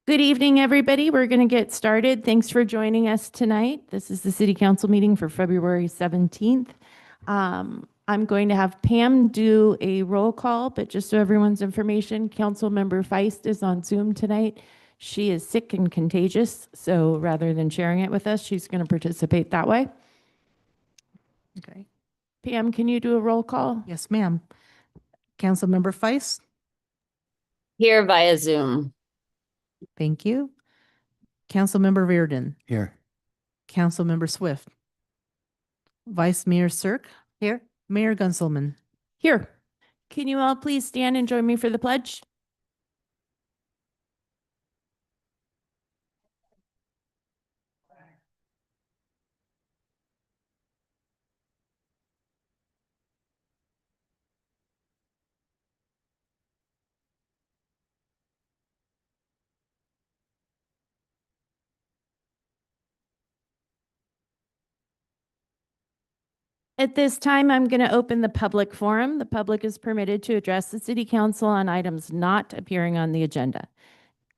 Good evening, everybody. We're going to get started. Thanks for joining us tonight. This is the City Council meeting for February 17th. I'm going to have Pam do a roll call, but just so everyone's information, Councilmember Feist is on Zoom tonight. She is sick and contagious, so rather than sharing it with us, she's going to participate that way. Okay. Pam, can you do a roll call? Yes, ma'am. Councilmember Feist, Here via Zoom. thank you. Councilmember Reardon, Here. Councilmember Swift, Vice Mayor Cirque, Here. Mayor Gunselman. Here. Can you all please stand and join me for the pledge? At this time, I'm going to open the public forum. The public is permitted to address the City Council on items not appearing on the agenda.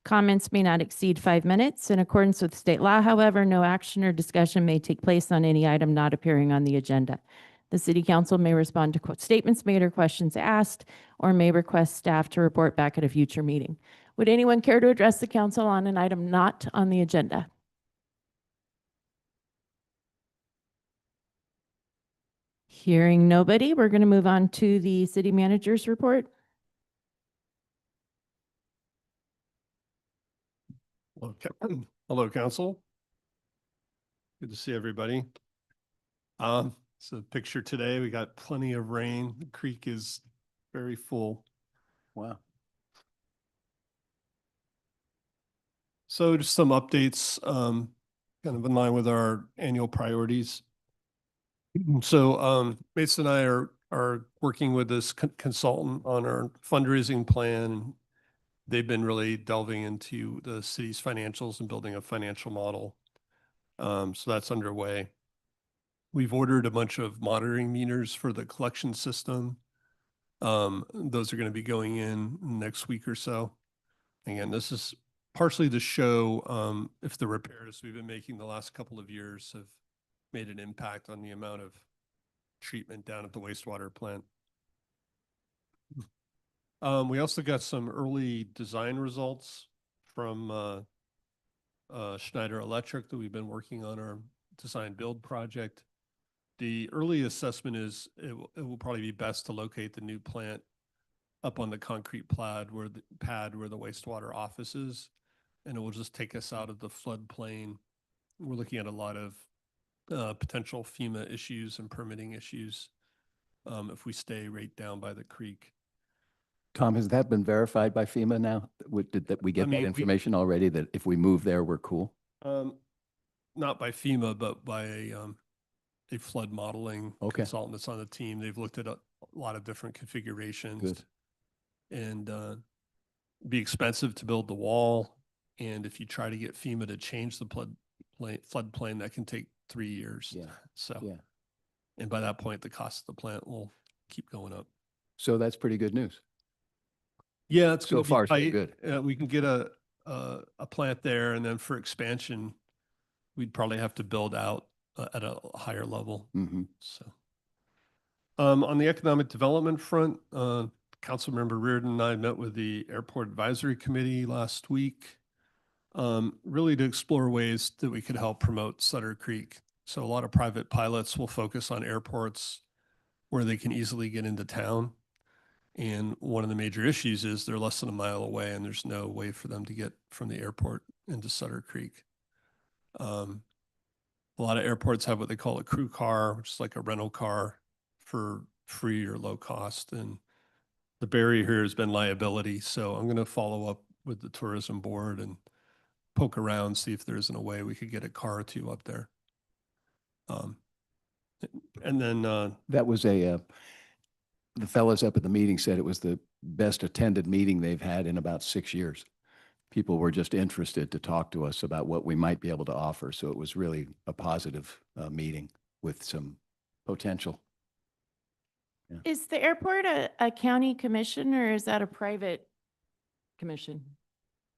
Comments may not exceed 5 minutes. In accordance with state law, however, no action or discussion may take place on any item not appearing on the agenda. The City Council may respond to statements made or questions asked, or may request staff to report back at a future meeting. Would anyone care to address the council on an item not on the agenda? Hearing nobody, we're going to move on to the city manager's report. Hello, council. Good to see everybody. It's a picture today. We got plenty of rain. The creek is very full. Wow. So just some updates, kind of in line with our annual priorities. So Mason and I are working with this consultant on our fundraising plan. They've been really delving into the city's financials and building a financial model. So that's underway. We've ordered a bunch of monitoring meters for the collection system. Those are going to be going in next week or so. Again, this is partially to show if the repairs we've been making the last couple of years have made an impact on the amount of treatment down at the wastewater plant. We also got some early design results from Schneider Electric that we've been working on our design build project. The early assessment is it will probably be best to locate the new plant up on the concrete pad where the wastewater office is, and it will just take us out of the floodplain. We're looking at a lot of potential FEMA issues and permitting issues if we stay right down by the creek. Tom, has that been verified by FEMA now? Did we get that information already that if we move there, we're cool? Not by FEMA, but by a flood modeling consultant that's on the team. They've looked at a lot of different configurations. Good. And be expensive to build the wall. And if you try to get FEMA to change the floodplain, that can take 3 years. Yeah. So, yeah. And by that point, the cost of the plant will keep going up. So that's pretty good news. Yeah, it's so far so good. We can get a plant there, and then for expansion, we'd probably have to build out at a higher level. Mm-hmm. So, on the economic development front, Councilmember Reardon and I met with the Airport Advisory Committee last week, really to explore ways that we could help promote Sutter Creek. So a lot of private pilots will focus on airports where they can easily get into town. And one of the major issues is they're less than a mile away and there's no way for them to get from the airport into Sutter Creek. A lot of airports have what they call a crew car, which is like a rental car for free or low cost. And the barrier here has been liability. So I'm going to follow up with the tourism board and poke around, see if there isn't a way we could get a car or two up there. And then that was the fellows up at the meeting said it was the best attended meeting they've had in about 6 years. People were just interested to talk to us about what we might be able to offer. So it was really a positive meeting with some potential. Yeah. Is the airport a county commission or is that a private commission?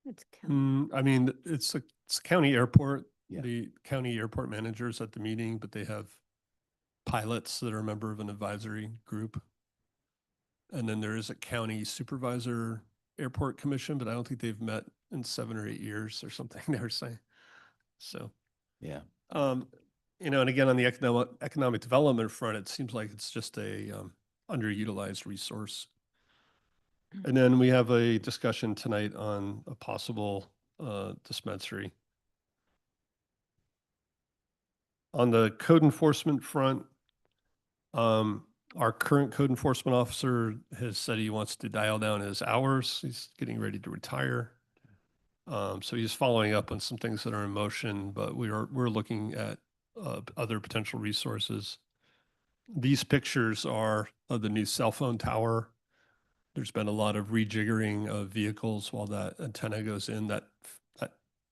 It's I mean, it's a county airport. Yeah. The county airport manager's at the meeting, but they have pilots that are a member of an advisory group. And then there is a county supervisor airport commission, but I don't think they've met in 7 or 8 years or something, they were saying. So, Yeah. and again, on the economic development front, it seems like it's just a underutilized resource. And then we have a discussion tonight on a possible dispensary. On the code enforcement front, our current code enforcement officer has said he wants to dial down his hours. He's getting ready to retire. So he's following up on some things that are in motion, but we're looking at other potential resources. These pictures are of the new cell phone tower. There's been a lot of rejiggering of vehicles while that antenna goes in. That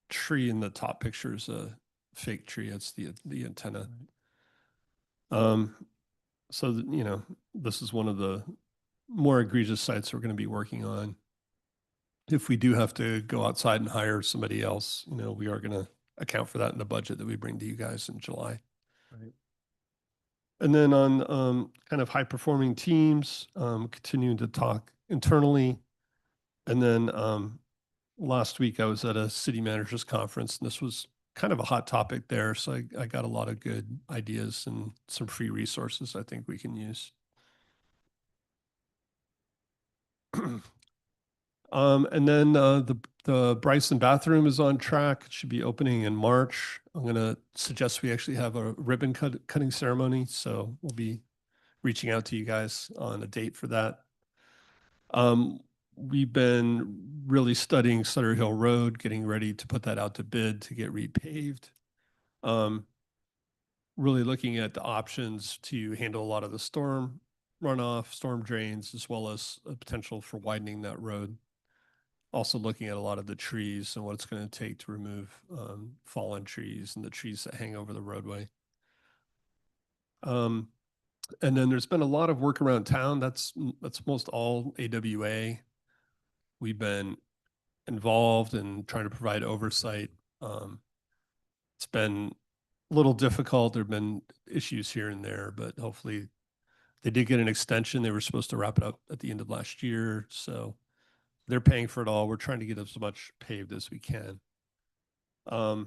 tree in the top picture is a fake tree. It's the antenna. So this is one of the more egregious sites we're going to be working on. If we do have to go outside and hire somebody else, we are going to account for that in the budget that we bring to you guys in July. Right. And then on kind of high performing teams, continuing to talk internally. And then last week I was at a city managers conference, and this was kind of a hot topic there. So I got a lot of good ideas and some free resources I think we can use. And then the Bryson bathroom is on track. It should be opening in March. I'm going to suggest we actually have a ribbon cutting ceremony. So we'll be reaching out to you guys on a date for that. We've been really studying Sutter Hill Road, getting ready to put that out to bid to get repaved. Really looking at the options to handle a lot of the storm runoff, storm drains, as well as a potential for widening that road. Also looking at a lot of the trees and what it's going to take to remove fallen trees and the trees that hang over the roadway. And then there's been a lot of work around town. That's most all AWA. We've been involved in trying to provide oversight. It's been a little difficult. There have been issues here and there, but hopefully they did get an extension. They were supposed to wrap it up at the end of last year. So they're paying for it all. We're trying to get as much paved as we can. I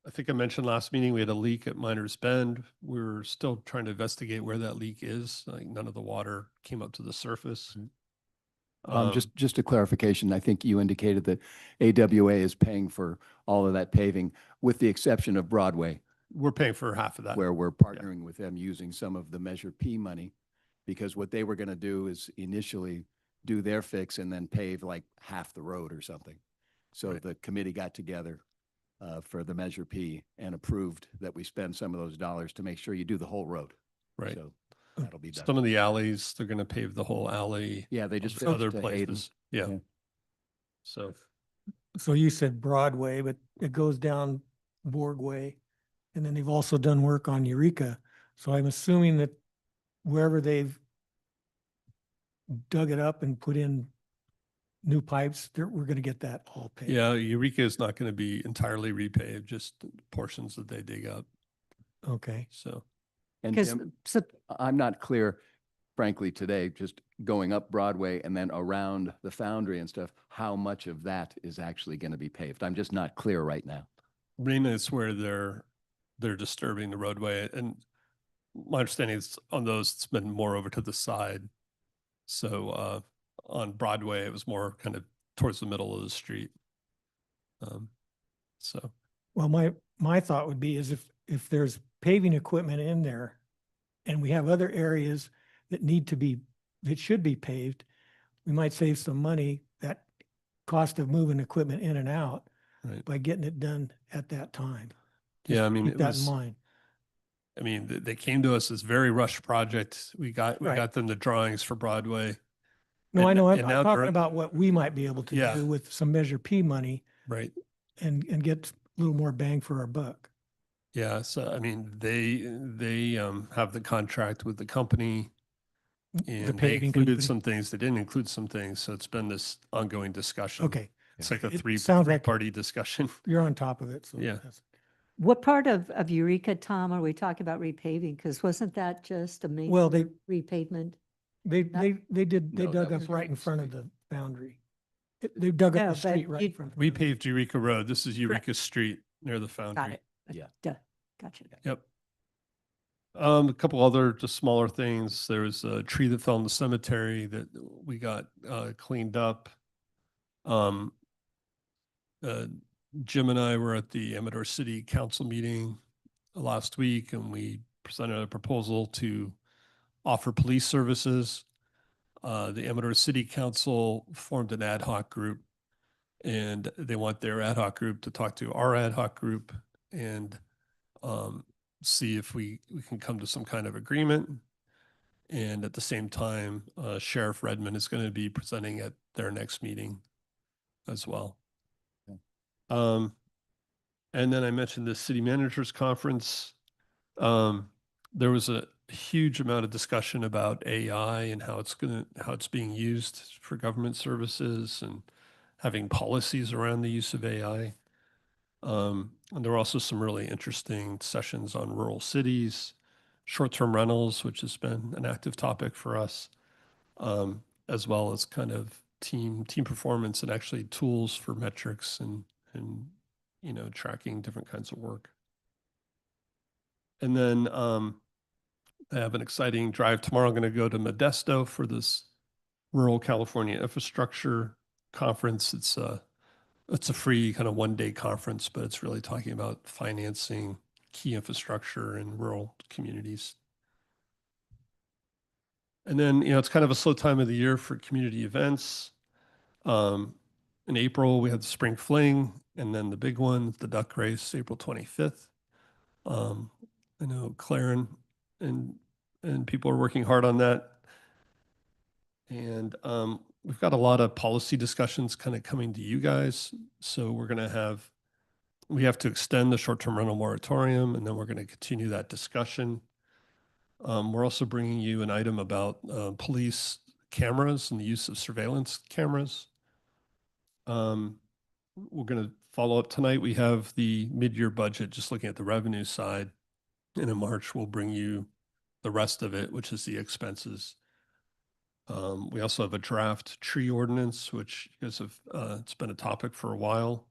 think I mentioned last meeting, we had a leak at Miners Bend. We're still trying to investigate where that leak is. Like none of the water came up to the surface. Just a clarification, I think you indicated that AWA is paying for all of that paving, with the exception of Broadway, We're paying for half of that. where we're partnering with them using some of the Measure P money, because what they were going to do is initially do their fix and then pave like half the road or something. So Right. the committee got together for the Measure P and approved that we spend some of those dollars to make sure you do the whole road. Right. So that'll be done. Some of the alleys, they're going to pave the whole alley. Yeah, they just Other finished to Hayden. places. Yeah. Yeah. So So you said Broadway, but it goes down Borgway. And then they've also done work on Eureka. So I'm assuming that wherever they've dug it up and put in new pipes, we're going to get that all paid. yeah, Eureka is not going to be entirely repaved, just portions that they dig up. Okay. So And Because Tim, I'm not clear, frankly, today, just going up Broadway and then around the foundry and stuff, how much of that is actually going to be paved? I'm just not clear right now. Marina is where they're disturbing the roadway, and my understanding is on those it's been more over to the side. So on Broadway, it was more kind of towards the middle of the street. So Well, my thought would be is if there's paving equipment in there and we have other areas that should be paved, we might save some money, that cost of moving equipment in and out right. by getting it done at that time. Yeah, I mean, Keep it that was, in mind. I mean, they came to us as very rushed project. We Right. got them the drawings for Broadway. No, I And- know, I'm and now talking they're- about what we might be able to Yeah. do with some Measure P money Right. and get a little more bang for our buck. Yeah. So, I mean, they have the contract with the company, and they paving included company. some things. They didn't include some things. So it's been this ongoing discussion. Okay, It's like a It sounds like three-party discussion. you're on top of it, so. Yeah. What part of Eureka, Tom, are we talking about repaving? Because wasn't that just a Well, major repavement? They Not- they No, dug that up was right in Eureka front of Street. the boundary. They dug No, up the but street right in you- front. We paved Eureka Road. This is Eureka Street near the Got foundry. it. Yeah. Duh, gotcha. Yep. A couple other just smaller things. There was a tree that fell in the cemetery that we got cleaned up. Um, Jim and I were at the Amador City Council meeting last week, and we presented a proposal to offer police services. The Amador City Council formed an ad hoc group, and they want their ad hoc group to talk to our ad hoc group and see if we can come to some kind of agreement. And at the same time, Sheriff Redmond is going to be presenting at their next meeting as well. Okay. And then I mentioned the city managers conference. There was a huge amount of discussion about AI and how it's being used for government services and having policies around the use of AI. And there were also some really interesting sessions on rural cities, short-term rentals, which has been an active topic for us, as well as kind of team performance and actually tools for metrics and tracking different kinds of work. And then I have an exciting drive tomorrow. I'm going to go to Modesto for this Rural California Infrastructure Conference. It's a free kind of one-day conference, but it's really talking about financing key infrastructure in rural communities. And then, it's kind of a slow time of the year for community events. In April, we had the Spring Fling, and then the big one, the Duck Race, April 25th. I know Claren and people are working hard on that. And we've got a lot of policy discussions kind of coming to you guys. So we have to extend the short-term rental moratorium, and then we're going to continue that discussion. We're also bringing you an item about police cameras and the use of surveillance cameras. We're going to follow up tonight. We have the mid-year budget, just looking at the revenue side. And in March, we'll bring you the rest of it, which is the expenses. We also have a draft tree ordinance, which you guys have, it's been a topic for a while.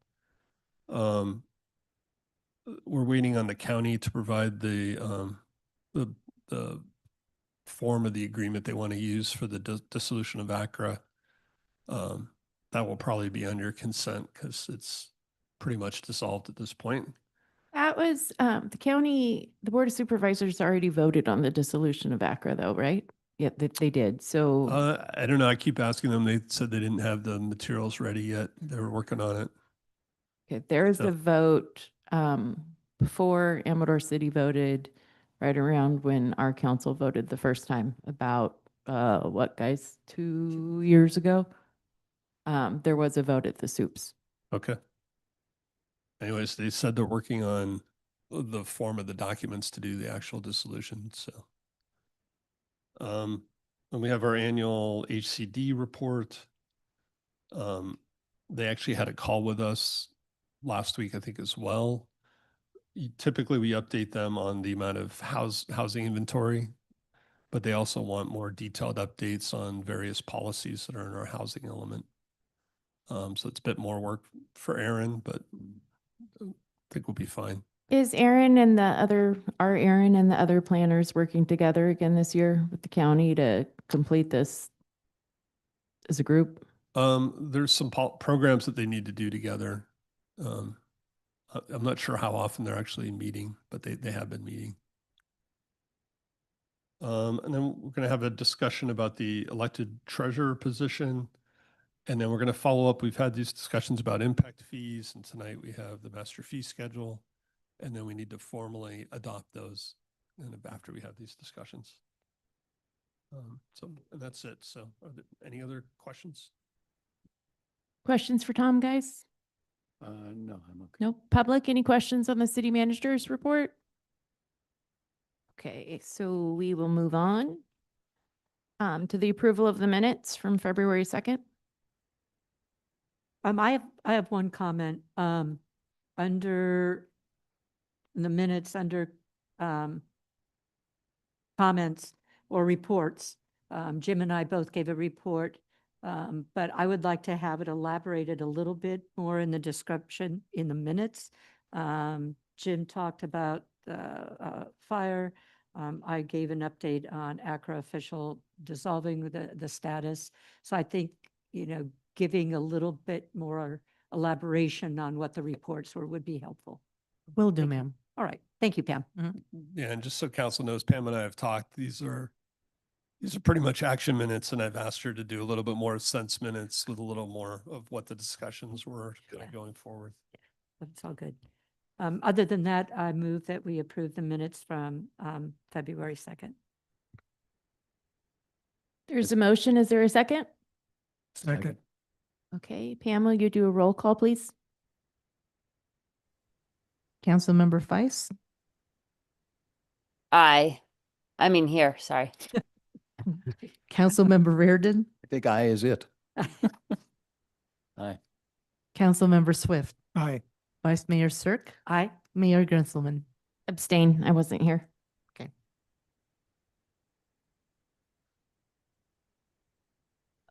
We're waiting on the county to provide the form of the agreement they want to use for the dissolution of ACRA. That will probably be on your consent because it's pretty much dissolved at this point. That was, the Board of Supervisors already voted on the dissolution of ACRA though, right? Yeah, they did. So, I don't know. I keep asking them. They said they didn't have the materials ready yet. They were working on it. okay, there is so- a vote, before Amador City voted, right around when our council voted the first time about, what guys, 2 years ago? There was a vote at the soups. Okay. Anyways, they said they're working on the form of the documents to do the actual dissolution. So, and we have our annual HCD report. They actually had a call with us last week, I think, as well. Typically, we update them on the amount of housing inventory, but they also want more detailed updates on various policies that are in our housing element. So it's a bit more work for Aaron, but I think we'll be fine. Is Aaron and are Aaron and the other planners working together again this year with the county to complete this as a group? There's some programs that they need to do together. I'm not sure how often they're actually meeting, but they have been meeting. And then we're going to have a discussion about the elected treasurer position. And then we're going to follow up. We've had these discussions about impact fees, and tonight we have the master fee schedule. And then we need to formally adopt those after we have these discussions. And that's it. So are there any other questions? Questions for Tom, guys? No, I'm okay. No. Public, any questions on the city manager's report? Okay, so we will move on to the approval of the minutes from February 2nd. I have one comment, under in the minutes, under, comments or reports. Jim and I both gave a report, but I would like to have it elaborated a little bit more in the description in the minutes. Jim talked about the fire. I gave an update on ACRA official dissolving the status. So I think, giving a little bit more elaboration on what the reports were would be helpful. Will do, Thank you. ma'am. All right. Thank you, Pam. Yeah, and just so council knows, Pam and I have talked, these are pretty much action minutes, and I've asked her to do a little bit more sense minutes with a little more of what the discussions were kind of Yeah. going forward. That's all good. Other than that, I move that we approve the minutes from February 2nd. There's a motion. Is there a second? Second. Okay, Pam, will you do a roll call, please? Councilmember Feist, I mean, here, sorry. Councilmember Reardon, I think I is it. Aye. Councilmember Swift, Aye. Vice Mayor Cirque, Aye. Mayor Grenzelman. Abstain. I wasn't here. Okay.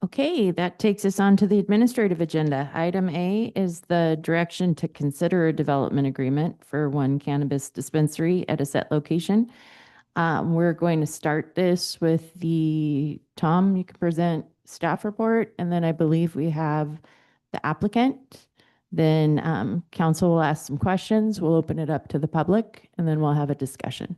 Okay, that takes us on to the administrative agenda. Item A is the direction to consider a development agreement for one cannabis dispensary at a set location. We're going to start this with Tom, you can present staff report, and then I believe we have the applicant. Then council will ask some questions. We'll open it up to the public, and then we'll have a discussion.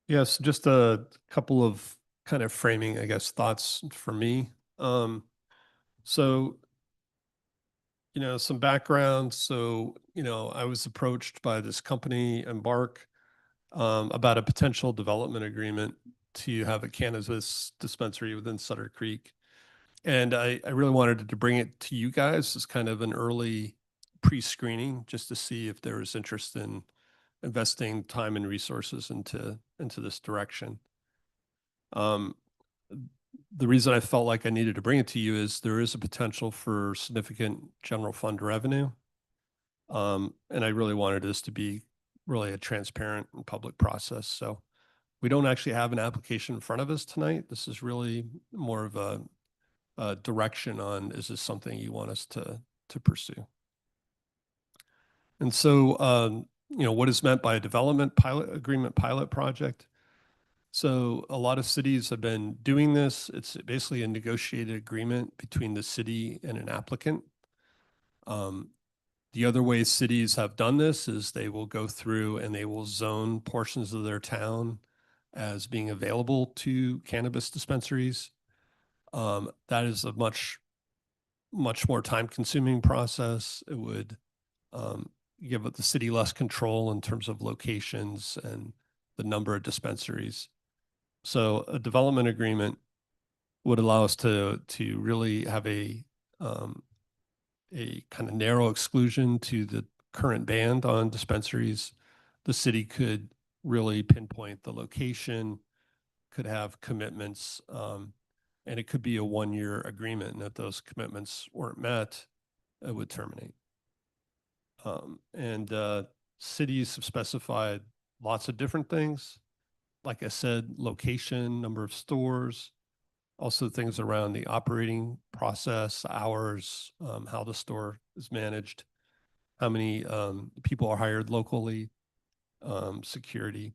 Yes, just a couple of kind of framing, I guess, thoughts for me. So, some background. So, I was approached by this company, Embark, about a potential development agreement to have a cannabis dispensary within Sutter Creek. And I really wanted to bring it to you guys as kind of an early pre-screening, just to see if there was interest in investing time and resources into this direction. The reason I felt like I needed to bring it to you is there is a potential for significant general fund revenue. And I really wanted this to be really a transparent and public process. So we don't actually have an application in front of us tonight. This is really more of a direction on, is this something you want us to pursue? And so, what is meant by a development pilot project? So a lot of cities have been doing this. It's basically a negotiated agreement between the city and an applicant. The other way cities have done this is they will go through and they will zone portions of their town as being available to cannabis dispensaries. That is a much more time-consuming process. It would give the city less control in terms of locations and the number of dispensaries. So a development agreement would allow us to really have a kind of narrow exclusion to the current ban on dispensaries. The city could really pinpoint the location, could have commitments, and it could be a 1-year agreement. And if those commitments weren't met, it would terminate. Cities have specified lots of different things. Like I said, location, number of stores, also things around the operating process, hours, how the store is managed, how many people are hired locally, security.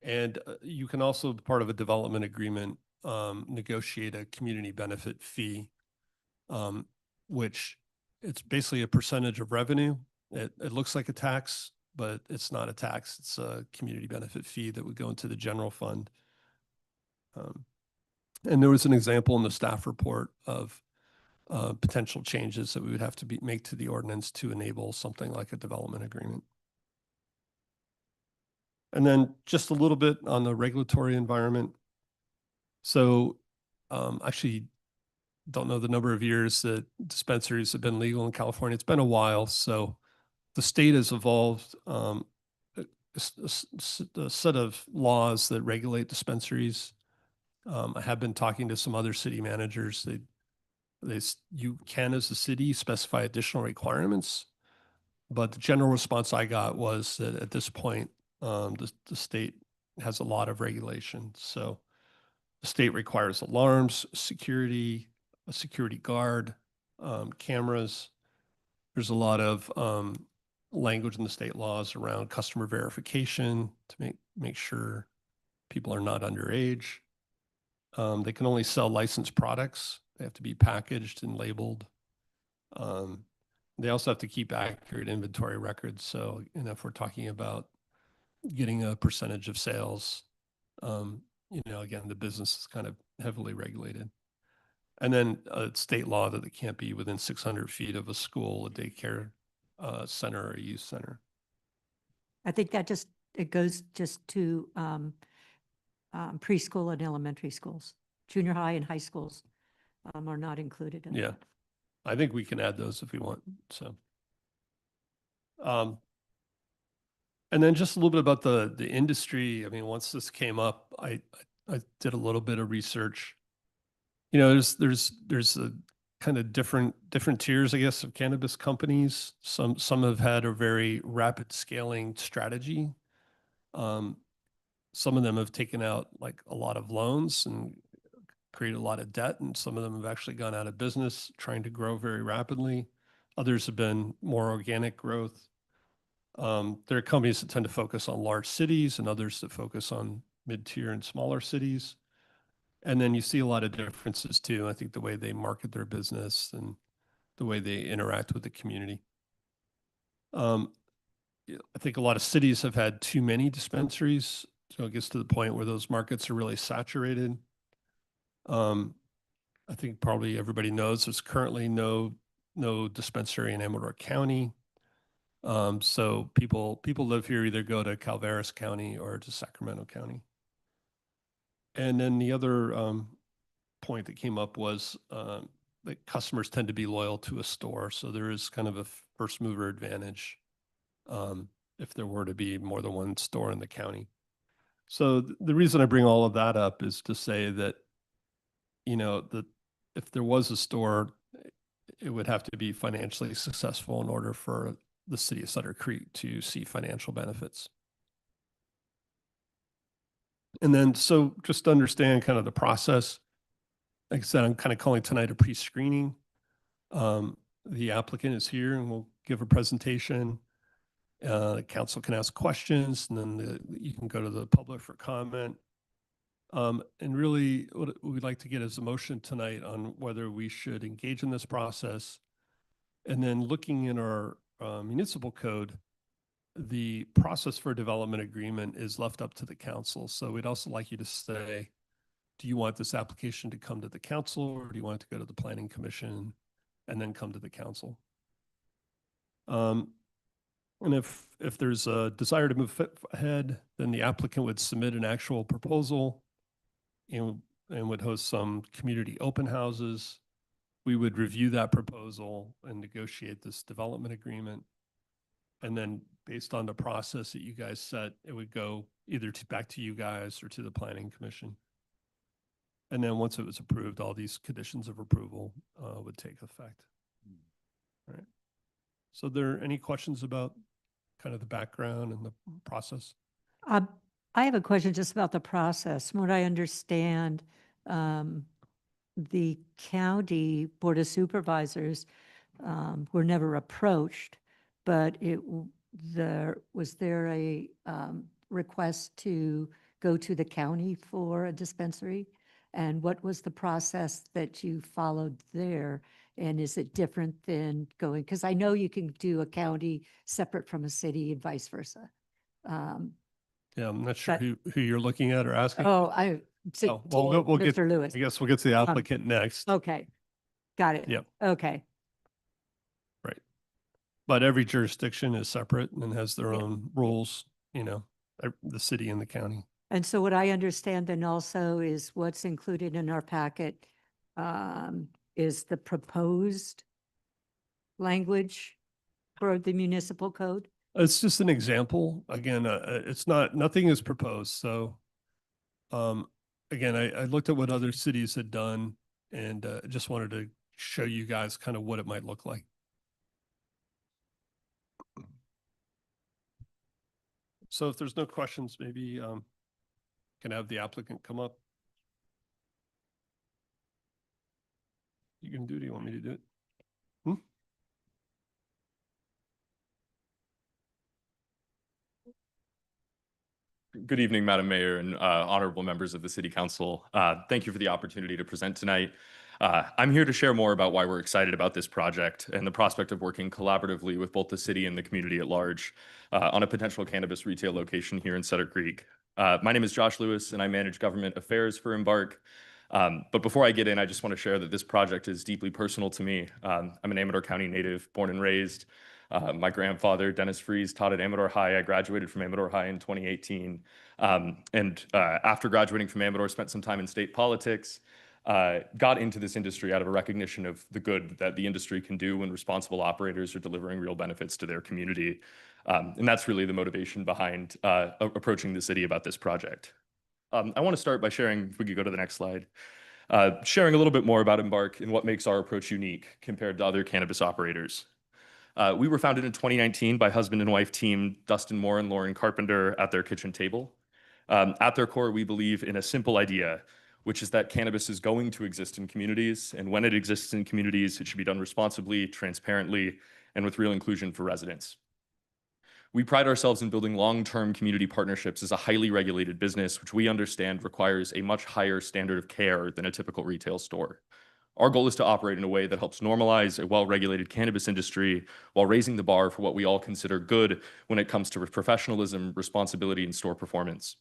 And you can also, part of a development agreement, negotiate a community benefit fee, which it's basically a percentage of revenue. It looks like a tax, but it's not a tax. It's a community benefit fee that would go into the general fund. And there was an example in the staff report of potential changes that we would have to make to the ordinance to enable something like a development agreement. And then just a little bit on the regulatory environment. So actually don't know the number of years that dispensaries have been legal in California. It's been a while. So the state has evolved a set of laws that regulate dispensaries. I have been talking to some other city managers. You can, as a city, specify additional requirements. But the general response I got was that at this point, the state has a lot of regulation. So the state requires alarms, security, a security guard, cameras. There's a lot of language in the state laws around customer verification to make sure people are not underage. They can only sell licensed products. They have to be packaged and labeled. They also have to keep accurate inventory records. So, if we're talking about getting a percentage of sales, again, the business is kind of heavily regulated. And then state law that it can't be within 600 feet of a school, a daycare center, or a youth center. I think that it goes just to preschool and elementary schools. Junior high and high schools are not included in Yeah. that. I think we can add those if we want. So, and then just a little bit about the industry. I mean, once this came up, I did a little bit of research. There's a kind of different tiers, I guess, of cannabis companies. Some have had a very rapid scaling strategy. Some of them have taken out like a lot of loans and created a lot of debt, and some of them have actually gone out of business trying to grow very rapidly. Others have been more organic growth. There are companies that tend to focus on large cities and others that focus on mid-tier and smaller cities. And then you see a lot of differences too. I think the way they market their business and the way they interact with the community. I think a lot of cities have had too many dispensaries. So it gets to the point where those markets are really saturated. I think probably everybody knows there's currently no dispensary in Amador County. So people live here, either go to Calaveras County or to Sacramento County. And then the other point that came up was that customers tend to be loyal to a store. So there is kind of a first mover advantage if there were to be more than one store in the county. So the reason I bring all of that up is to say that, that if there was a store, it would have to be financially successful in order for the city of Sutter Creek to see financial benefits. And then, so just to understand kind of the process, like I said, I'm kind of calling tonight a pre-screening. The applicant is here and will give a presentation. The council can ask questions, and then you can go to the public for comment. And really, what we'd like to get is a motion tonight on whether we should engage in this process. And then looking in our municipal code, the process for a development agreement is left up to the council. So we'd also like you to say, do you want this application to come to the council, or do you want it to go to the planning commission and then come to the council? And if there's a desire to move ahead, then the applicant would submit an actual proposal and would host some community open houses. We would review that proposal and negotiate this development agreement. And then based on the process that you guys set, it would go either back to you guys or to the planning commission. And then once it was approved, all these conditions of approval would take effect. All right. So there any questions about kind of the background and the process? I have a question just about the process. From what I understand, the county board of supervisors were never approached, but was there a request to go to the county for a dispensary? And what was the process that you followed there? And is it different than going, because I know you can do a county separate from a city and vice versa. Yeah, I'm not sure But- who you're looking at or asking. We'll get, Mr. Lewis. I guess we'll get to the applicant next. Okay, got it. Yep. Okay, Right. But every jurisdiction is separate and has their Yeah. own rules, the city and the county. and so what I understand then also is what's included in our packet is the proposed language for the municipal code. It's just an example. Again, nothing is proposed. So again, I looked at what other cities had done and just wanted to show you guys kind of what it might look like. So if there's no questions, maybe can I have the applicant come up? You can do it. Do you want me to do it? Good evening, Madam Mayor and honorable members of the City Council. Thank you for the opportunity to present tonight. I'm here to share more about why we're excited about this project and the prospect of working collaboratively with both the city and the community at large on a potential cannabis retail location here in Sutter Creek. My name is Josh Lewis, and I manage government affairs for Embark. But before I get in, I just want to share that this project is deeply personal to me. I'm an Amador County native, born and raised. My grandfather, Dennis Fries, taught at Amador High. I graduated from Amador High in 2018. After graduating from Amador, spent some time in state politics, got into this industry out of a recognition of the good that the industry can do when responsible operators are delivering real benefits to their community. And that's really the motivation behind approaching the city about this project. I want to start by sharing, if we could go to the next slide, sharing a little bit more about Embark and what makes our approach unique compared to other cannabis operators. We were founded in 2019 by husband and wife team Dustin Moore and Lauren Carpenter at their kitchen table. At their core, we believe in a simple idea, which is that cannabis is going to exist in communities, and when it exists in communities, it should be done responsibly, transparently, and with real inclusion for residents. We pride ourselves in building long-term community partnerships as a highly regulated business, which we understand requires a much higher standard of care than a typical retail store. Our goal is to operate in a way that helps normalize a well-regulated cannabis industry while raising the bar for what we all consider good when it comes to professionalism, responsibility, and store performance.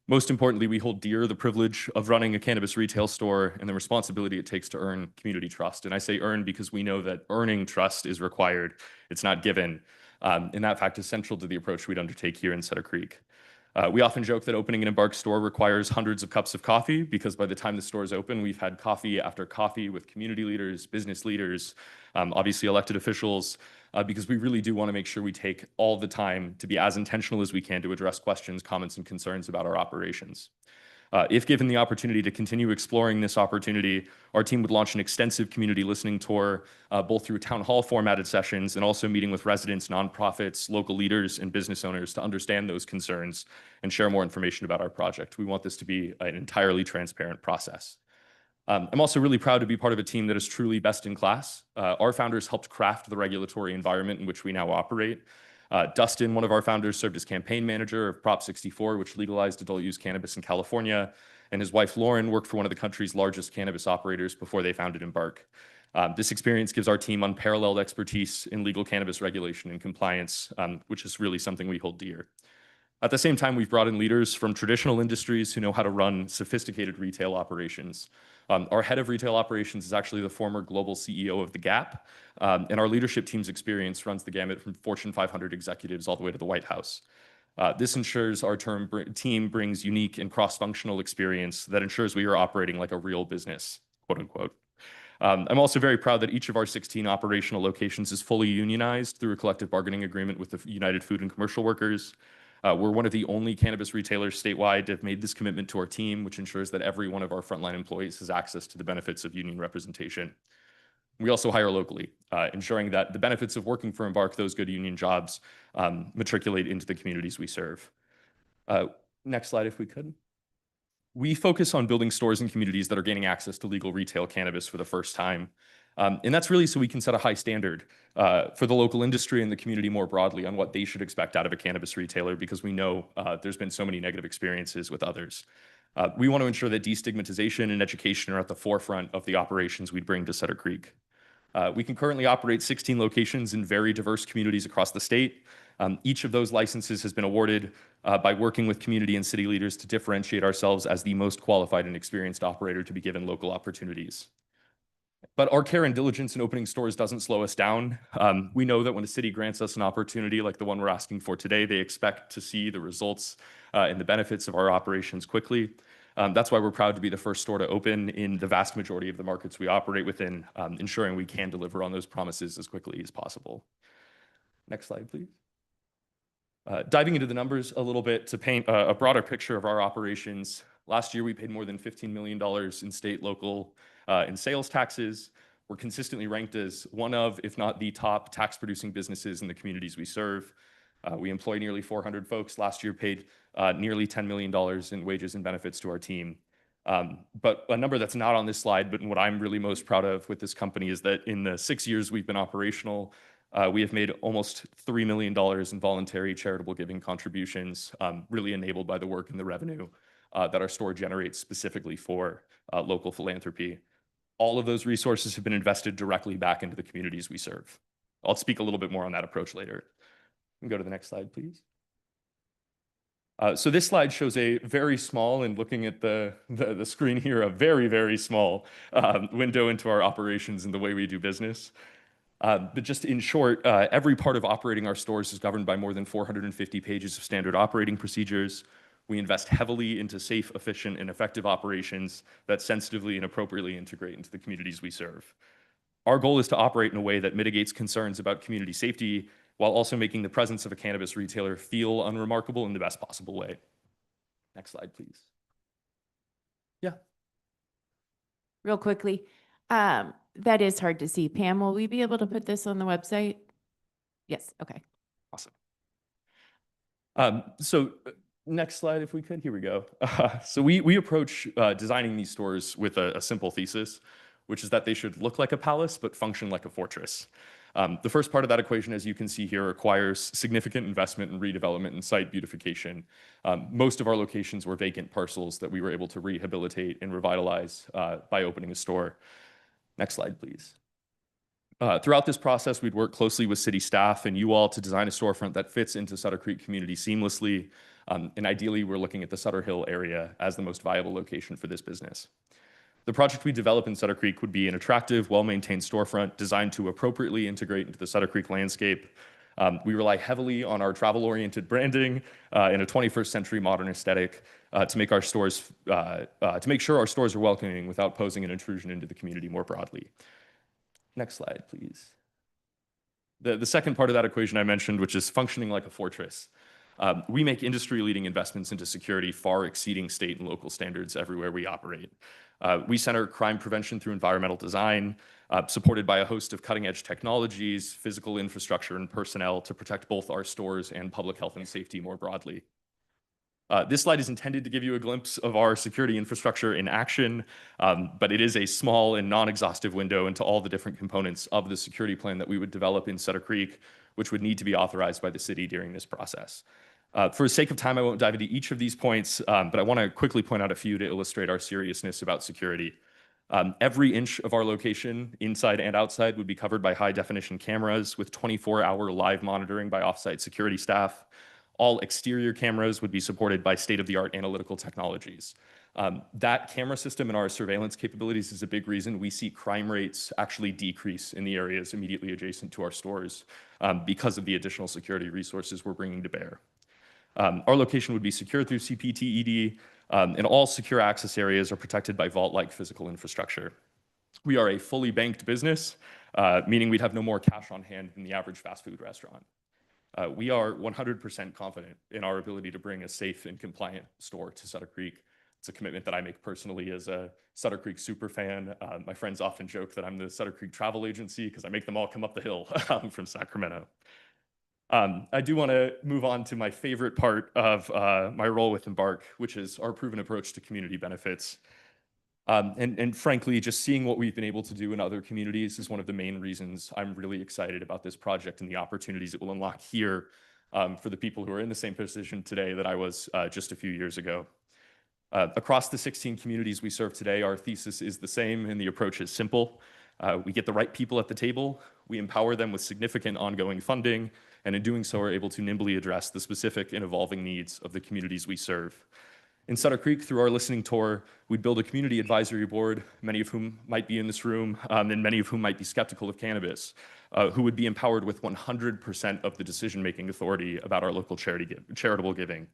Most importantly, we hold dear the privilege of running a cannabis retail store and the responsibility it takes to earn community trust. And I say earn because we know that earning trust is required. It's not given. And that fact is central to the approach we'd undertake here in Sutter Creek. We often joke that opening an Embark store requires hundreds of cups of coffee because by the time the store is open, we've had coffee after coffee with community leaders, business leaders, obviously elected officials, because we really do want to make sure we take all the time to be as intentional as we can to address questions, comments, and concerns about our operations. If given the opportunity to continue exploring this opportunity, our team would launch an extensive community listening tour, both through town hall formatted sessions and also meeting with residents, nonprofits, local leaders, and business owners to understand those concerns and share more information about our project. We want this to be an entirely transparent process. I'm also really proud to be part of a team that is truly best in class. Our founders helped craft the regulatory environment in which we now operate. Dustin, one of our founders, served as campaign manager of Prop 64, which legalized adult use cannabis in California, and his wife Lauren worked for one of the country's largest cannabis operators before they founded Embark. This experience gives our team unparalleled expertise in legal cannabis regulation and compliance, which is really something we hold dear. At the same time, we've brought in leaders from traditional industries who know how to run sophisticated retail operations. Our head of retail operations is actually the former global CEO of The Gap, and our leadership team's experience runs the gamut from Fortune 500 executives all the way to the White House. This ensures our team brings unique and cross-functional experience that ensures we are operating like a real business, quote unquote. I'm also very proud that each of our 16 operational locations is fully unionized through a collective bargaining agreement with the United Food and Commercial Workers. We're one of the only cannabis retailers statewide to have made this commitment to our team, which ensures that every one of our frontline employees has access to the benefits of union representation. We also hire locally, ensuring that the benefits of working for Embark, those good union jobs, matriculate into the communities we serve. Next slide, if we could. We focus on building stores in communities that are gaining access to legal retail cannabis for the first time. And that's really so we can set a high standard for the local industry and the community more broadly on what they should expect out of a cannabis retailer, because we know there's been so many negative experiences with others. We want to ensure that destigmatization and education are at the forefront of the operations we bring to Sutter Creek. We can currently operate 16 locations in very diverse communities across the state. Each of those licenses has been awarded by working with community and city leaders to differentiate ourselves as the most qualified and experienced operator to be given local opportunities. But our care and diligence in opening stores doesn't slow us down. We know that when a city grants us an opportunity like the one we're asking for today, they expect to see the results and the benefits of our operations quickly. That's why we're proud to be the first store to open in the vast majority of the markets we operate within, ensuring we can deliver on those promises as quickly as possible. Next slide, please. Diving into the numbers a little bit to paint a broader picture of our operations, Last year, we paid more than $15 million in state, local, and sales taxes. We're consistently ranked as one of, if not the top tax-producing businesses in the communities we serve. We employ nearly 400 folks. Last year paid nearly $10 million in wages and benefits to our team. But a number that's not on this slide, but what I'm really most proud of with this company is that in the 6 years we've been operational, we have made almost $3 million in voluntary charitable giving contributions, really enabled by the work and the revenue that our store generates specifically for local philanthropy. All of those resources have been invested directly back into the communities we serve. I'll speak a little bit more on that approach later. You can go to the next slide, please. So this slide shows a very small, and looking at the screen here, a very, very small window into our operations and the way we do business. But just in short, every part of operating our stores is governed by more than 450 pages of standard operating procedures. We invest heavily into safe, efficient, and effective operations that sensitively and appropriately integrate into the communities we serve. Our goal is to operate in a way that mitigates concerns about community safety while also making the presence of a cannabis retailer feel unremarkable in the best possible way. Next slide, please. Yeah. Real quickly, that is hard to see. Pam, will we be able to put this on the website? Yes, okay. Awesome. Next slide, if we could. Here we go. So we approach designing these stores with a simple thesis, which is that they should look like a palace but function like a fortress. The first part of that equation, as you can see here, requires significant investment in redevelopment and site beautification. Most of our locations were vacant parcels that we were able to rehabilitate and revitalize by opening a store. Next slide, please. Throughout this process, we'd work closely with city staff and you all to design a storefront that fits into Sutter Creek community seamlessly. And ideally, we're looking at the Sutter Hill area as the most viable location for this business. The project we develop in Sutter Creek would be an attractive, well-maintained storefront designed to appropriately integrate into the Sutter Creek landscape. We rely heavily on our travel-oriented branding in a 21st century modern aesthetic to make sure our stores are welcoming without posing an intrusion into the community more broadly. Next slide, please. The second part of that equation I mentioned, which is functioning like a fortress. We make industry-leading investments into security far exceeding state and local standards everywhere we operate. We center crime prevention through environmental design, supported by a host of cutting-edge technologies, physical infrastructure, and personnel to protect both our stores and public health and safety more broadly. This slide is intended to give you a glimpse of our security infrastructure in action, but it is a small and non-exhaustive window into all the different components of the security plan that we would develop in Sutter Creek, which would need to be authorized by the city during this process. For the sake of time, I won't dive into each of these points, but I want to quickly point out a few to illustrate our seriousness about security. Every inch of our location, inside and outside, would be covered by high-definition cameras with 24-hour live monitoring by off-site security staff. All exterior cameras would be supported by state-of-the-art analytical technologies. That camera system and our surveillance capabilities is a big reason we see crime rates actually decrease in the areas immediately adjacent to our stores because of the additional security resources we're bringing to bear. Our location would be secured through CPTED, and all secure access areas are protected by vault-like physical infrastructure. We are a fully banked business, meaning we'd have no more cash on hand than the average fast food restaurant. We are 100% confident in our ability to bring a safe and compliant store to Sutter Creek. It's a commitment that I make personally as a Sutter Creek super fan. My friends often joke that I'm the Sutter Creek travel agency because I make them all come up the hill from Sacramento. I do want to move on to my favorite part of my role with Embark, which is our proven approach to community benefits. And frankly, just seeing what we've been able to do in other communities is one of the main reasons I'm really excited about this project and the opportunities it will unlock here for the people who are in the same position today that I was just a few years ago. Across the 16 communities we serve today, our thesis is the same and the approach is simple. We get the right people at the table, we empower them with significant ongoing funding, and in doing so are able to nimbly address the specific and evolving needs of the communities we serve. In Sutter Creek, through our listening tour, we'd build a community advisory board, many of whom might be in this room, and many of whom might be skeptical of cannabis, who would be empowered with 100% of the decision-making authority about our local charitable giving.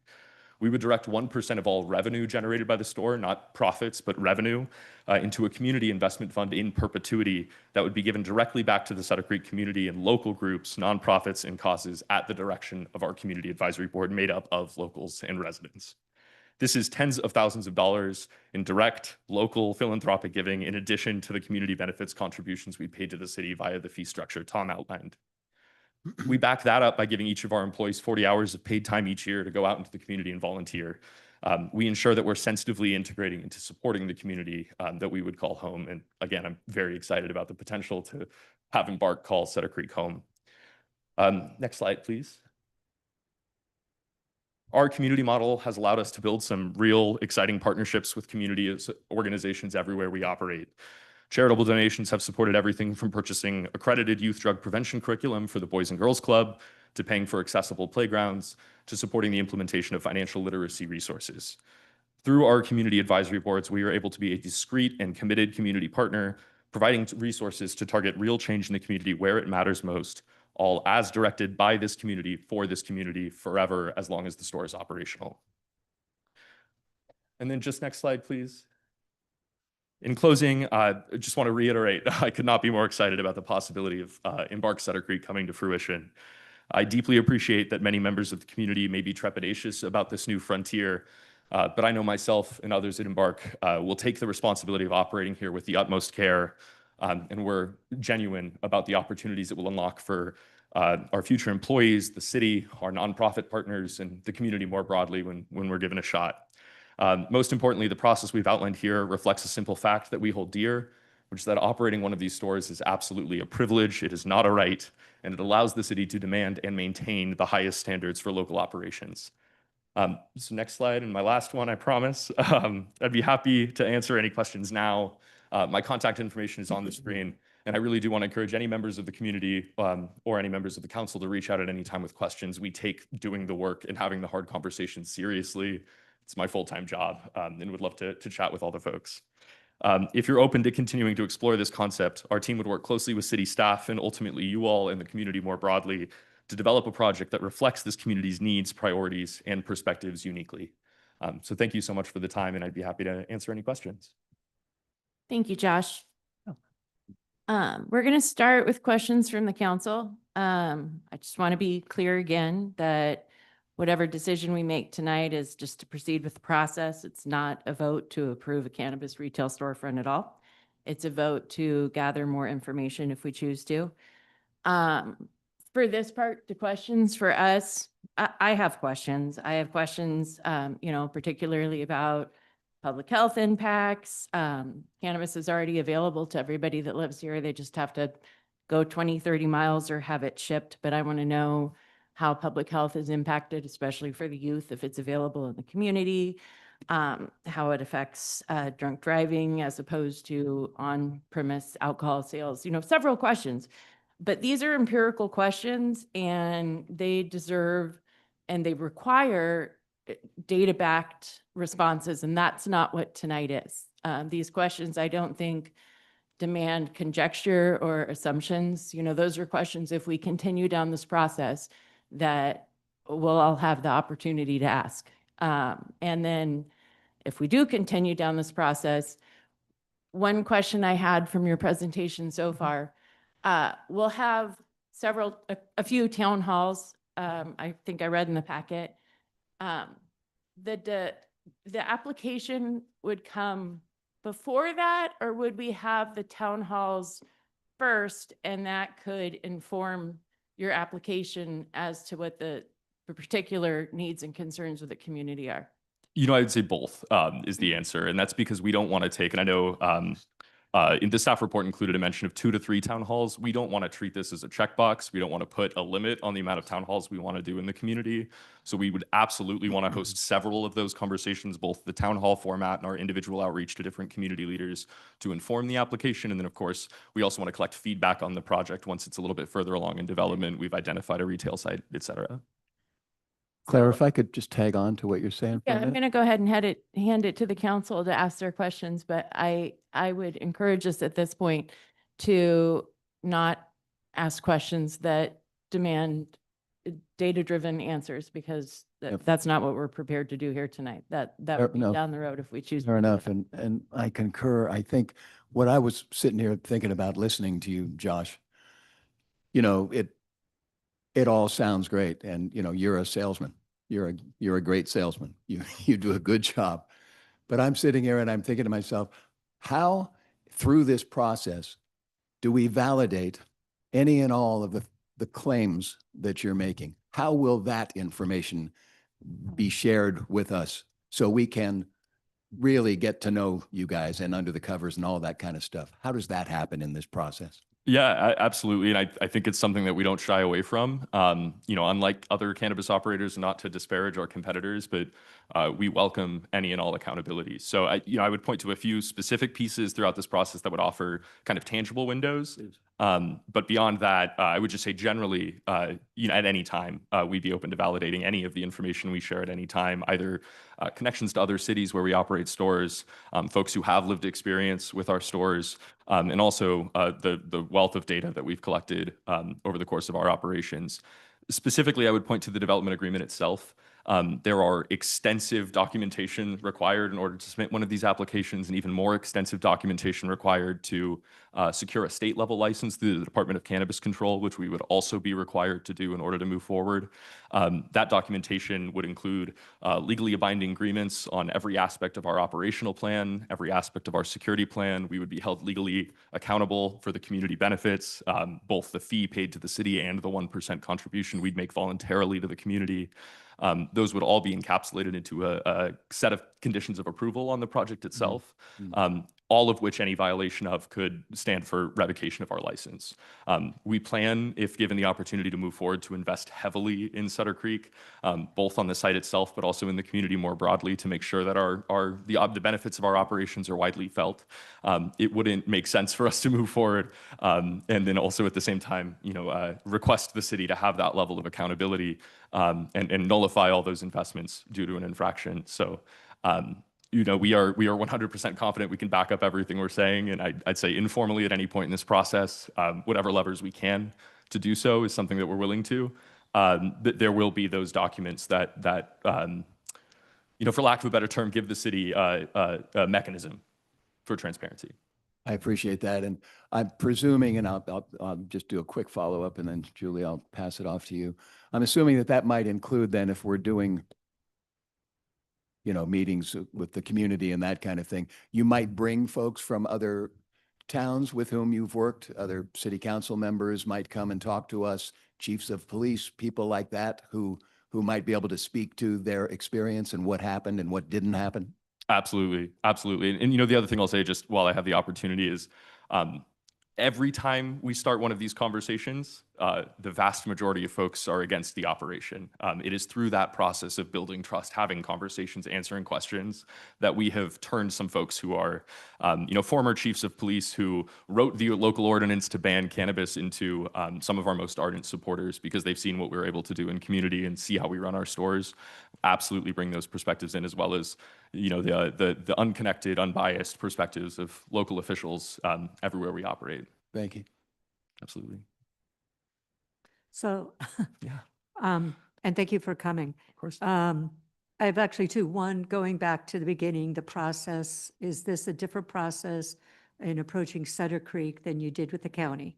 We would direct 1% of all revenue generated by the store, not profits, but revenue, into a community investment fund in perpetuity that would be given directly back to the Sutter Creek community and local groups, nonprofits, and causes at the direction of our community advisory board made up of locals and residents. This is tens of thousands of dollars in direct local philanthropic giving, in addition to the community benefits contributions we paid to the city via the fee structure Tom outlined. We back that up by giving each of our employees 40 hours of paid time each year to go out into the community and volunteer. We ensure that we're sensitively integrating into supporting the community that we would call home. And again, I'm very excited about the potential to have Embark call Sutter Creek home. Next slide, please. Our community model has allowed us to build some real exciting partnerships with community organizations everywhere we operate. Charitable donations have supported everything from purchasing accredited youth drug prevention curriculum for the Boys and Girls Club, to paying for accessible playgrounds, to supporting the implementation of financial literacy resources. Through our community advisory boards, we are able to be a discreet and committed community partner, providing resources to target real change in the community where it matters most, all as directed by this community for this community forever, as long as the store is operational. And then just next slide, please. In closing, I just want to reiterate, I could not be more excited about the possibility of Embark Sutter Creek coming to fruition. I deeply appreciate that many members of the community may be trepidatious about this new frontier, but I know myself and others at Embark will take the responsibility of operating here with the utmost care. And we're genuine about the opportunities it will unlock for our future employees, the city, our nonprofit partners, and the community more broadly when we're given a shot. Most importantly, the process we've outlined here reflects a simple fact that we hold dear, which is that operating one of these stores is absolutely a privilege. It is not a right, and it allows the city to demand and maintain the highest standards for local operations. So next slide, and my last one, I promise. I'd be happy to answer any questions now. My contact information is on the screen, and I really do want to encourage any members of the community or any members of the council to reach out at any time with questions. We take doing the work and having the hard conversations seriously. It's my full-time job, and would love to chat with all the folks. If you're open to continuing to explore this concept, our team would work closely with city staff and ultimately you all and the community more broadly to develop a project that reflects this community's needs, priorities, and perspectives uniquely. So thank you so much for the time, and I'd be happy to answer any questions. Thank you, Josh. We're going to start with questions from the council. I just want to be clear again that whatever decision we make tonight is just to proceed with the process. It's not a vote to approve a cannabis retail storefront at all. It's a vote to gather more information if we choose to. For this part, the questions for us, I have questions. I have questions, particularly about public health impacts. Cannabis is already available to everybody that lives here. They just have to go 20, 30 miles or have it shipped. But I want to know how public health is impacted, especially for the youth, if it's available in the community, how it affects drunk driving as opposed to on-premise alcohol sales, several questions. But these are empirical questions, and they deserve and they require data-backed responses, and that's not what tonight is. These questions, I don't think, demand conjecture or assumptions. Those are questions, if we continue down this process, that we'll all have the opportunity to ask. And then if we do continue down this process, one question I had from your presentation so far, we'll have a few town halls. I think I read in the packet. The application would come before that, or would we have the town halls first, and that could inform your application as to what the particular needs and concerns of the community are? I'd say both is the answer. And that's because we don't want to take, and I know in the staff report included a mention of 2 to 3 town halls. We don't want to treat this as a checkbox. We don't want to put a limit on the amount of town halls we want to do in the community. So we would absolutely want to host several of those conversations, both the town hall format and our individual outreach to different community leaders to inform the application. And then, of course, we also want to collect feedback on the project once it's a little bit further along in development. We've identified a retail site, et cetera. Claire, if I could just tag on to what you're saying for Yeah, a I'm minute. going to go ahead and hand it to the council to ask their questions, but I would encourage us at this point to not ask questions that demand data-driven answers, because Yep. that's not what we're prepared to do here tonight. That would be No. down the road if we choose. Fair to do enough. that. And I concur. I think what I was sitting here thinking about listening to you, Josh, it all sounds great. And, you're a salesman, you're a great salesman. You do a good job. But I'm sitting here and I'm thinking to myself, how through this process do we validate any and all of the claims that you're making? How will that information be shared with us so we can really get to know you guys and under the covers and all that kind of stuff? How does that happen in this process? Yeah, absolutely. And I think it's something that we don't shy away from. Unlike other cannabis operators, not to disparage our competitors, but we welcome any and all accountability. So I would point to a few specific pieces throughout this process that would offer kind of tangible windows. But beyond that, I would just say generally, at any time, we'd be open to validating any of the information we share at any time, either connections to other cities where we operate stores, folks who have lived experience with our stores, and also the wealth of data that we've collected over the course of our operations. Specifically, I would point to the development agreement itself. There are extensive documentation required in order to submit one of these applications, and even more extensive documentation required to secure a state level license through the Department of Cannabis Control, which we would also be required to do in order to move forward. That documentation would include legally binding agreements on every aspect of our operational plan, every aspect of our security plan. We would be held legally accountable for the community benefits, both the fee paid to the city and the 1% contribution we'd make voluntarily to the community. Those would all be encapsulated into a set of conditions of approval on the project itself, all of which any violation of could stand for revocation of our license. We plan, if given the opportunity to move forward, to invest heavily in Sutter Creek, both on the site itself, but also in the community more broadly, to make sure that the benefits of our operations are widely felt. It wouldn't make sense for us to move forward and then also at the same time, request the city to have that level of accountability and nullify all those investments due to an infraction. So, we are 100% confident we can back up everything we're saying. And I'd say informally at any point in this process, whatever levers we can to do so is something that we're willing to. There will be those documents that for lack of a better term, give the city a mechanism for transparency. I appreciate that. And I'm presuming, and I'll just do a quick follow-up, and then Julie, I'll pass it off to you. I'm assuming that might include then, if we're doing meetings with the community and that kind of thing, you might bring folks from other towns with whom you've worked, other city council members might come and talk to us, chiefs of police, people like that who might be able to speak to their experience and what happened and what didn't happen. Absolutely. Absolutely. And the other thing I'll say just while I have the opportunity is every time we start one of these conversations, the vast majority of folks are against the operation. It is through that process of building trust, having conversations, answering questions, that we have turned some folks who are, former chiefs of police who wrote the local ordinance to ban cannabis into some of our most ardent supporters because they've seen what we're able to do in community and see how we run our stores. Absolutely bring those perspectives in, as well as the unconnected, unbiased perspectives of local officials everywhere we operate. Thank you. Absolutely. So, Yeah, and thank you for coming. of course. I have actually two. One, going back to the beginning, the process, is this a different process in approaching Sutter Creek than you did with the county?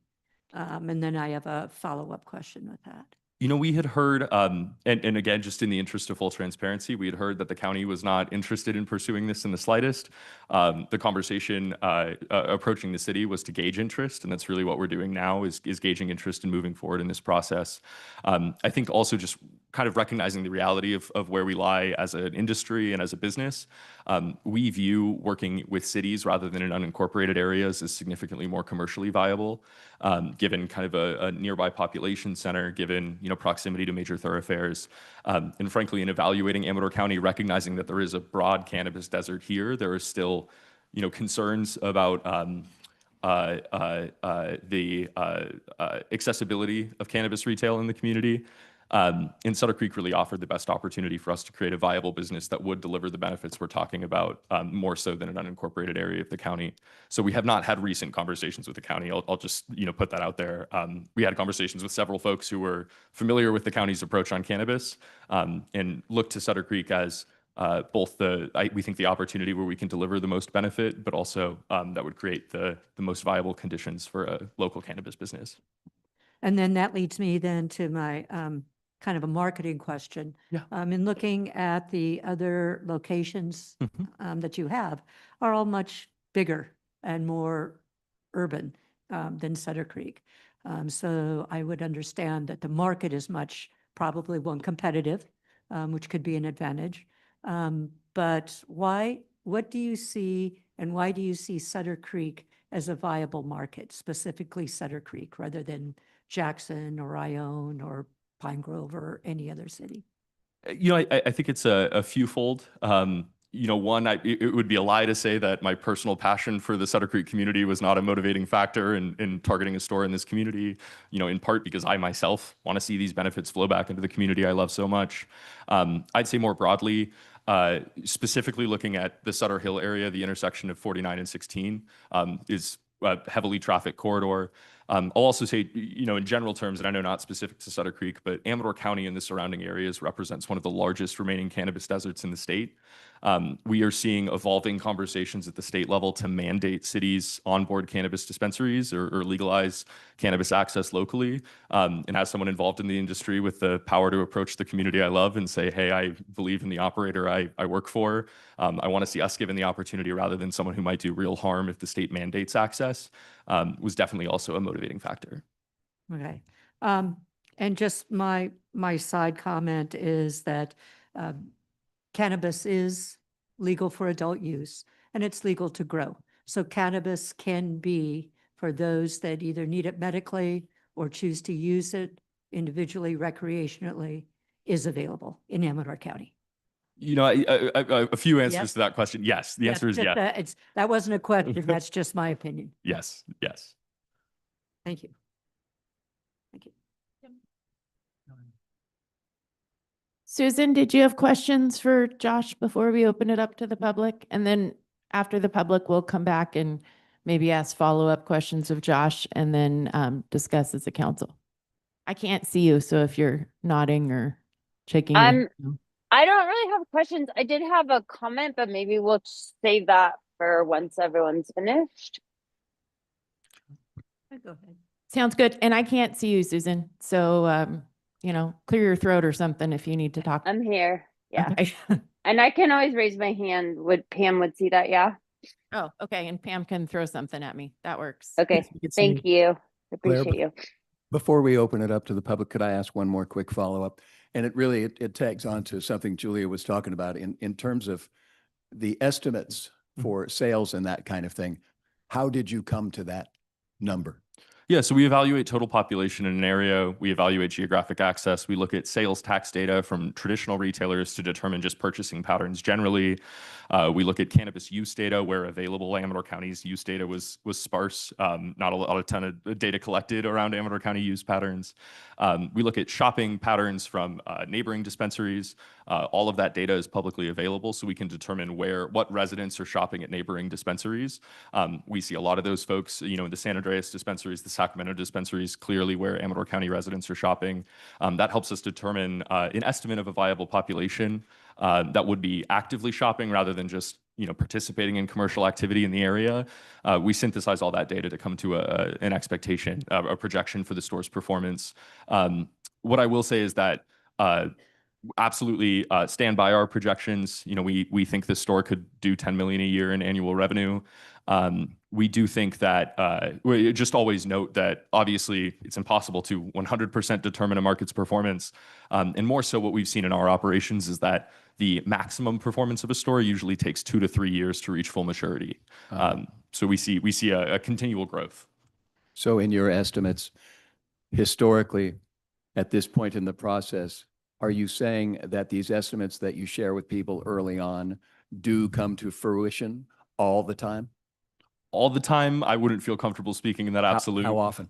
And then I have a follow-up question with that. We had heard, and again, just in the interest of full transparency, we had heard that the county was not interested in pursuing this in the slightest. The conversation approaching the city was to gauge interest, and that's really what we're doing now is gauging interest in moving forward in this process. I think also just kind of recognizing the reality of where we lie as an industry and as a business. We view working with cities rather than in unincorporated areas as significantly more commercially viable, given kind of a nearby population center, given proximity to major thoroughfares. And frankly, in evaluating Amador County, recognizing that there is a broad cannabis desert here, there are still concerns about the accessibility of cannabis retail in the community. And Sutter Creek really offered the best opportunity for us to create a viable business that would deliver the benefits we're talking about, more so than an unincorporated area of the county. So we have not had recent conversations with the county. I'll just put that out there. We had conversations with several folks who were familiar with the county's approach on cannabis, and looked to Sutter Creek as both we think the opportunity where we can deliver the most benefit, but also that would create the most viable conditions for a local cannabis business. And then that leads me then to my kind of a marketing question. Yeah. In looking at the other locations that you have, are all much bigger and more urban than Sutter Creek. So I would understand that the market is much, probably one competitive, which could be an advantage. But what do you see and why do you see Sutter Creek as a viable market, specifically Sutter Creek, rather than Jackson or Ione or Pine Grove or any other city? I think it's a fewfold. One, it would be a lie to say that my personal passion for the Sutter Creek community was not a motivating factor in targeting a store in this community, in part because I myself want to see these benefits flow back into the community I love so much. I'd say more broadly, specifically looking at the Sutter Hill area, the intersection of 49 and 16 is a heavily trafficked corridor. I'll also say, in general terms, and I know not specific to Sutter Creek, but Amador County and the surrounding areas represents one of the largest remaining cannabis deserts in the state. We are seeing evolving conversations at the state level to mandate cities onboard cannabis dispensaries or legalize cannabis access locally. And as someone involved in the industry with the power to approach the community I love and say, hey, I believe in the operator I work for, I want to see us given the opportunity rather than someone who might do real harm if the state mandates access, was definitely also a motivating factor. Okay. And just my side comment is that cannabis is legal for adult use and it's legal to grow. So cannabis can be for those that either need it medically or choose to use it individually, recreationally, is available in Amador County. A few answers Yes. to that question. Yes, the answer is Just yes. that wasn't a question. That's just my opinion. Yes, yes. Thank you. Thank you. Susan, did you have questions for Josh before we open it up to the public? And then after the public, we'll come back and maybe ask follow-up questions of Josh and then discuss as a council. I can't see you, so if you're nodding or shaking your head, no. I don't really have questions. I did have a comment, but maybe we'll save that for once everyone's finished. Go ahead. Sounds good. And I can't see you, Susan. So, clear your throat or something if you need to talk. I'm here. Yeah. Okay. And I can always raise my hand. Pam would see that? Yeah. Oh, okay. And Pam can throw something at me. That works. Okay. Yes, we can see Thank you. Claire, Appreciate you. Before we open it up to the public, could I ask one more quick follow-up? And it tags on to something Julia was talking about in terms of the estimates for sales and that kind of thing. How did you come to that number? Yeah, so we evaluate total population in an area. We evaluate geographic access. We look at sales tax data from traditional retailers to determine just purchasing patterns generally. We look at cannabis use data where available. Amador County's use data was sparse, not a ton of data collected around Amador County use patterns. We look at shopping patterns from neighboring dispensaries. All of that data is publicly available, so we can determine what residents are shopping at neighboring dispensaries. We see a lot of those folks, in the San Andreas dispensaries, the Sacramento dispensaries, clearly where Amador County residents are shopping. That helps us determine an estimate of a viable population that would be actively shopping rather than just participating in commercial activity in the area. We synthesize all that data to come to an expectation, a projection for the store's performance. What I will say is that absolutely stand by our projections. We think this store could do 10 million a year in annual revenue. We do think that we just always note that obviously it's impossible to 100% determine a market's performance. And more so what we've seen in our operations is that the maximum performance of a store usually takes 2 to 3 years to reach full maturity. So we see a continual growth. So in your estimates, historically, at this point in the process, are you saying that these estimates that you share with people early on do come to fruition all the time? All the time, I wouldn't feel comfortable speaking in that absolute. How often?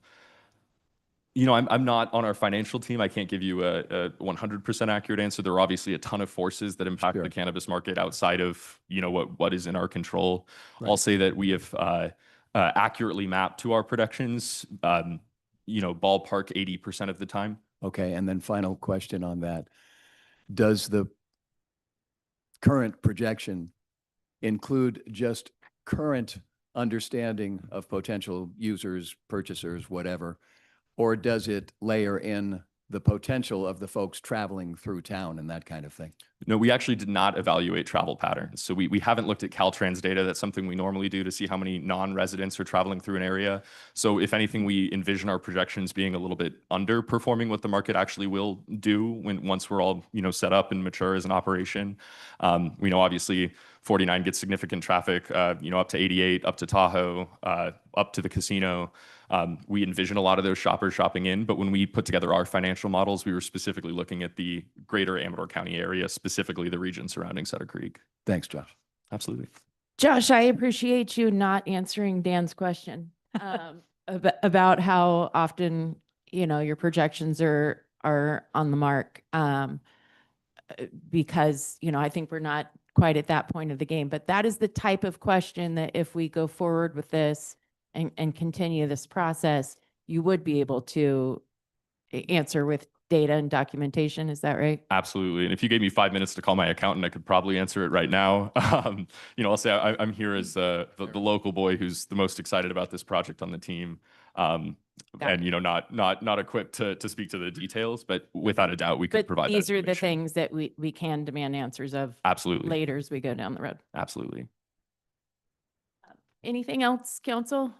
I'm not on our financial team. I can't give you a 100% accurate answer. There are obviously a ton of forces that impact the cannabis market outside of, what is in our control. Right. I'll say that we have accurately mapped to our predictions, ballpark 80% of the time. Okay. And then final question on that. Does the current projection include just current understanding of potential users, purchasers, whatever, or does it layer in the potential of the folks traveling through town and that kind of thing? No, we actually did not evaluate travel patterns. So we haven't looked at Caltrans data. That's something we normally do to see how many non-residents are traveling through an area. So if anything, we envision our projections being a little bit underperforming what the market actually will do once we're all, set up and mature as an operation. We know obviously 49 gets significant traffic, up to 88, up to Tahoe, up to the casino. We envision a lot of those shoppers shopping in, but when we put together our financial models, we were specifically looking at the greater Amador County area, specifically the region surrounding Sutter Creek. Thanks, Josh. Absolutely. Josh, I appreciate you not answering Dan's question about how often, your projections are on the mark. Because, I think we're not quite at that point of the game, but that is the type of question that if we go forward with this and continue this process, you would be able to answer with data and documentation. Is that right? Absolutely. And if you gave me 5 minutes to call my accountant, I could probably answer it right now. I'll say I'm here as the local boy who's the most excited about this project on the team. And not equipped to speak to the details, but without a doubt we could But provide that these are the information. things that we can demand answers of Absolutely. later as we go down the road. Absolutely. Anything else, council?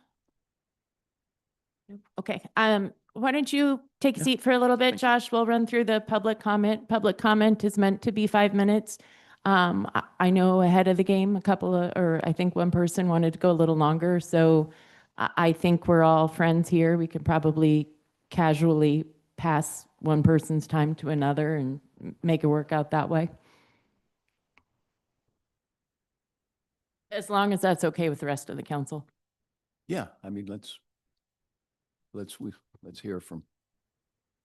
Nope. Okay. Why don't you take a seat for a little bit, Thank you. Josh? We'll run through the public comment. Public comment is meant to be 5 minutes. I know ahead of the game, I think one person wanted to go a little longer. So I think we're all friends here. We could probably casually pass one person's time to another and make it work out that way. As long as that's okay with the rest of the council. Yeah, I mean, let's hear from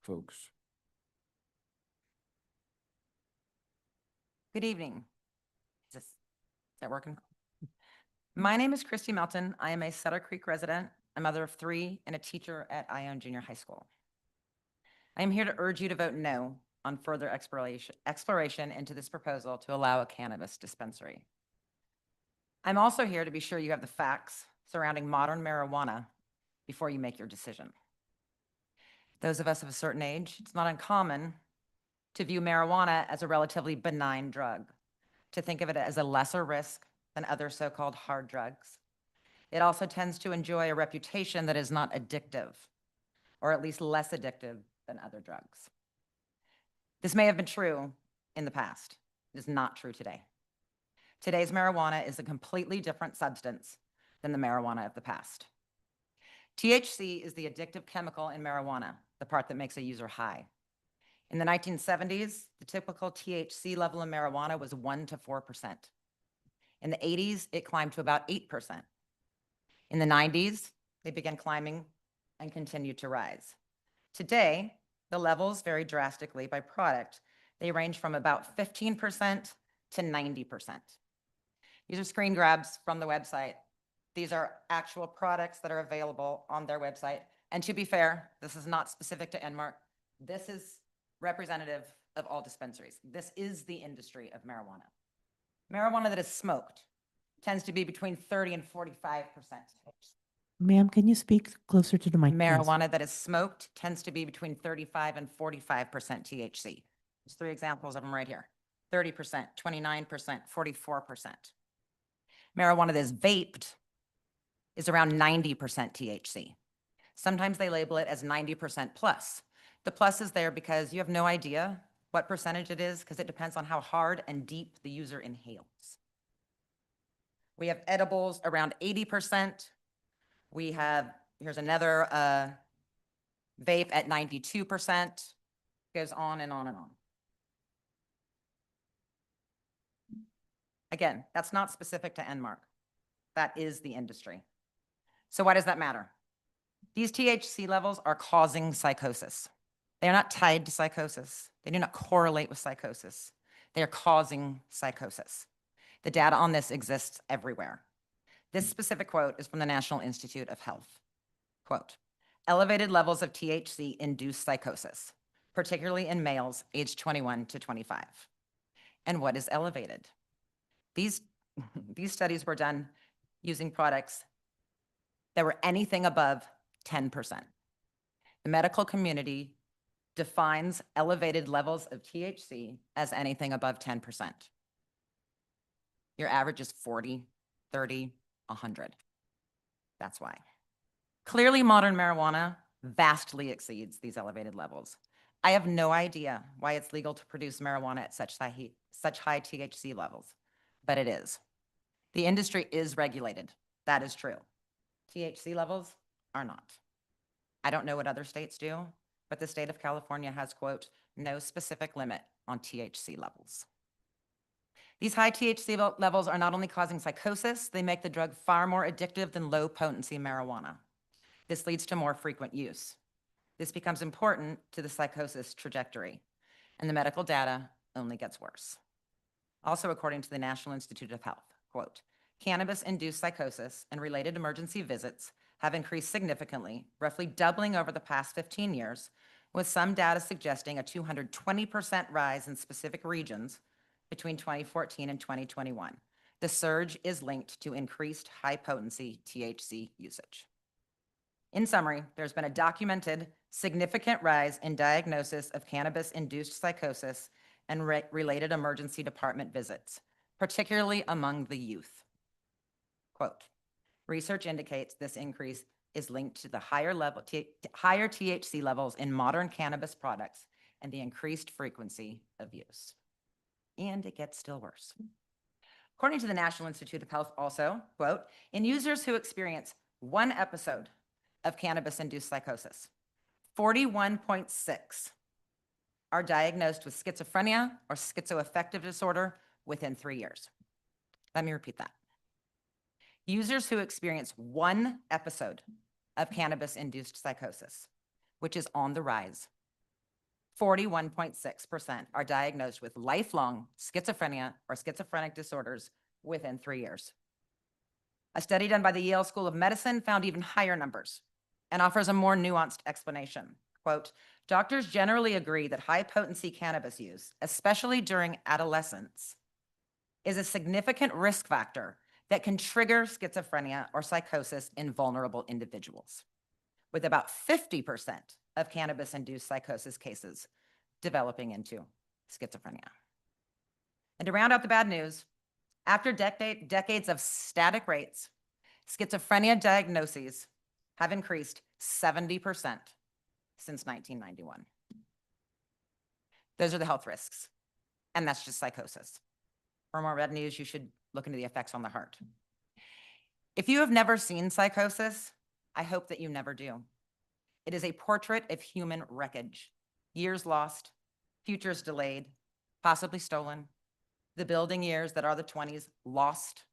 folks. Good evening. Is that working? My name is Christy Melton. I am a Sutter Creek resident, a mother of 3, and a teacher at Ione Junior High School. I am here to urge you to vote no on further exploration into this proposal to allow a cannabis dispensary. I'm also here to be sure you have the facts surrounding modern marijuana before you make your decision. Those of us of a certain age, it's not uncommon to view marijuana as a relatively benign drug, to think of it as a lesser risk than other so-called hard drugs. It also tends to enjoy a reputation that is not addictive, or at least less addictive than other drugs. This may have been true in the past. It is not true today. Today's marijuana is a completely different substance than the marijuana of the past. THC is the addictive chemical in marijuana, the part that makes a user high. In the 1970s, the typical THC level in marijuana was 1 to 4%. In the 80s, it climbed to about 8%. In the 90s, they began climbing and continued to rise. Today, the levels vary drastically by product. They range from about 15% to 90%. These are screen grabs from the website. These are actual products that are available on their website. And to be fair, this is not specific to Enmark. This is representative of all dispensaries. This is the industry of marijuana. Marijuana that is smoked tends to be between 30 and 45%. Ma'am, can you speak closer to the mic? please? Marijuana that is smoked tends to be between 35 and 45% THC. There's 3 examples of them right here. 30%, 29%, 44%. Marijuana that is vaped is around 90% THC. Sometimes they label it as 90% plus. The plus is there because you have no idea what percentage it is because it depends on how hard and deep the user inhales. We have edibles around 80%. We have, here's another vape at 92%. Goes on and on and on. Again, that's not specific to Enmark. That is the industry. So why does that matter? These THC levels are causing psychosis. They are not tied to psychosis. They do not correlate with psychosis. They are causing psychosis. The data on this exists everywhere. This specific quote is from the National Institute of Health. Quote, elevated levels of THC induce psychosis, particularly in males aged 21 to 25. And what is elevated? These studies were done using products that were anything above 10%. The medical community defines elevated levels of THC as anything above 10%. Your average is 40, 30, 100. That's why. Clearly, modern marijuana vastly exceeds these elevated levels. I have no idea why it's legal to produce marijuana at such high THC levels, but it is. The industry is regulated. That is true. THC levels are not. I don't know what other states do, but the state of California has, quote, no specific limit on THC levels. These high THC levels are not only causing psychosis, they make the drug far more addictive than low potency marijuana. This leads to more frequent use. This becomes important to the psychosis trajectory, and the medical data only gets worse. Also, according to the National Institute of Health, quote, cannabis-induced psychosis and related emergency visits have increased significantly, roughly doubling over the past 15 years, with some data suggesting a 220% rise in specific regions between 2014 and 2021. The surge is linked to increased high-potency THC usage. In summary, there's been a documented significant rise in diagnosis of cannabis-induced psychosis and related emergency department visits, particularly among the youth. Quote, research indicates this increase is linked to the higher THC levels in modern cannabis products and the increased frequency of use. And it gets still worse. According to the National Institute of Health also, quote, in users who experience one episode of cannabis-induced psychosis, 41.6 are diagnosed with schizophrenia or schizoaffective disorder within 3 years. Let me repeat that. Users who experience one episode of cannabis-induced psychosis, which is on the rise, 41.6% are diagnosed with lifelong schizophrenia or schizophrenic disorders within 3 years. A study done by the Yale School of Medicine found even higher numbers and offers a more nuanced explanation. Quote, doctors generally agree that high-potency cannabis use, especially during adolescence, is a significant risk factor that can trigger schizophrenia or psychosis in vulnerable individuals, with about 50% of cannabis-induced psychosis cases developing into schizophrenia. And to round out the bad news, after decades of static rates, schizophrenia diagnoses have increased 70% since 1991. Those are the health risks, and that's just psychosis. For more red news, you should look into the effects on the heart. If you have never seen psychosis, I hope that you never do. It is a portrait of human wreckage, years lost, futures delayed, possibly stolen, the building years that are the 20s lost,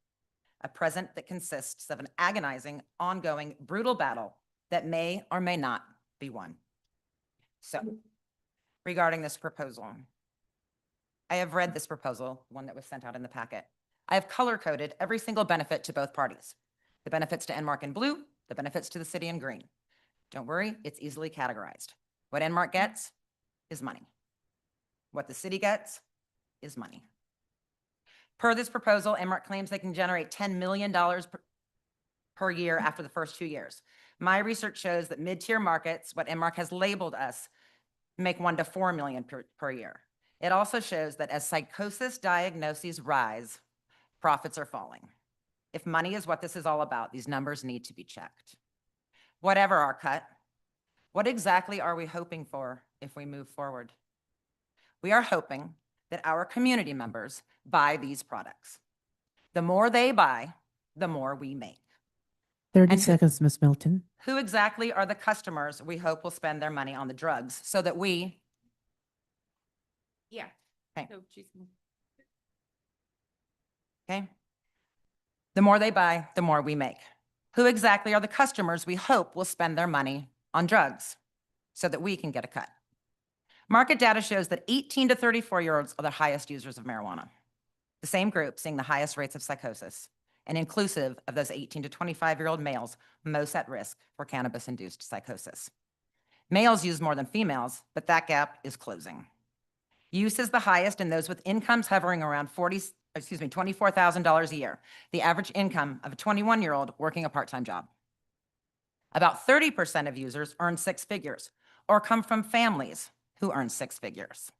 a present that consists of an agonizing, ongoing, brutal battle that may or may not be won. So, regarding this proposal, I have read this proposal, one that was sent out in the packet. I have color-coded every single benefit to both parties. The benefits to Enmark in blue, the benefits to the city in green. Don't worry, it's easily categorized. What Enmark gets is money. What the city gets is money. Per this proposal, Enmark claims they can generate $10 million per year after the first 2 years. My research shows that mid-tier markets, what Enmark has labeled us, make $1 to $4 million per year. It also shows that as psychosis diagnoses rise, profits are falling. If money is what this is all about, these numbers need to be checked. Whatever our cut, what exactly are we hoping for if we move forward? We are hoping that our community members buy these products. The more they buy, the more we make. 30 And who- seconds, Ms. Milton. Who exactly are the customers we hope will spend their money on the drugs so that we, Yeah. Okay. So she's- okay? The more they buy, the more we make. Who exactly are the customers we hope will spend their money on drugs so that we can get a cut? Market data shows that 18 to 34-year-olds are the highest users of marijuana. The same group seeing the highest rates of psychosis, and inclusive of those 18 to 25-year-old males most at risk for cannabis-induced psychosis. Males use more than females, but that gap is closing. Use is the highest in those with incomes hovering around $24,000 a year, the average income of a 21-year-old working a part-time job. About 30% of users earn 6 figures or come from families who earn six figures.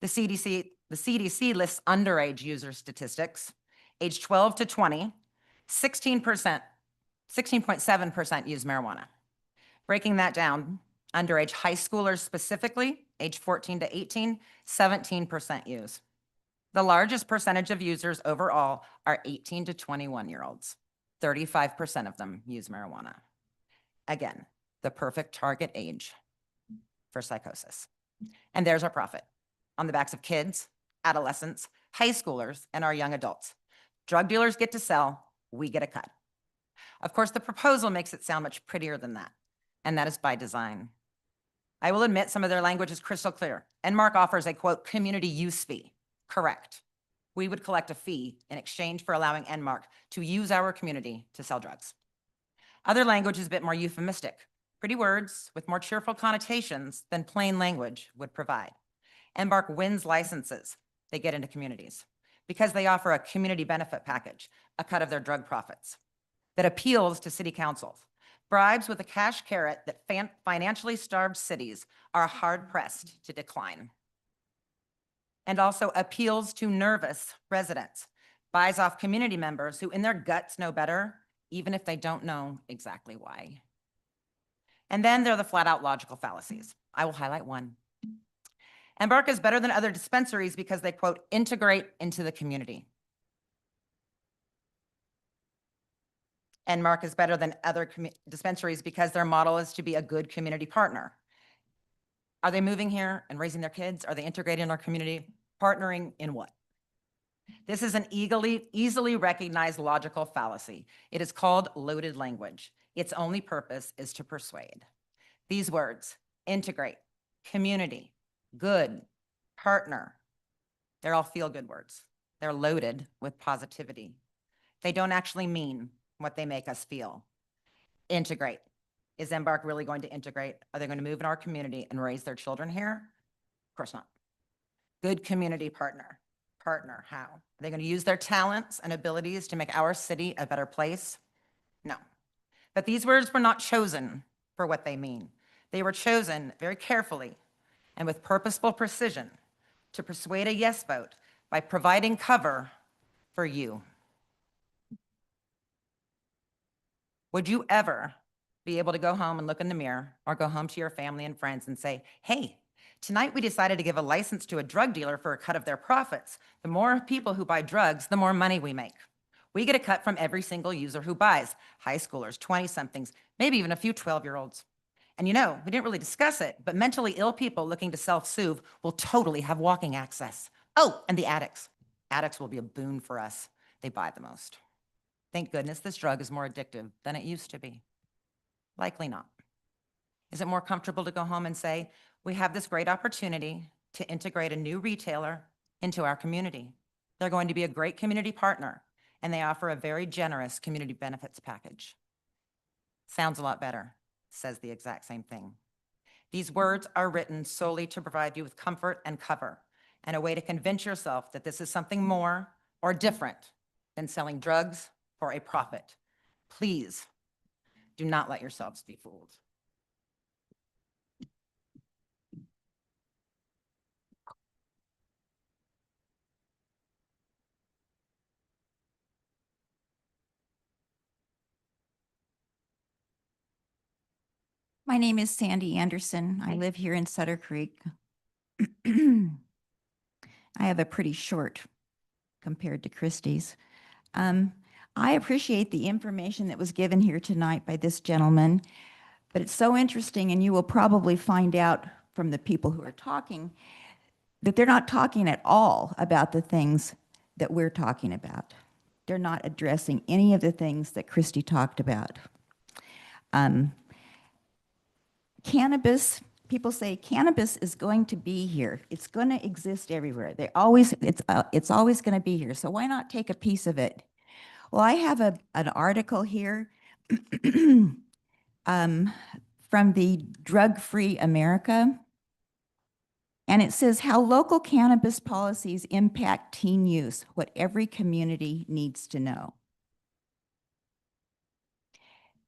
The CDC lists underage user statistics. Age 12 to 20, 16.7% use marijuana. Breaking that down, underage high schoolers specifically, age 14 to 18, 17% use. The largest percentage of users overall are 18 to 21-year-olds. 35% of them use marijuana. Again, the perfect target age for psychosis. And there's our profit on the backs of kids, adolescents, high schoolers, and our young adults. Drug dealers get to sell, we get a cut. Of course, the proposal makes it sound much prettier than that, and that is by design. I will admit some of their language is crystal clear. Enmark offers a, quote, community use fee. Correct. We would collect a fee in exchange for allowing Enmark to use our community to sell drugs. Other language is a bit more euphemistic, pretty words with more cheerful connotations than plain language would provide. Enmark wins licenses they get into communities because they offer a community benefit package, a cut of their drug profits, that appeals to city councils. Bribes with a cash carrot that financially starved cities are hard-pressed to decline. And also appeals to nervous residents, buys off community members who in their guts know better, even if they don't know exactly why. And then there are the flat-out logical fallacies. I will highlight one. Embark is better than other dispensaries because they, quote, integrate into the community. Enmark is better than other dispensaries because their model is to be a good community partner. Are they moving here and raising their kids? Are they integrating in our community? Partnering in what? This is an easily recognized logical fallacy. It is called loaded language. Its only purpose is to persuade. These words, integrate, community, good, partner, they're all feel-good words. They're loaded with positivity. They don't actually mean what they make us feel. Integrate. Is Embark really going to integrate? Are they going to move in our community and raise their children here? Of course not. Good community partner. Partner, how? Are they going to use their talents and abilities to make our city a better place? No. But these words were not chosen for what they mean. They were chosen very carefully and with purposeful precision to persuade a yes vote by providing cover for you. Would you ever be able to go home and look in the mirror or go home to your family and friends and say, hey, tonight we decided to give a license to a drug dealer for a cut of their profits. The more people who buy drugs, the more money we make. We get a cut from every single user who buys, high schoolers, 20-somethings, maybe even a few 12-year-olds. And you know, we didn't really discuss it, but mentally ill people looking to self-soothe will totally have walking access. Oh, and the addicts. Addicts will be a boon for us. They buy the most. Thank goodness this drug is more addictive than it used to be. Likely not. Is it more comfortable to go home and say, we have this great opportunity to integrate a new retailer into our community. They're going to be a great community partner, and they offer a very generous community benefits package. Sounds a lot better, says the exact same thing. These words are written solely to provide you with comfort and cover, and a way to convince yourself that this is something more or different than selling drugs for a profit. Please do not let yourselves be fooled. My name is Sandy Anderson. I live here in Sutter Creek. I have a pretty short compared to Christie's. I appreciate the information that was given here tonight by this gentleman, but it's so interesting, and you will probably find out from the people who are talking that they're not talking at all about the things that we're talking about. They're not addressing any of the things that Christy talked about. Cannabis, people say cannabis is going to be here. It's going to exist everywhere. It's always going to be here. So why not take a piece of it? Well, I have an article here from the Drug-Free America, and it says how local cannabis policies impact teen use, what every community needs to know.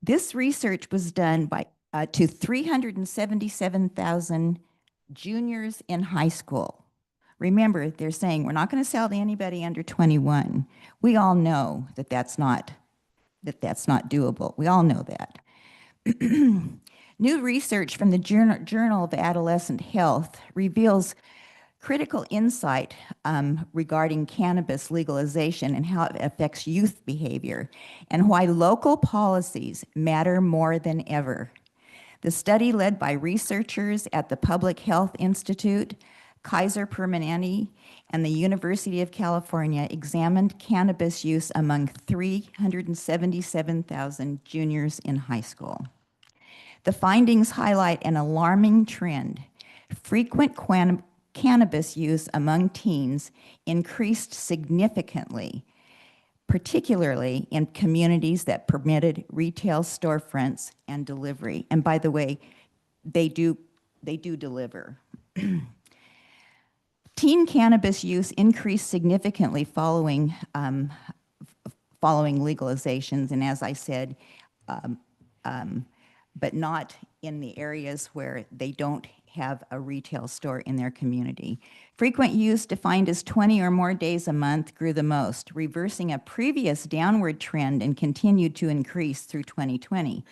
This research was done by to 377,000 juniors in high school. Remember, they're saying we're not going to sell to anybody under 21. We all know that that's not doable. We all know that. New research from the Journal of Adolescent Health reveals critical insight regarding cannabis legalization and how it affects youth behavior and why local policies matter more than ever. The study, led by researchers at the Public Health Institute, Kaiser Permanente, and the University of California, examined cannabis use among 377,000 juniors in high school. The findings highlight an alarming trend. Frequent cannabis use among teens increased significantly, particularly in communities that permitted retail storefronts and delivery. And by the way, they do deliver. Teen cannabis use increased significantly following legalizations, and as I said, but not in the areas where they don't have a retail store in their community. Frequent use, defined as 20 or more days a month, grew the most, reversing a previous downward trend and continued to increase through 2020.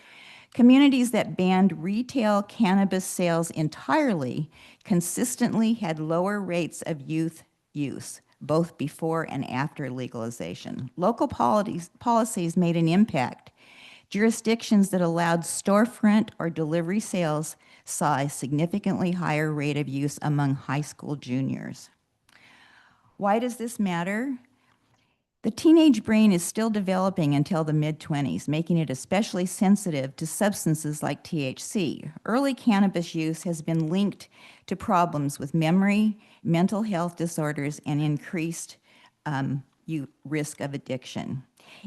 Communities that banned retail cannabis sales entirely consistently had lower rates of youth use, both before and after legalization. Local policies made an impact. Jurisdictions that allowed storefront or delivery sales saw a significantly higher rate of use among high school juniors. Why does this matter? The teenage brain is still developing until the mid-20s, making it especially sensitive to substances like THC. Early cannabis use has been linked to problems with memory, mental health disorders, and increased risk of addiction.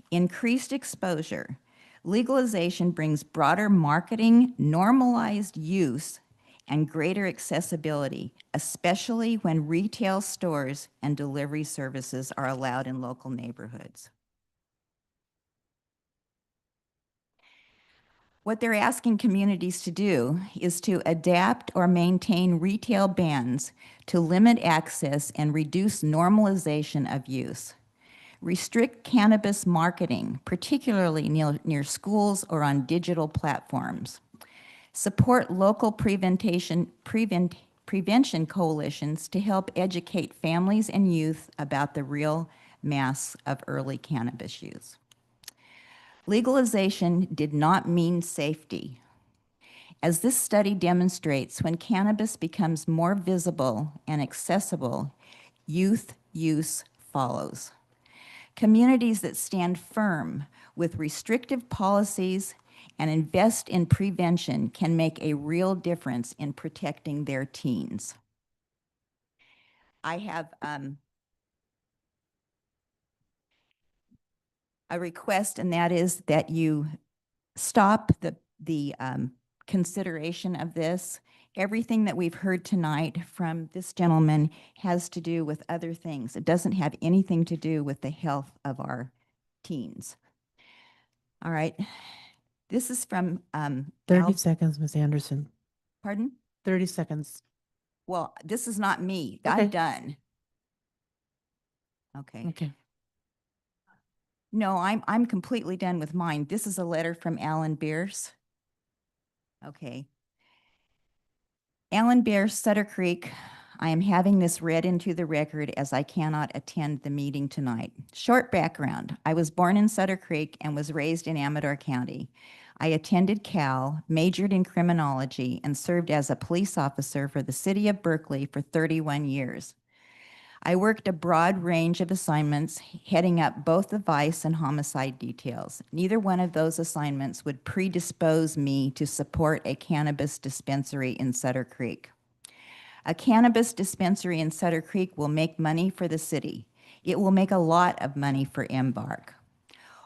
Increased exposure. Legalization brings broader marketing, normalized use, and greater accessibility, especially when retail stores and delivery services are allowed in local neighborhoods. What they're asking communities to do is to adapt or maintain retail bans to limit access and reduce normalization of use. Restrict cannabis marketing, particularly near schools or on digital platforms. Support local prevention coalitions to help educate families and youth about the real mass of early cannabis use. Legalization did not mean safety. As this study demonstrates, when cannabis becomes more visible and accessible, youth use follows. Communities that stand firm with restrictive policies and invest in prevention can make a real difference in protecting their teens. I have a request, and that is that you stop the consideration of this. Everything that we've heard tonight from this gentleman has to do with other things. It doesn't have anything to do with the health of our teens. All right. This is from 30 seconds, Ms. Anderson. Pardon? 30 seconds. Well, this is not me. Okay. I'm done. Okay. Okay. No, I'm completely done with mine. This is a letter from Alan Bierce. Okay. Alan Bierce, Sutter Creek. I am having this read into the record as I cannot attend the meeting tonight. Short background. I was born in Sutter Creek and was raised in Amador County. I attended Cal, majored in criminology, and served as a police officer for the city of Berkeley for 31 years. I worked a broad range of assignments, heading up both the vice and homicide details. Neither one of those assignments would predispose me to support a cannabis dispensary in Sutter Creek. A cannabis dispensary in Sutter Creek will make money for the city. It will make a lot of money for Embark.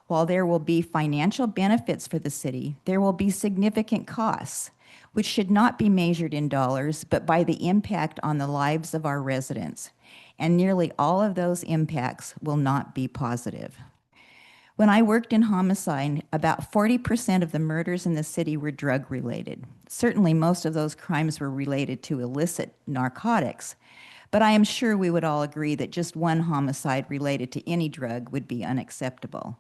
While there will be financial benefits for the city, there will be significant costs, which should not be measured in dollars, but by the impact on the lives of our residents. And nearly all of those impacts will not be positive. When I worked in homicide, about 40% of the murders in the city were drug-related. Certainly, most of those crimes were related to illicit narcotics, but I am sure we would all agree that just one homicide related to any drug would be unacceptable.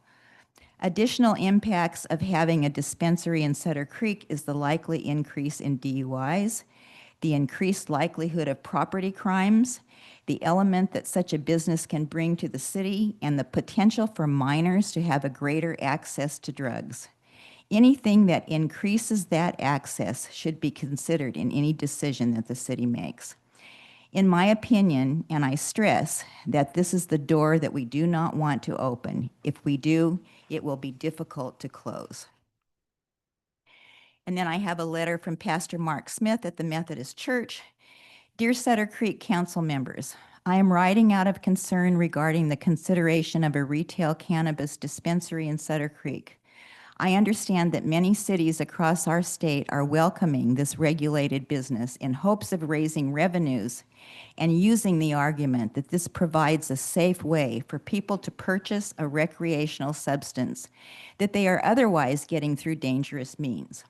Additional impacts of having a dispensary in Sutter Creek is the likely increase in DUIs, the increased likelihood of property crimes, the element that such a business can bring to the city, and the potential for minors to have a greater access to drugs. Anything that increases that access should be considered in any decision that the city makes. In my opinion, and I stress that this is the door that we do not want to open. If we do, it will be difficult to close. And then I have a letter from Pastor Mark Smith at the Methodist Church. Dear Sutter Creek Council members, I am writing out of concern regarding the consideration of a retail cannabis dispensary in Sutter Creek. I understand that many cities across our state are welcoming this regulated business in hopes of raising revenues and using the argument that this provides a safe way for people to purchase a recreational substance that they are otherwise getting through dangerous means.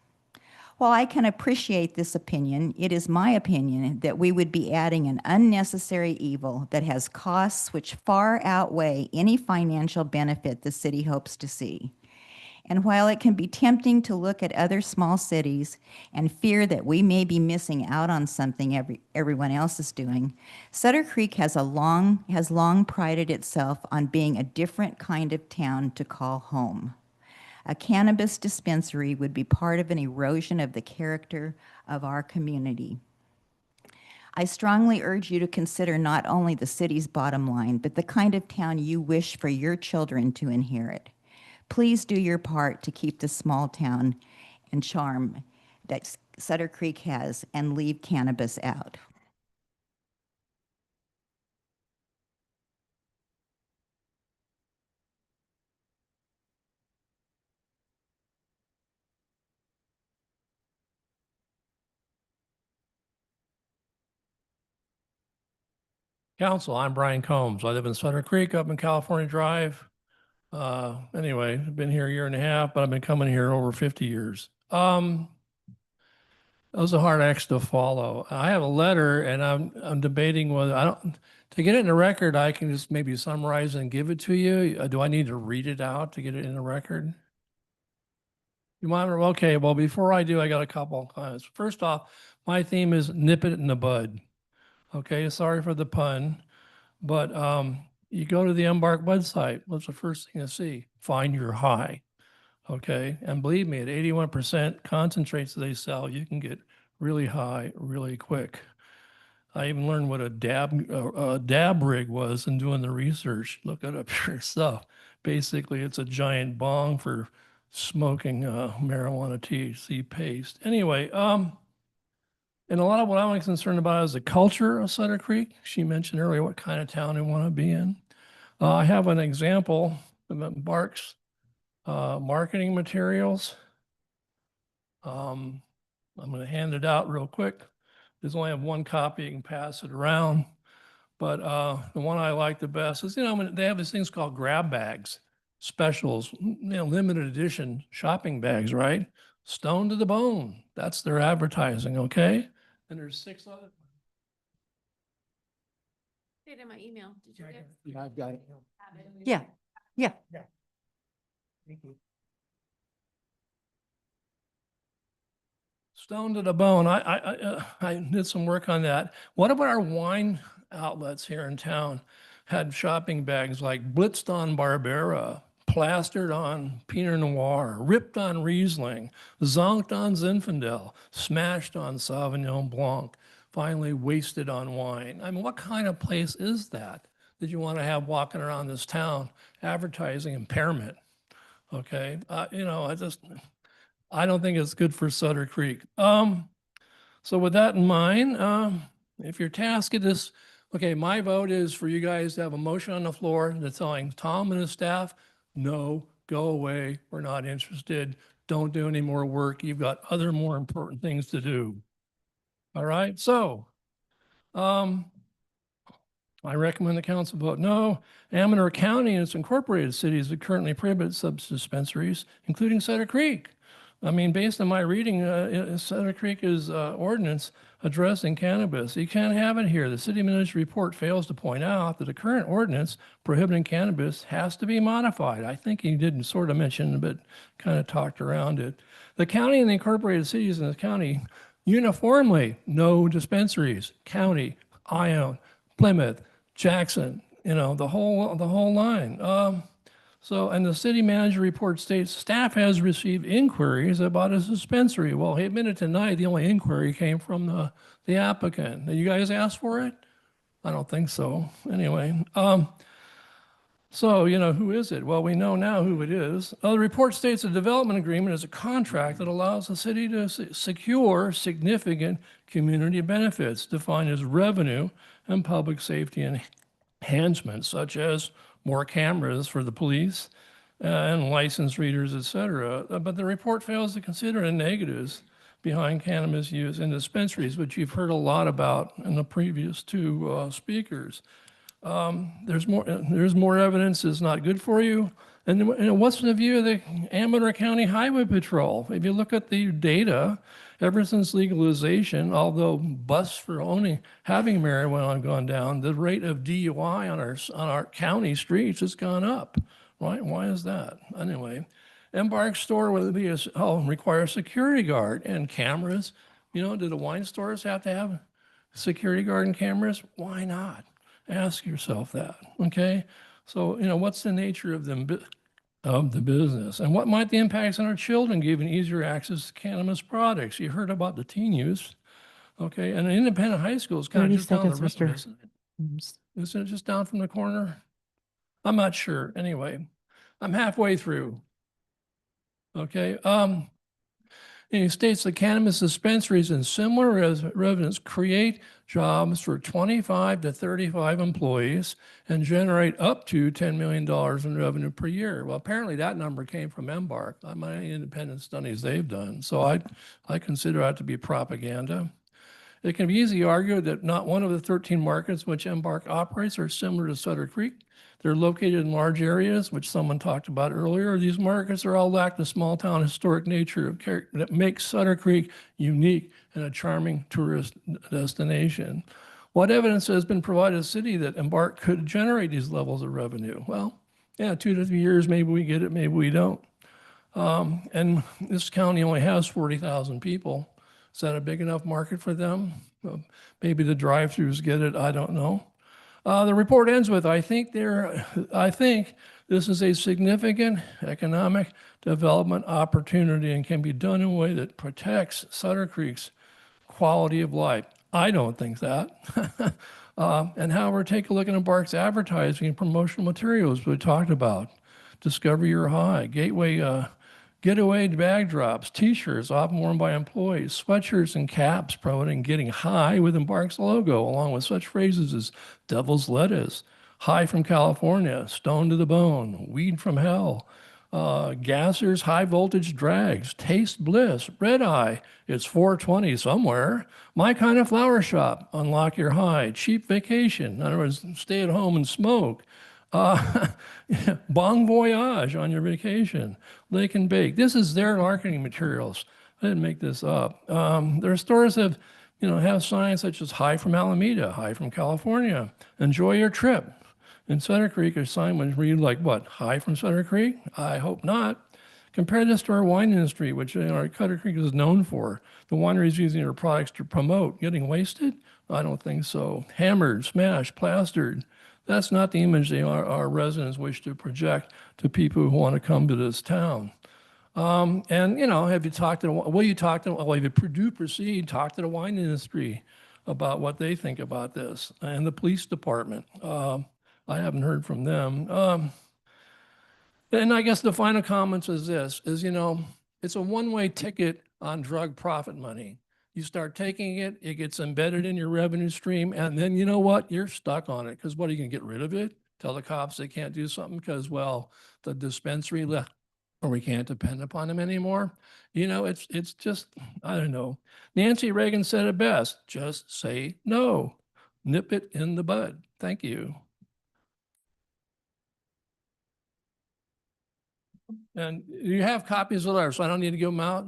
While I can appreciate this opinion, it is my opinion that we would be adding an unnecessary evil that has costs which far outweigh any financial benefit the city hopes to see. And while it can be tempting to look at other small cities and fear that we may be missing out on something everyone else is doing, Sutter Creek has long prided itself on being a different kind of town to call home. A cannabis dispensary would be part of an erosion of the character of our community. I strongly urge you to consider not only the city's bottom line, but the kind of town you wish for your children to inherit. Please do your part to keep the small town and charm that Sutter Creek has and leave cannabis out. Council, I'm Brian Combs. I live in Sutter Creek up in California Drive. Anyway, I've been here a year and a half, but I've been coming here over 50 years. That was a hard act to follow. I have a letter and I'm debating whether to get it in the record, I can just maybe summarize and give it to you. Do I need to read it out to get it in the record? You mind? Okay, well, before I do, I got a couple of comments. First off, my theme is nip it in the bud. Okay, sorry for the pun, but you go to the Embark website, what's the first thing to see? Find your high. Okay, and believe me, at 81% concentrates they sell, you can get really high really quick. I even learned what a dab rig was in doing the research. Look it up yourself. Basically, it's a giant bong for smoking marijuana THC paste. Anyway, and a lot of what I'm concerned about is the culture of Sutter Creek. She mentioned earlier what kind of town we want to be in. I have an example of Embark's marketing materials. I'm going to hand it out real quick. There's only have one copy, you can pass it around. But the one I like the best is, they have these things called grab bags, specials, limited edition shopping bags, right? Stone to the bone. That's their advertising, okay? And there's 6 other. Stayed in my email. Did you get? Yeah, I've got it. Yeah, yeah. Thank you. Stone to the bone. I did some work on that. What about our wine outlets here in town? Had shopping bags like blitzed on Barbera, plastered on Pinot Noir, ripped on Riesling, zonked on Zinfandel, smashed on Sauvignon Blanc, finally wasted on wine. I mean, what kind of place is that you want to have walking around this town advertising impairment? Okay, I don't think it's good for Sutter Creek. So with that in mind, if your task is, okay, my vote is for you guys to have a motion on the floor that's telling Tom and his staff, no, go away, we're not interested, don't do any more work, you've got other more important things to do. All right, so I recommend the council vote no. Amador County and its incorporated cities that currently prohibit dispensaries, including Sutter Creek. I mean, based on my reading, Sutter Creek is ordinance addressing cannabis. You can't have it here. The city manager report fails to point out that the current ordinance prohibiting cannabis has to be modified. I think he didn't sort of mention, but kind of talked around it. The county and the incorporated cities in the county uniformly no dispensaries. County, Ione, Plymouth, Jackson, the whole line. And the city manager report states staff has received inquiries about a dispensary. Well, he admitted tonight the only inquiry came from the applicant. Did you guys ask for it? I don't think so. Anyway, who is it? Well, we know now who it is. The report states a development agreement is a contract that allows the city to secure significant community benefits defined as revenue and public safety enhancements, such as more cameras for the police and license readers, et cetera. But the report fails to consider the negatives behind cannabis use in dispensaries, which you've heard a lot about in the previous two speakers. There's more evidence it's not good for you. And what's the view of the Amador County Highway Patrol? If you look at the data, ever since legalization, although busts for having marijuana have gone down, the rate of DUI on our county streets has gone up. Right? Why is that? Anyway, Embark store require a security guard and cameras. Do the wine stores have to have security guard and cameras? Why not? Ask yourself that. Okay. So, what's the nature of the business, and what might the impacts on our children given easier access to cannabis products? You heard about the teen use. Okay. And an independent high school is kind of 30 just down the seconds, road, Mr. isn't it? Isn't it just down from the corner? I'm not sure. Anyway, I'm halfway through. Okay. He states that cannabis dispensaries and similar residents create jobs for 25 to 35 employees and generate up to $10 million in revenue per year. Well, apparently that number came from Embark, my independent studies they've done. So I consider that to be propaganda. It can be easily argued that not one of the 13 markets which Embark operates are similar to Sutter Creek. They're located in large areas, which someone talked about earlier. These markets are all lack the small town historic nature that makes Sutter Creek unique and a charming tourist destination. What evidence has been provided to the city that Embark could generate these levels of revenue? Well, yeah, 2 to 3 years, maybe we get it, maybe we don't. And this county only has 40,000 people. Is that a big enough market for them? Maybe the drive-throughs get it, I don't know. The report ends with, I think this is a significant economic development opportunity and can be done in a way that protects Sutter Creek's quality of life. I don't think that. And however, take a look at Embark's advertising and promotional materials we talked about. Discover Your High, getaway bag drops, t-shirts often worn by employees, sweatshirts and caps promoting getting high with Embark's logo, along with such phrases as devil's lettuce, high from California, stoned to the bone, weed from hell, gassers, high voltage drags, taste bliss, red eye, it's 420 somewhere, my kind of flower shop, unlock your high, cheap vacation, in other words, stay at home and smoke, bon voyage on your vacation, Lake and Bake. This is their marketing materials. I didn't make this up. Their stores have signs such as high from Alameda, high from California, enjoy your trip. In Sutter Creek, a sign would read like what? High from Sutter Creek? I hope not. Compare this to our wine industry, which our Sutter Creek is known for. The wineries using their products to promote getting wasted? I don't think so. Hammered, smashed, plastered. That's not the image our residents wish to project to people who want to come to this town. Have you talked to, if you do proceed, talk to the wine industry about what they think about this and the police department. I haven't heard from them. And I guess the final comments is this, it's a one-way ticket on drug profit money. You start taking it, it gets embedded in your revenue stream, and then you know what? You're stuck on it, because what, are you going to get rid of it? Tell the cops they can't do something because, well, the dispensary left, or we can't depend upon them anymore. It's just, I don't know. Nancy Reagan said it best, just say no, nip it in the bud. Thank you. And you have copies of the letter, so I don't need to give them out?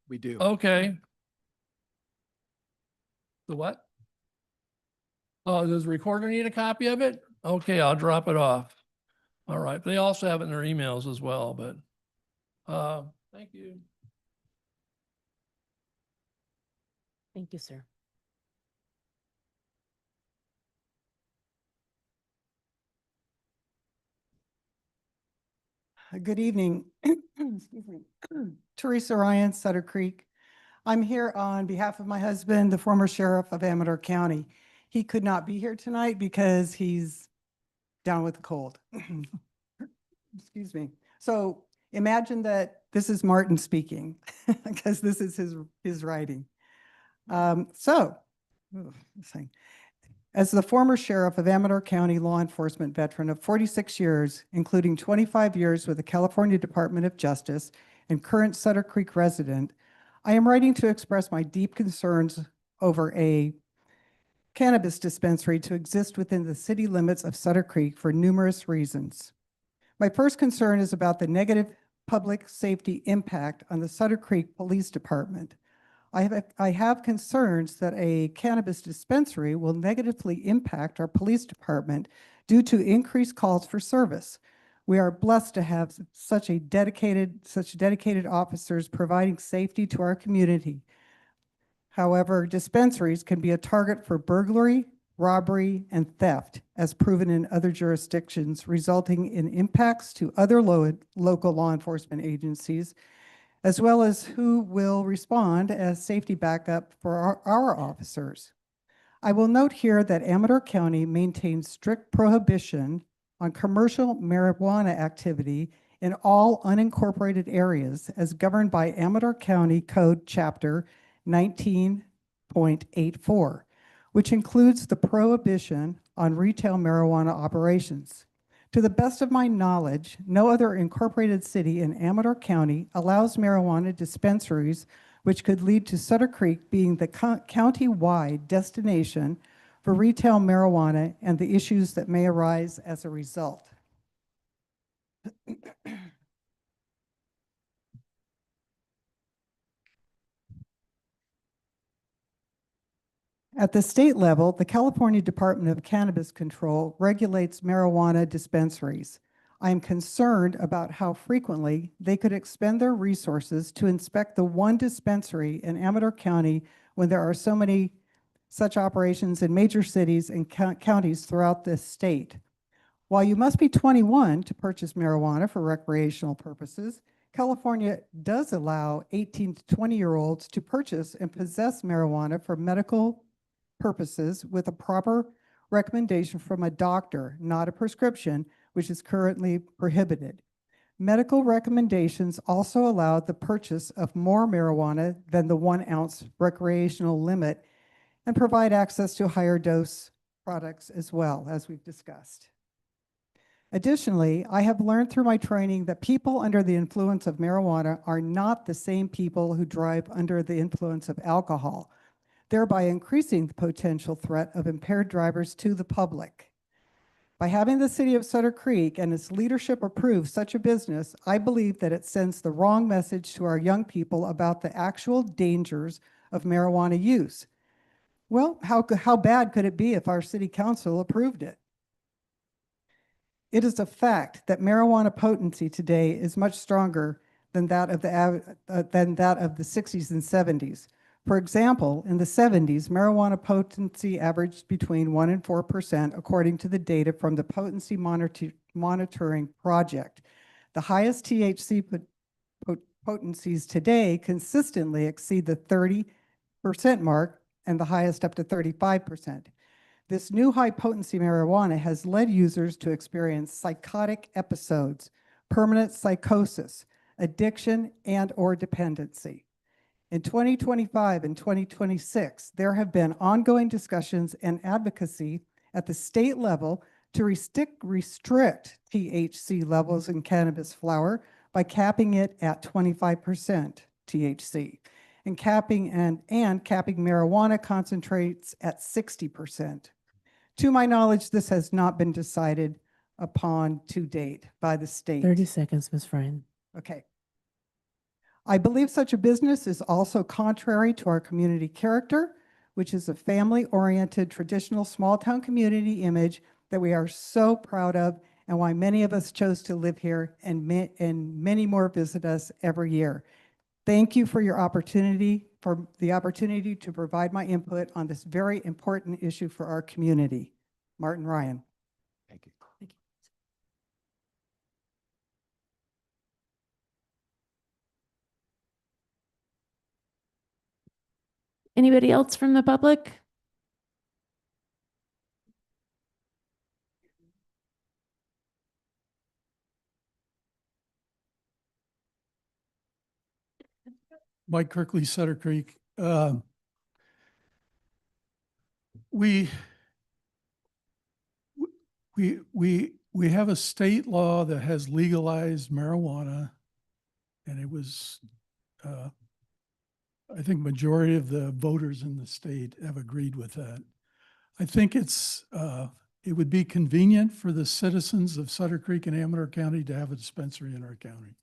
We do. Okay. The what? Oh, does the recorder need a copy of it? Okay, I'll drop it off. All right. They also have it in their emails as well, but, thank you. Thank you, sir. Good evening. Excuse me. Teresa Ryan, Sutter Creek. I'm here on behalf of my husband, the former sheriff of Amador County. He could not be here tonight because he's down with a cold. Excuse me. So imagine that this is Martin speaking because this is his writing. As the former sheriff of Amador County law enforcement veteran of 46 years, including 25 years with the California Department of Justice and current Sutter Creek resident, I am writing to express my deep concerns over a cannabis dispensary to exist within the city limits of Sutter Creek for numerous reasons. My first concern is about the negative public safety impact on the Sutter Creek Police Department. I have concerns that a cannabis dispensary will negatively impact our police department due to increased calls for service. We are blessed to have such dedicated officers providing safety to our community. However, dispensaries can be a target for burglary, robbery, and theft, as proven in other jurisdictions, resulting in impacts to other local law enforcement agencies, as well as who will respond as safety backup for our officers. I will note here that Amador County maintains strict prohibition on commercial marijuana activity in all unincorporated areas as governed by Amador County Code Chapter 19.84, which includes the prohibition on retail marijuana operations. To the best of my knowledge, no other incorporated city in Amador County allows marijuana dispensaries, which could lead to Sutter Creek being the county-wide destination for retail marijuana and the issues that may arise as a result. At the state level, the California Department of Cannabis Control regulates marijuana dispensaries. I am concerned about how frequently they could expend their resources to inspect the one dispensary in Amador County when there are so many such operations in major cities and counties throughout this state. While you must be 21 to purchase marijuana for recreational purposes, California does allow 18 to 20-year-olds to purchase and possess marijuana for medical purposes with a proper recommendation from a doctor, not a prescription, which is currently prohibited. Medical recommendations also allow the purchase of more marijuana than the 1 ounce recreational limit and provide access to higher dose products as well, as we've discussed. Additionally, I have learned through my training that people under the influence of marijuana are not the same people who drive under the influence of alcohol, thereby increasing the potential threat of impaired drivers to the public. By having the city of Sutter Creek and its leadership approve such a business, I believe that it sends the wrong message to our young people about the actual dangers of marijuana use. Well, how bad could it be if our city council approved it? It is a fact that marijuana potency today is much stronger than that of the 60s and 70s. For example, in the 70s, marijuana potency averaged between 1% and 4%, according to the data from the Potency Monitoring Project. The highest THC potencies today consistently exceed the 30% mark and the highest up to 35%. This new high potency marijuana has led users to experience psychotic episodes, permanent psychosis, addiction, and/or dependency. In 2025 and 2026, there have been ongoing discussions and advocacy at the state level to restrict THC levels in cannabis flower by capping it at 25% THC and capping marijuana concentrates at 60%. To my knowledge, this has not been decided upon to date by the state. 30 seconds, Ms. Ryan. Okay. I believe such a business is also contrary to our community character, which is a family-oriented, traditional, small-town community image that we are so proud of, and why many of us chose to live here, and many more visit us every year. Thank you for the opportunity to provide my input on this very important issue for our community. Martin Ryan. Thank you. Anybody else from the public? Mike Kirkley, Sutter Creek. We have a state law that has legalized marijuana, and it was, I think majority of the voters in the state have agreed with that. I think it would be convenient for the citizens of Sutter Creek and Amador County to have a dispensary in our county.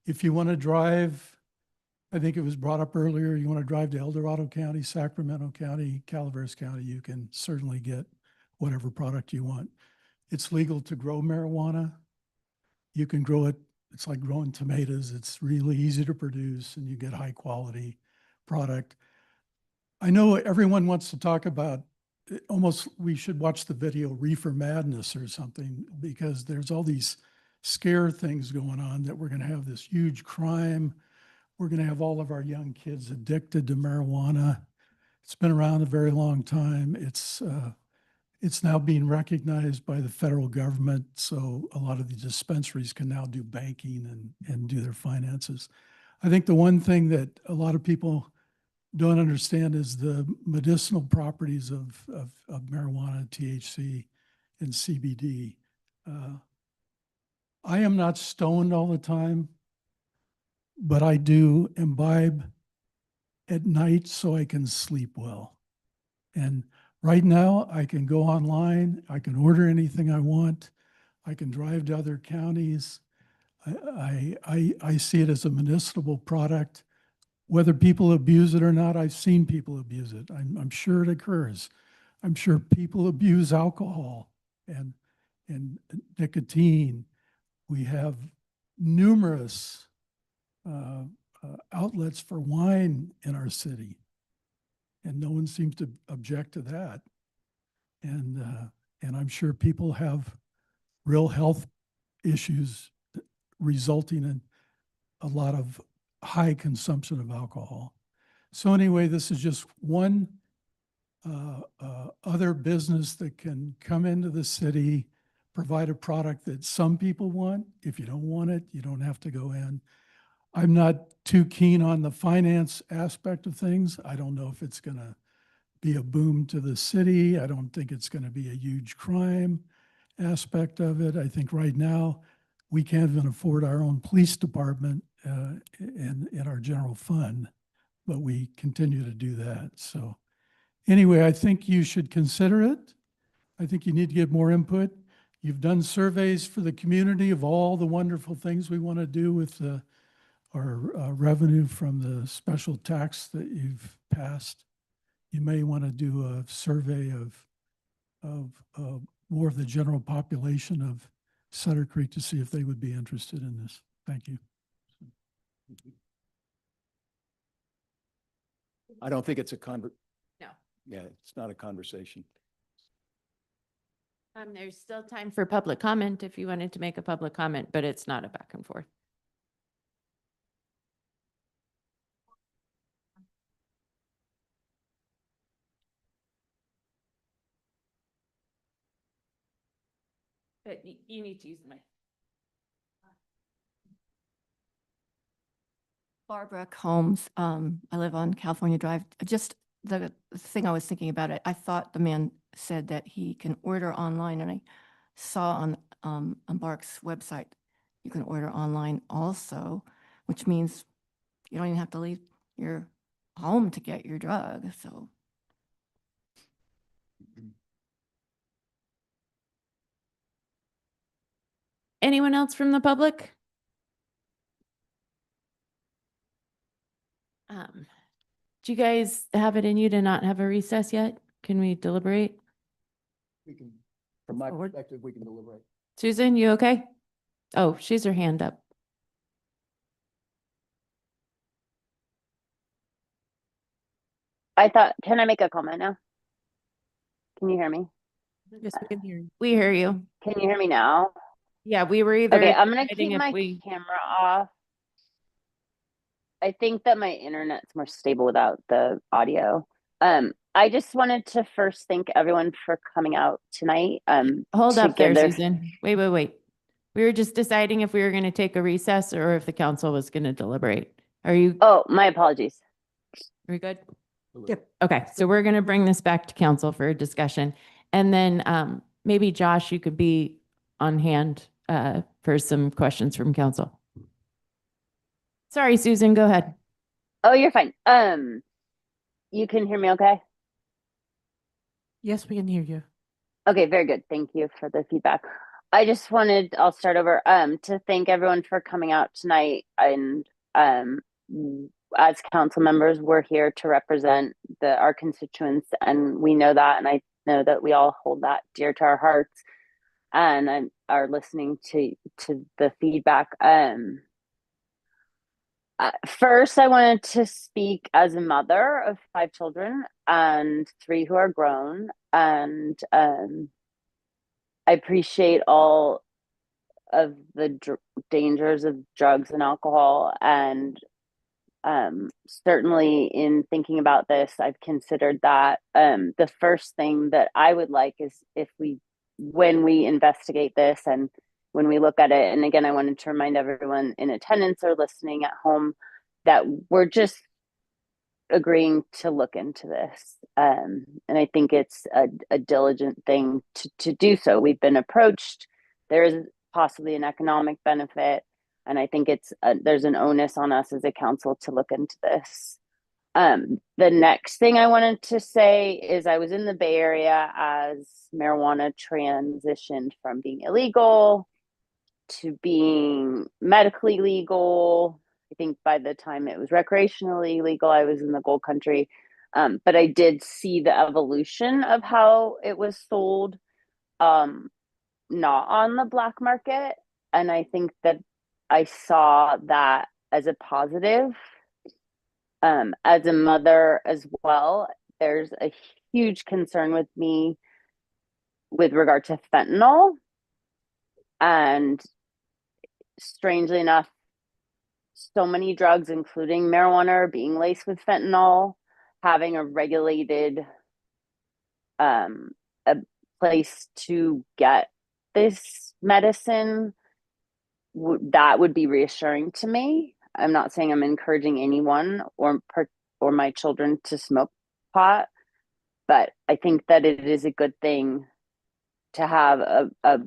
If you want to drive, I think it was brought up earlier, you want to drive to El Dorado County, Sacramento County, Calaveras County, you can certainly get whatever product you want. It's legal to grow marijuana. You can grow it. It's like growing tomatoes. It's really easy to produce and you get high quality product. I know everyone wants to talk about almost, we should watch the video Reefer Madness or something, because there's all these scare things going on that we're going to have this huge crime. We're going to have all of our young kids addicted to marijuana. It's been around a very long time. It's now being recognized by the federal government. So a lot of the dispensaries can now do banking and do their finances. I think the one thing that a lot of people don't understand is the medicinal properties of marijuana, THC, and CBD. I am not stoned all the time, but I do imbibe at night so I can sleep well. And right now I can go online, I can order anything I want, I can drive to other counties. I see it as a medicinal product. Whether people abuse it or not, I've seen people abuse it. I'm sure it occurs. I'm sure people abuse alcohol and nicotine. We have numerous outlets for wine in our city, and no one seems to object to that. And I'm sure people have real health issues resulting in a lot of high consumption of alcohol. So anyway, this is just one other business that can come into the city, provide a product that some people want. If you don't want it, you don't have to go in. I'm not too keen on the finance aspect of things. I don't know if it's going to be a boom to the city. I don't think it's going to be a huge crime aspect of it. I think right now we can't even afford our own police department in our general fund, but we continue to do that. So anyway, I think you should consider it. I think you need to get more input. You've done surveys for the community of all the wonderful things we want to do with our revenue from the special tax that you've passed. You may want to do a survey of more of the general population of Sutter Creek to see if they would be interested in this. Thank you. I don't think it's a No. Yeah, it's not a conversation. There's still time for public comment if you wanted to make a public comment, but it's not a back and forth. But you need to use the mic. Barbara Combs. I live on California Drive. Just the thing I was thinking about it, I thought the man said that he can order online, and I saw on Bark's website, you can order online also, which means you don't even have to leave your home to get your drug. So Anyone else from the public? Do you guys have it in you to not have a recess yet? Can we deliberate? We can, from my Forward. perspective, we can deliberate. Susan, you okay? Oh, she's her hand up. I thought, can I make a comment now? Can you hear me? Yes, we can hear you. We hear you. Can you hear me now? Yeah, we were either. Okay, I'm gonna deciding keep if my we- camera off. I think that my internet's more stable without the audio. I just wanted to first thank everyone for coming out tonight. Hold to up there, give their- Susan. Wait. We were just deciding if we were going to take a recess or if the council was going to deliberate. Are you, Oh, my apologies. are we good? Yep. Okay, so we're going to bring this back to council for a discussion. And then maybe Josh, you could be on hand for some questions from council. Sorry, Susan, go ahead. Oh, you're fine. You can hear me okay? Yes, we can hear you. Okay, very good. Thank you for the feedback. I'll start over, to thank everyone for coming out tonight. And as council members, we're here to represent our constituents, and we know that, and I know that we all hold that dear to our hearts, and are listening to the feedback. First, I wanted to speak as a mother of 5 children and 3 who are grown, and I appreciate all of the dangers of drugs and alcohol, and certainly in thinking about this, I've considered that the first thing that I would like is when we investigate this and when we look at it, and again, I wanted to remind everyone in attendance or listening at home that we're just agreeing to look into this. And I think it's a diligent thing to do so. We've been approached. There is possibly an economic benefit. And I think there's an onus on us as a council to look into this. The next thing I wanted to say is I was in the Bay Area as marijuana transitioned from being illegal to being medically legal. I think by the time it was recreationally legal, I was in the gold country. But I did see the evolution of how it was sold, not on the black market. And I think that I saw that as a positive. As a mother as well, there's a huge concern with me with regard to fentanyl. And strangely enough, so many drugs, including marijuana, are being laced with fentanyl. Having a regulated a place to get this medicine, that would be reassuring to me. I'm not saying I'm encouraging anyone or my children to smoke pot, but I think that it is a good thing to have a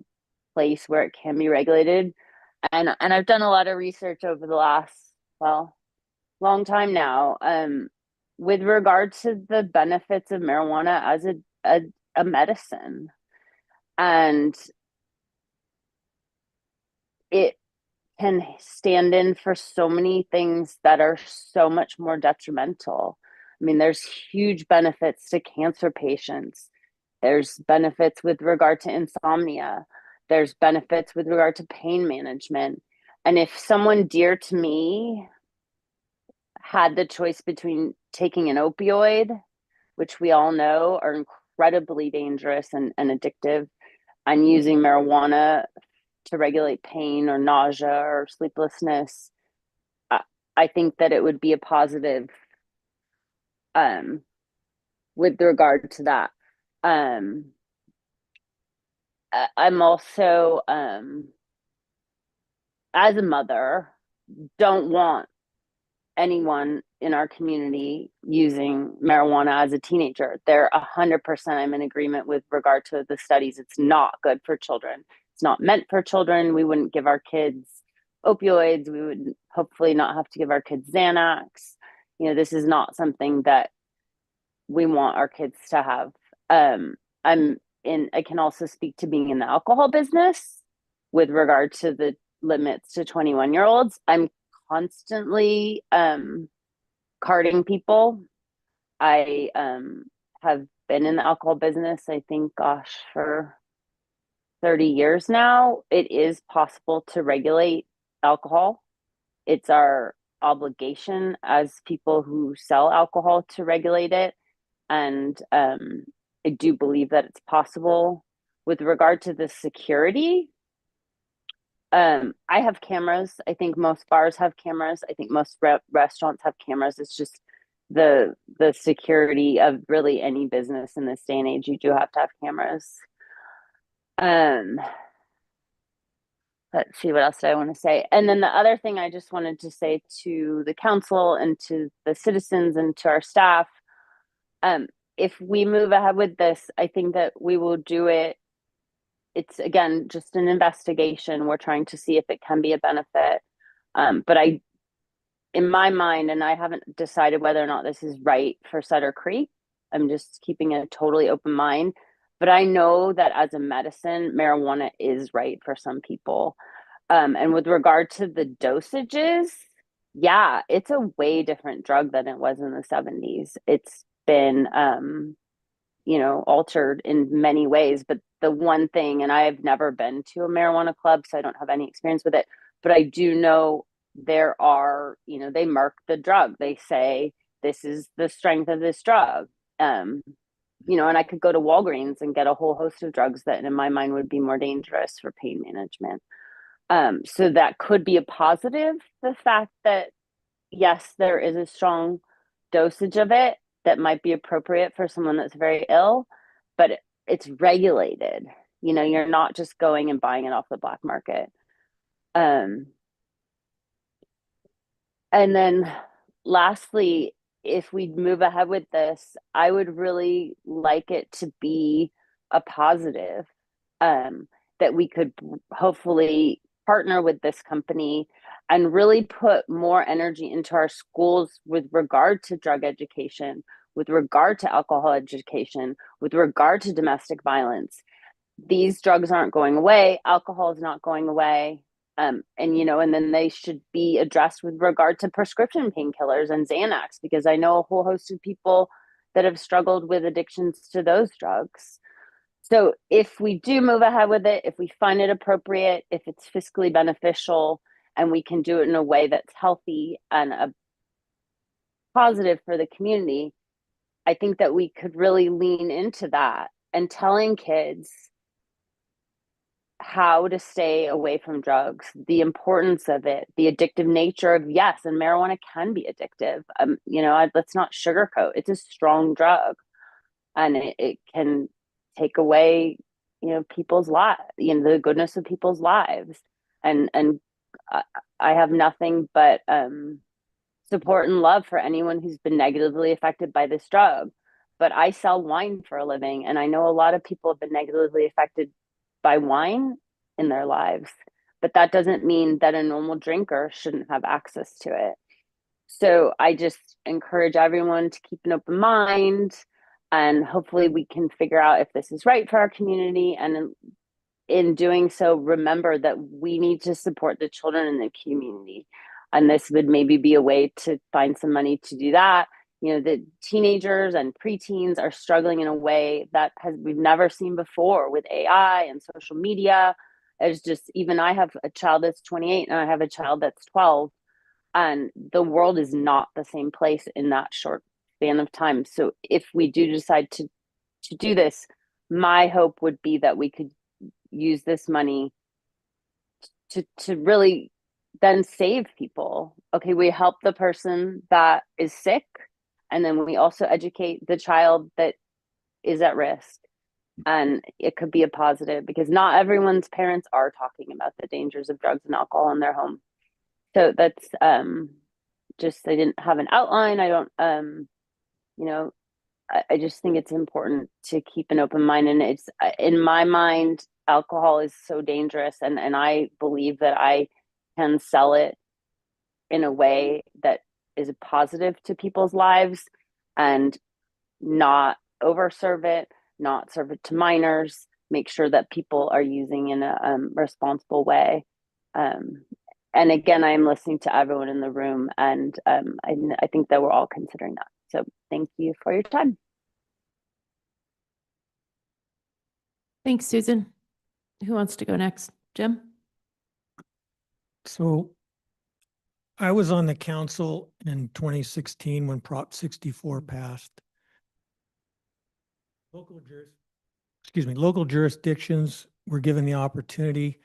place where it can be regulated. And I've done a lot of research over the last, long time now, with regard to the benefits of marijuana as a medicine. And it can stand in for so many things that are so much more detrimental. I mean, there's huge benefits to cancer patients. There's benefits with regard to insomnia. There's benefits with regard to pain management. And if someone dear to me had the choice between taking an opioid, which we all know are incredibly dangerous and addictive, and using marijuana to regulate pain or nausea or sleeplessness, I think that it would be a positive with regard to that. I'm also, as a mother, don't want anyone in our community using marijuana as a teenager. They're 100%, I'm in agreement with regard to the studies. It's not good for children. It's not meant for children. We wouldn't give our kids opioids. We would hopefully not have to give our kids Xanax. This is not something that we want our kids to have. I can also speak to being in the alcohol business. with regard to the limits to 21-year-olds. I'm constantly carding people. I have been in the alcohol business, I think, gosh, for 30 years now. It is possible to regulate alcohol. It's our obligation as people who sell alcohol to regulate it. And I do believe that it's possible. With regard to the security, I have cameras. I think most bars have cameras. I think most restaurants have cameras. It's just the security of really any business in this day and age. You do have to have cameras. Let's see, what else do I want to say? And then the other thing I just wanted to say to the council and to the citizens and to our staff, if we move ahead with this, I think that we will do it. It's, again, just an investigation. We're trying to see if it can be a benefit. But in my mind, and I haven't decided whether or not this is right for Sutter Creek, I'm just keeping a totally open mind. But I know that as a medicine, marijuana is right for some people. And with regard to the dosages, yeah, it's a way different drug than it was in the 70s. It's been, altered in many ways. But the one thing, and I've never been to a marijuana club, so I don't have any experience with it, but I do know there are, they mark the drug. They say, this is the strength of this drug. And I could go to Walgreens and get a whole host of drugs that in my mind would be more dangerous for pain management. So that could be a positive, the fact that, yes, there is a strong dosage of it that might be appropriate for someone that's very ill, but it's regulated. You're not just going and buying it off the black market. And then lastly, if we move ahead with this, I would really like it to be a positive, that we could hopefully partner with this company and really put more energy into our schools with regard to drug education, with regard to alcohol education, with regard to domestic violence. These drugs aren't going away. Alcohol is not going away. And then they should be addressed with regard to prescription painkillers and Xanax, because I know a whole host of people that have struggled with addictions to those drugs. So if we do move ahead with it, if we find it appropriate, if it's fiscally beneficial, and we can do it in a way that's healthy and a positive for the community, I think that we could really lean into that and telling kids how to stay away from drugs, the importance of it, the addictive nature of, yes, and marijuana can be addictive. Let's not sugarcoat. It's a strong drug, and it can take away, people's lives, the goodness of people's lives. And I have nothing but support and love for anyone who's been negatively affected by this drug. But I sell wine for a living, and I know a lot of people have been negatively affected by wine in their lives, but that doesn't mean that a normal drinker shouldn't have access to it. So I just encourage everyone to keep an open mind, and hopefully we can figure out if this is right for our community. And in doing so, remember that we need to support the children in the community. And this would maybe be a way to find some money to do that. The teenagers and preteens are struggling in a way that we've never seen before with AI and social media. It's just, even I have a child that's 28 and I have a child that's 12, and the world is not the same place in that short span of time. So if we do decide to do this, my hope would be that we could use this money to really then save people. Okay, we help the person that is sick, and then we also educate the child that is at risk. And it could be a positive, because not everyone's parents are talking about the dangers of drugs and alcohol in their home. So that's just, I didn't have an outline. I don't, I just think it's important to keep an open mind. And it's, in my mind, alcohol is so dangerous. And I believe that I can sell it in a way that is positive to people's lives, and not overserve it, not serve it to minors, make sure that people are using in a responsible way. And again, I'm listening to everyone in the room, and I think that we're all considering that. So thank you for your time. Thanks, Susan. Who wants to go next? Jim? So I was on the council in 2016 when Prop 64 passed. Local jurisdictions were given the opportunity.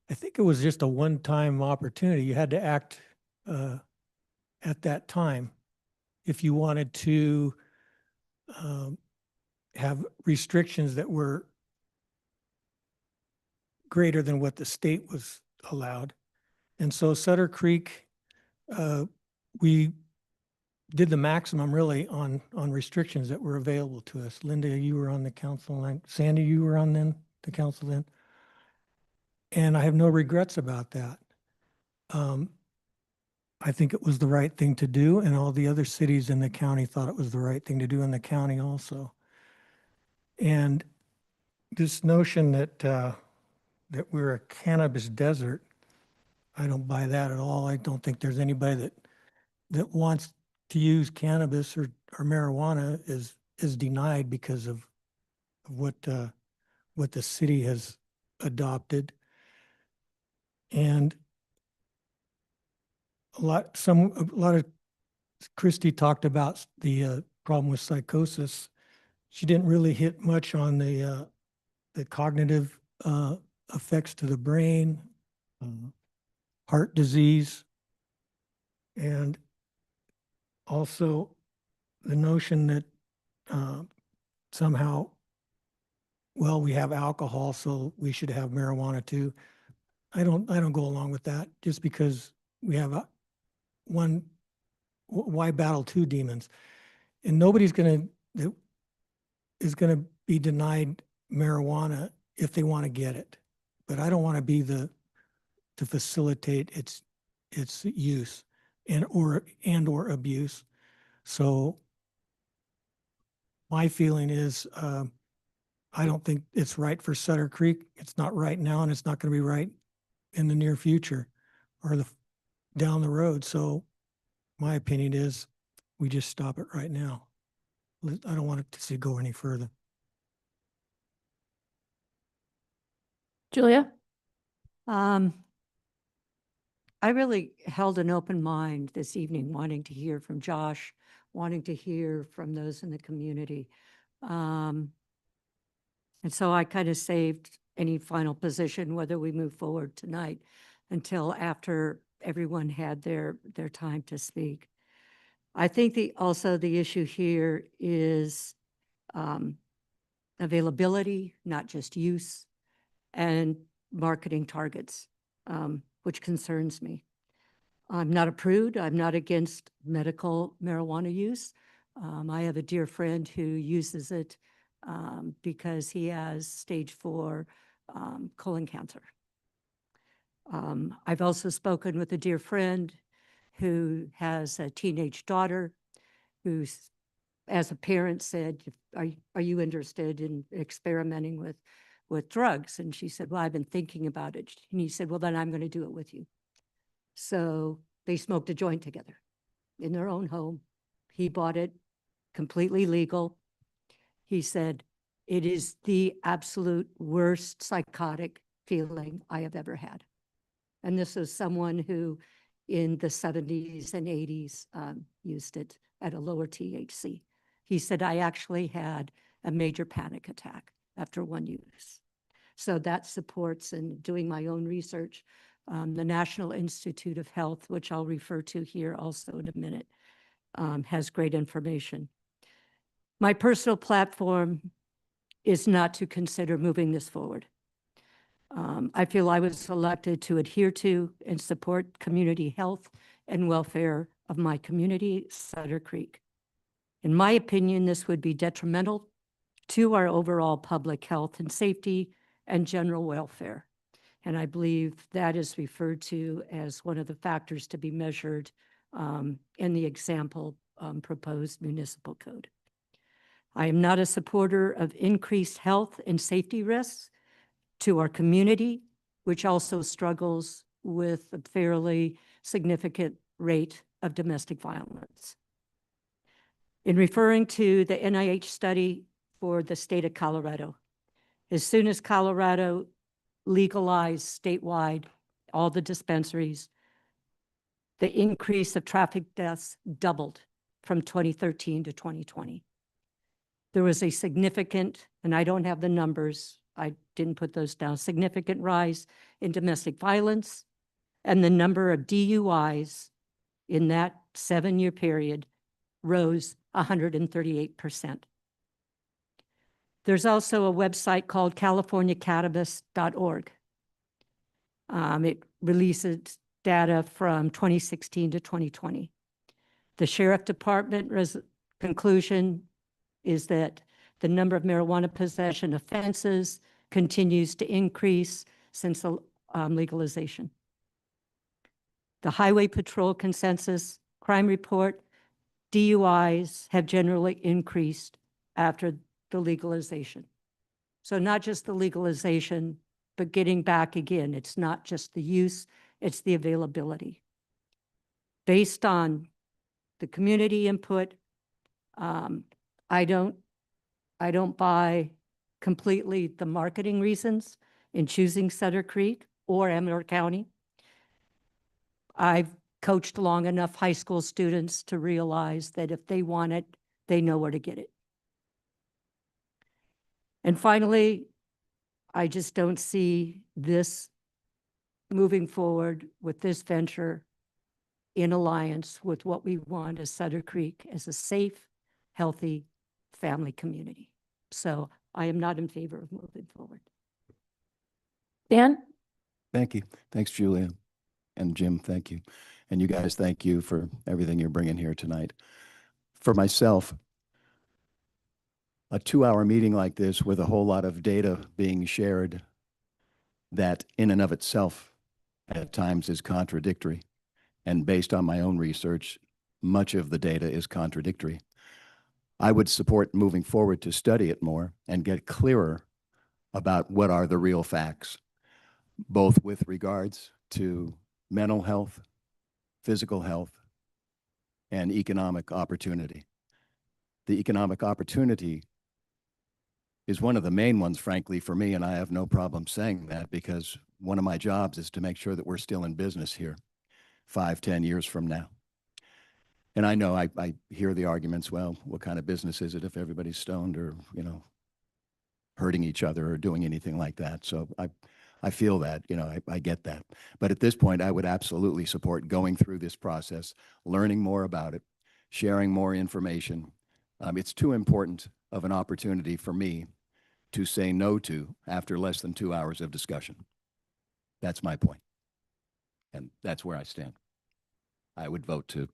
I think it was just a one-time opportunity. You had to act at that time if you wanted to have restrictions that were greater than what the state was allowed. And so Sutter Creek, we did the maximum really on restrictions that were available to us. Linda, you were on the council, and Sandy, you were on the council then. And I have no regrets about that. I think it was the right thing to do, and all the other cities in the county thought it was the right thing to do in the county also. And this notion that that we're a cannabis desert, I don't buy that at all. I don't think there's anybody that wants to use cannabis or marijuana is denied because of what the city has adopted. And a lot of Christy talked about the problem with psychosis. She didn't really hit much on the cognitive effects to the brain, heart disease, and also the notion that somehow, well, we have alcohol, so we should have marijuana too. I don't go along with that just because we have one. Why battle two demons? And nobody's is going to be denied marijuana if they want to get it. But I don't want to be to facilitate its use and or abuse. So my feeling is I don't think it's right for Sutter Creek. It's not right now, and it's not going to be right in the near future or down the road. So my opinion is we just stop it right now. I don't want it to go any further. Julia? I really held an open mind this evening, wanting to hear from Josh, wanting to hear from those in the community. And so I kind of saved any final position, whether we move forward tonight, until after everyone had their time to speak. I think also the issue here is availability, not just use, and marketing targets, which concerns me. I'm not a prude. I'm not against medical marijuana use. I have a dear friend who uses it because he has stage 4 colon cancer. I've also spoken with a dear friend who has a teenage daughter who's, as a parent, said, are you interested in experimenting with drugs? And she said, well, I've been thinking about it. And he said, well, then I'm going to do it with you. So they smoked a joint together in their own home. He bought it, completely legal. He said, it is the absolute worst psychotic feeling I have ever had. And this was someone who in the 70s and 80s used it at a lower THC. He said, I actually had a major panic attack after one use. So that supports, and doing my own research, the National Institute of Health, which I'll refer to here also in a minute, has great information. My personal platform is not to consider moving this forward. I feel I was elected to adhere to and support community health and welfare of my community, Sutter Creek. In my opinion, this would be detrimental to our overall public health and safety and general welfare. And I believe that is referred to as one of the factors to be measured in the example proposed municipal code. I am not a supporter of increased health and safety risks to our community, which also struggles with a fairly significant rate of domestic violence. In referring to the NIH study for the state of Colorado, as soon as Colorado legalized statewide all the dispensaries, the increase of traffic deaths doubled from 2013 to 2020. There was a significant, and I don't have the numbers, I didn't put those down, significant rise in domestic violence, and the number of DUIs in that 7-year period rose 138%. There's also a website called CaliforniaCannabis.org. It releases data from 2016 to 2020. The Sheriff Department conclusion is that the number of marijuana possession offenses continues to increase since the legalization. The Highway Patrol consensus crime report, DUIs have generally increased after the legalization. So not just the legalization, but getting back again. It's not just the use, it's the availability. Based on the community input, I don't buy completely the marketing reasons in choosing Sutter Creek or Amador County. I've coached long enough high school students to realize that if they want it, they know where to get it. And finally, I just don't see this moving forward with this venture in alliance with what we want as Sutter Creek as a safe, healthy family community. So I am not in favor of moving forward. Dan? Thank you. Thanks, Julia. And Jim, thank you. And you guys, thank you for everything you're bringing here tonight. For myself, a 2-hour meeting like this with a whole lot of data being shared that in and of itself at times is contradictory. And based on my own research, much of the data is contradictory. I would support moving forward to study it more and get clearer about what are the real facts, both with regards to mental health, physical health, and economic opportunity. The economic opportunity is one of the main ones, frankly, for me, and I have no problem saying that because one of my jobs is to make sure that we're still in business here 5-10 years from now. And I know I hear the arguments, well, what kind of business is it if everybody's stoned or, you know, hurting each other or doing anything like that? So I feel that, you know, I get that. But at this point, I would absolutely support going through this process, learning more about it, sharing more information. It's too important of an opportunity for me to say no to after less than 2 hours of discussion. That's my point. And that's where I stand. I would vote to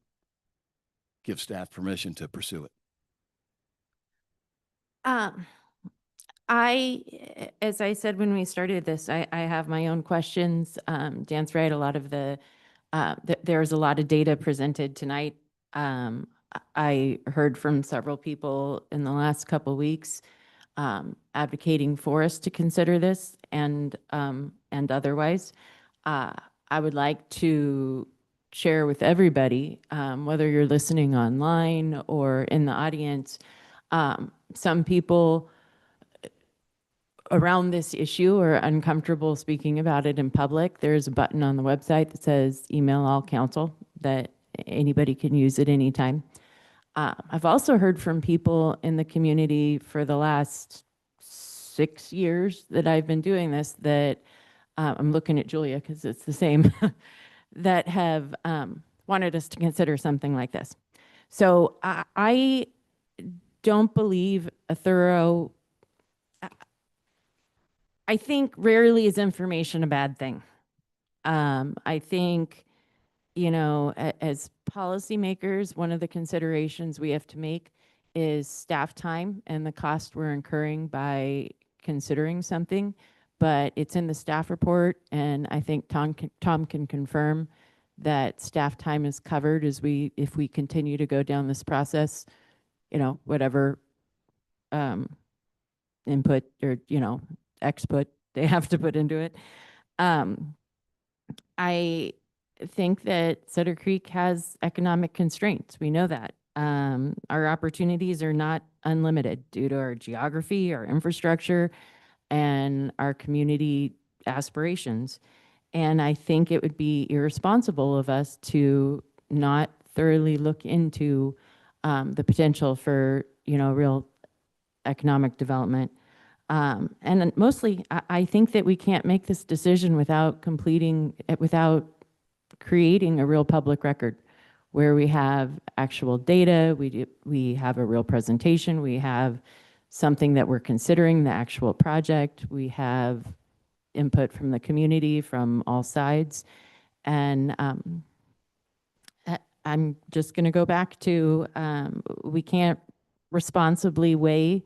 give staff permission to pursue it. As I said when we started this, I have my own questions. Dan's right, a lot of there's a lot of data presented tonight. I heard from several people in the last couple of weeks advocating for us to consider this and otherwise. I would like to share with everybody, whether you're listening online or in the audience, some people around this issue are uncomfortable speaking about it in public. There's a button on the website that says email all council that anybody can use at any time. I've also heard from people in the community for the last 6 years that I've been doing this that I'm looking at Julia because it's the same that have wanted us to consider something like this. So I don't believe a thorough, I think rarely is information a bad thing. I think, you know, as policymakers, one of the considerations we have to make is staff time and the cost we're incurring by considering something. But it's in the staff report, and I think Tom can confirm that staff time is covered if we continue to go down this process, you know, whatever input or, you know, exput they have to put into it. I think that Sutter Creek has economic constraints. We know that. Our opportunities are not unlimited due to our geography, our infrastructure, and our community aspirations. And I think it would be irresponsible of us to not thoroughly look into the potential for, real economic development. And then mostly, I think that we can't make this decision without without creating a real public record where we have actual data, we have a real presentation, we have something that we're considering, the actual project, we have input from the community from all sides. And I'm just going to go back to, we can't responsibly weigh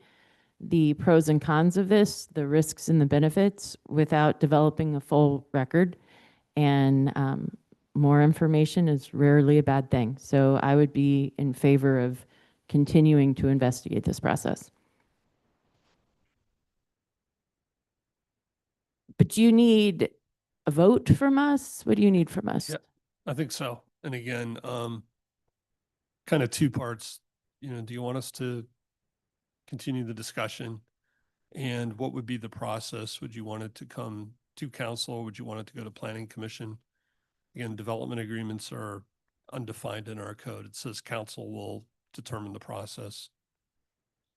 the pros and cons of this, the risks and the benefits, without developing a full record. And more information is rarely a bad thing. So I would be in favor of continuing to investigate this process. But do you need a vote from us? What do you need from us? Yeah, I think so. And again, kind of two parts. Do you want us to continue the discussion? And what would be the process? Would you want it to come to council? Would you want it to go to planning commission? Again, development agreements are undefined in our code. It says council will determine the process.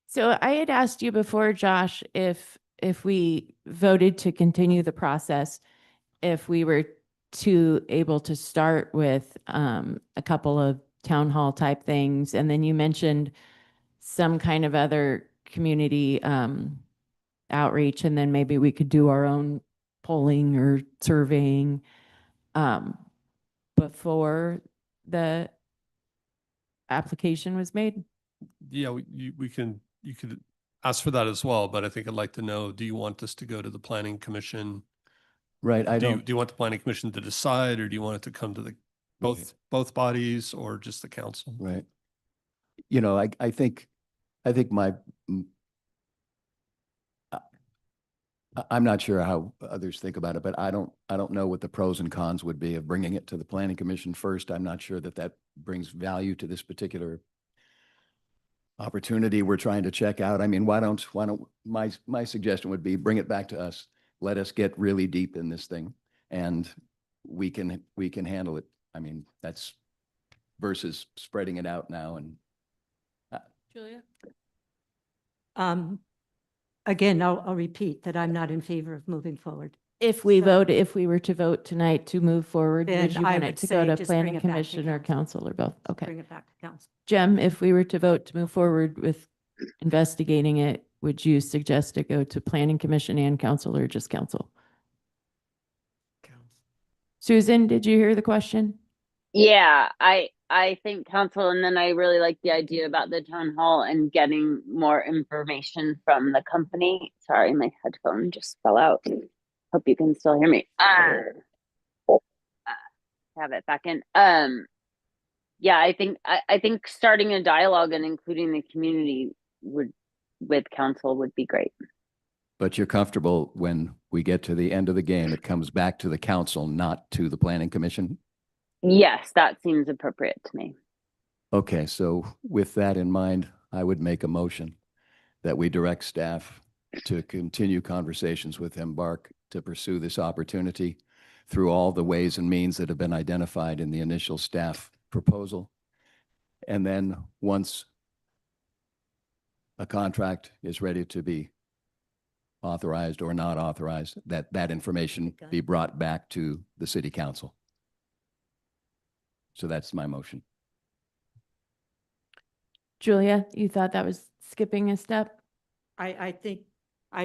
So I had asked you before, Josh, if we voted to continue the process, if we were able to start with a couple of town hall type things, and then you mentioned some kind of other community outreach, and then maybe we could do our own polling or surveying before the application was made. Yeah, you could ask for that as well, but I think I'd like to know, do you want this to go to the planning commission? Right, Do you want the planning commission to decide, or do you want it to come to the both bodies or just the council? right. I think I'm not sure how others think about it, but I don't know what the pros and cons would be of bringing it to the planning commission first. I'm not sure that brings value to this particular opportunity we're trying to check out. I mean, why don't my suggestion would be bring it back to us. Let us get really deep in this thing, and we can handle it. I mean, that's versus spreading it out now. And Julia? Again, I'll repeat that I'm not in favor of moving forward. If we were to vote tonight to move forward, Then would you I want it would to say go to just bring planning it back to commission or council or both? Okay. Bring it back to council. Jem, if we were to vote to move forward with investigating it, would you suggest it go to planning commission and council, or just council? Susan, did you hear the question? Yeah, I think council, and then I really like the idea about the town hall and getting more information from the company. Sorry, my headphone just fell out. Hope you can still hear me. Have it back in. Yeah, I think starting a dialogue and including the community with council would be great. but you're comfortable when we get to the end of the game, it comes back to the council, not to the planning commission? Yes, that seems appropriate to me. Okay, so with that in mind, I would make a motion that we direct staff to continue conversations with Embark to pursue this opportunity through all the ways and means that have been identified in the initial staff proposal. And then once a contract is ready to be authorized or not authorized, that information be brought back to the city council. So that's my motion. Julia, you thought that was skipping a step? I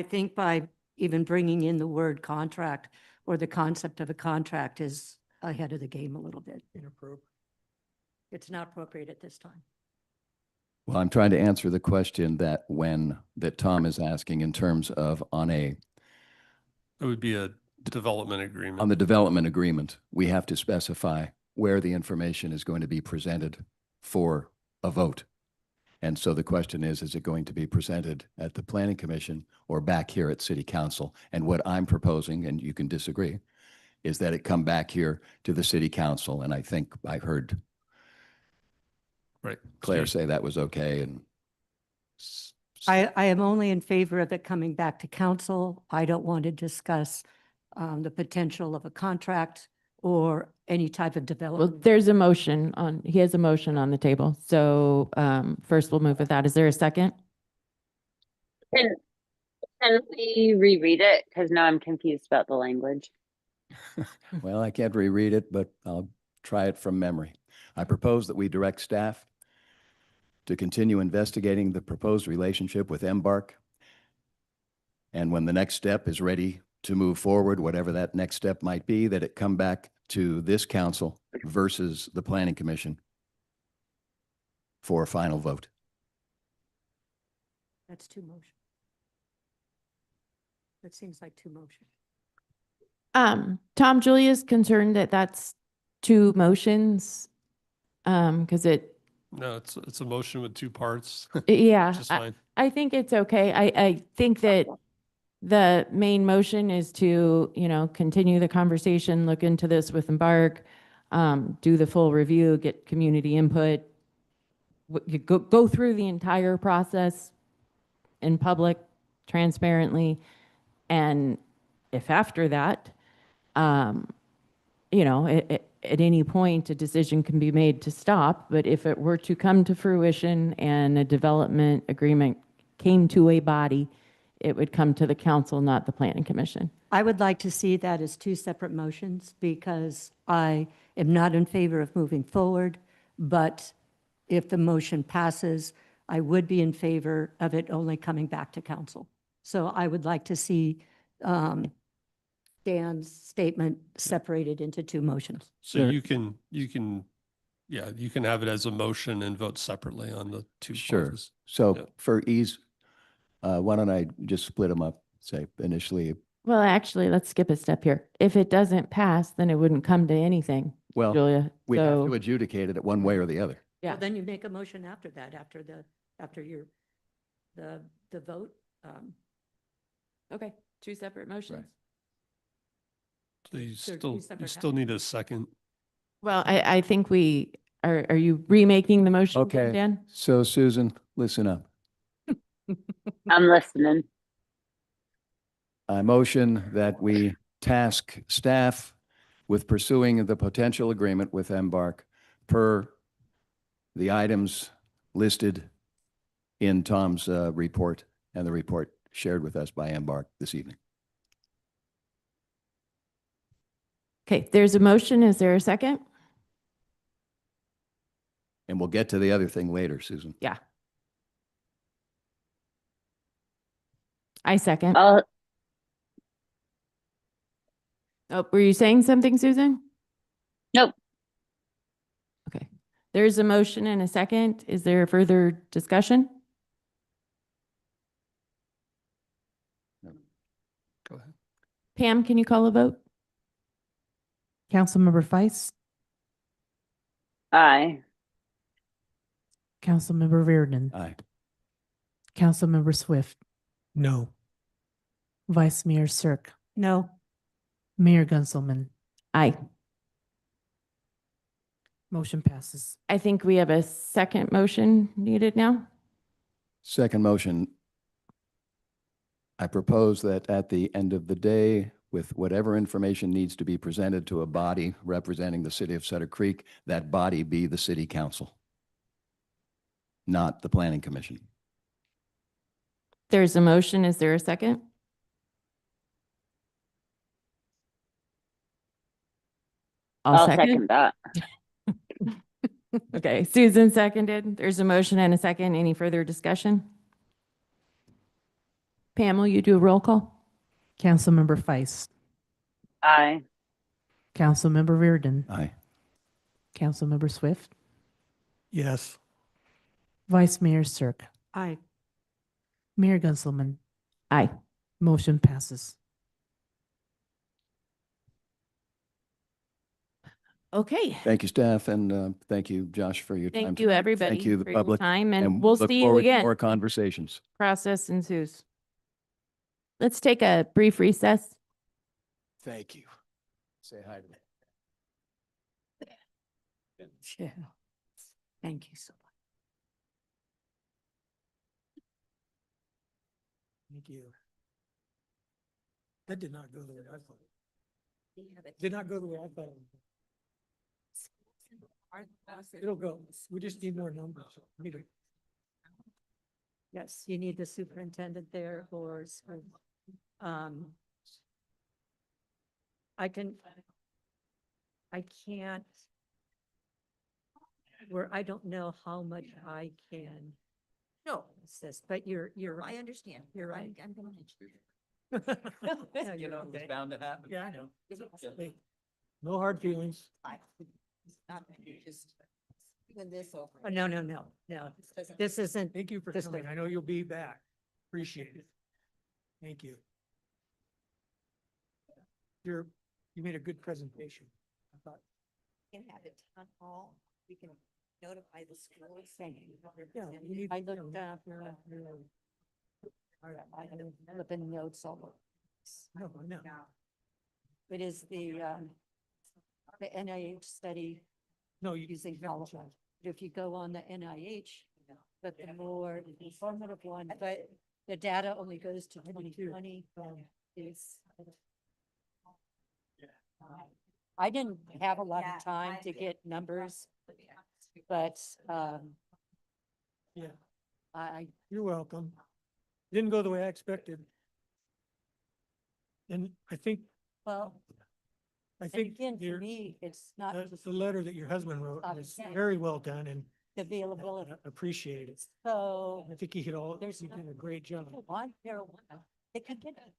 think by even bringing in the word contract or the concept of a contract is ahead of the game a little bit. Inappropriate. It's not appropriate at this time. Well, I'm trying to answer the question that Tom is asking in terms of It would be a development agreement. on the development agreement, we have to specify where the information is going to be presented for a vote. And so the question is it going to be presented at the Planning Commission or back here at City Council? And what I'm proposing, and you can disagree, is that it come back here to the City Council. And I think I heard Right. Claire Steve? say that was okay. And I am only in favor of it coming back to council. I don't want to discuss the potential of a contract or any type of Well, development. there's a motion on, he has a motion on the table. So first we'll move with that. Is there a second? Can we reread it? Because now I'm confused about the language. well, I can't reread it, but I'll try it from memory. I propose that we direct staff to continue investigating the proposed relationship with Embark. And when the next step is ready to move forward, whatever that next step might be, that it come back to this council versus the Planning Commission for a final vote. That's two motions. That seems like two motions. Tom, Julia's concerned that that's two motions. Because No, it's a motion with two parts. yeah, Which is fine. I think it's okay. I think that the main motion is to, continue the conversation, look into this with Embark, do the full review, get community input, you go through the entire process in public, transparently. And if after that, at any point, a decision can be made to stop. But if it were to come to fruition and a development agreement came to a body, it would come to the council, not the Planning Commission. I would like to see that as two separate motions because I am not in favor of moving forward. But if the motion passes, I would be in favor of it only coming back to council. So I would like to see Dan's statement separated into two motions. So you can have it as a motion and vote separately on the two Sure. clauses. So Yeah. for ease, why don't I just split them up, say initially, Well, actually, let's skip a step here. If it doesn't pass, then it wouldn't come to anything, well, Julia. we have to So, adjudicate it one way or the other. yeah. Well, then you make a motion after that, after the vote. Okay, two separate motions. So you They're two still, you separate still need a second. Well, I think are you remaking the motion, Okay. Dan? So Susan, listen up. I'm listening. I motion that we task staff with pursuing the potential agreement with Embark per the items listed in Tom's report and the report shared with us by Embark this evening. Okay, there's a motion. Is there a second? And we'll get to the other thing later, Susan. Yeah. I second. I'll, Oh, were you saying something, Susan? nope. Okay. There's a motion and a second. Is there further discussion? Go ahead. Pam, can you call a vote? Councilmember Feist, Aye. Councilmember Reardon, Aye. Councilmember Swift, No. Vice Mayor Cirque, No, Mayor Gunselman. Aye. Motion passes. I think we have a second motion needed now. Second motion. I propose that at the end of the day, with whatever information needs to be presented to a body representing the city of Sutter Creek, that body be the city council, not the planning commission. There's a motion. Is there a second? I'll second that. Okay, Susan seconded. There's a motion and a second. Any further discussion? Pam, will you do a roll call? Councilmember Feist, Aye. Councilmember Reardon, Aye. Councilmember Swift, Yes. Vice Mayor Cirque, aye. Mayor Gunselman. Aye. Motion passes. Okay. Thank you, staff, and thank you, Josh, for your time. Thank you, tonight. everybody, Thank you, the for your public. time, and we'll look see you forward to again. more conversations. Process ensues. Let's take a brief recess. Thank you. Say hi to me. Yeah. Thank you so much. Thank you. That did not go the way I thought. Did not go the way I thought. It'll go. We just need more numbers. Yes, you need the superintendent there or, I can't, I don't know how much I can. No. Assist, but you're right. I understand. You're right. I'm gonna. No, You know, okay. it's bound to happen. Yeah, I know. Hey, no hard feelings. Not just even this over. Oh, no, this isn't, Thank you for This coming. way. I know you'll be back. Appreciate it. Thank you. You made a good presentation. I thought. Can have it town hall. We can notify the schools. Yeah, you need- I looked up, I have the notes all over. No, no. It is the NIH study No, you. using California. If you go on the NIH, but the more informative one, but the data only goes to 2020 is. I didn't have a lot of time to get numbers, but Yeah, I, you're welcome. Didn't go the way I expected. And I think well, and your, again, for me, it's not just the letter that your husband wrote was very well done and the availability. appreciated. So I think he did There's he did a great job. one marijuana, they could get it.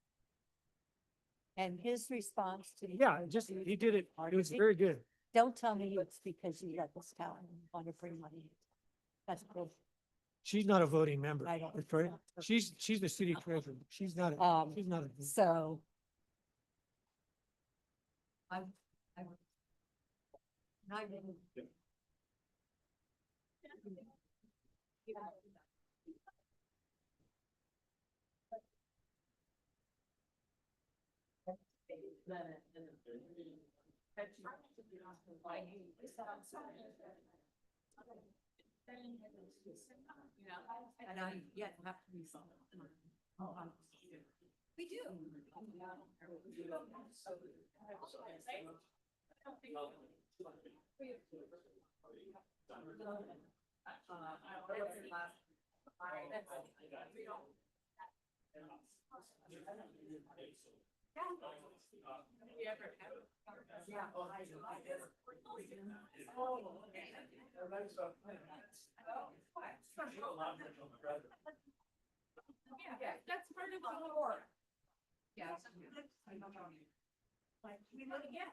And his response to. Yeah, just, he did it. It was very good. Don't tell me it's because you let this town want to bring money. That's cool. She's not a voting member. I don't- Victoria. She's the city treasurer. She's not, she's not a. So. I didn't. And I yet have to be some. We do. Yeah, that's part of the war. Yeah. Like, we look again.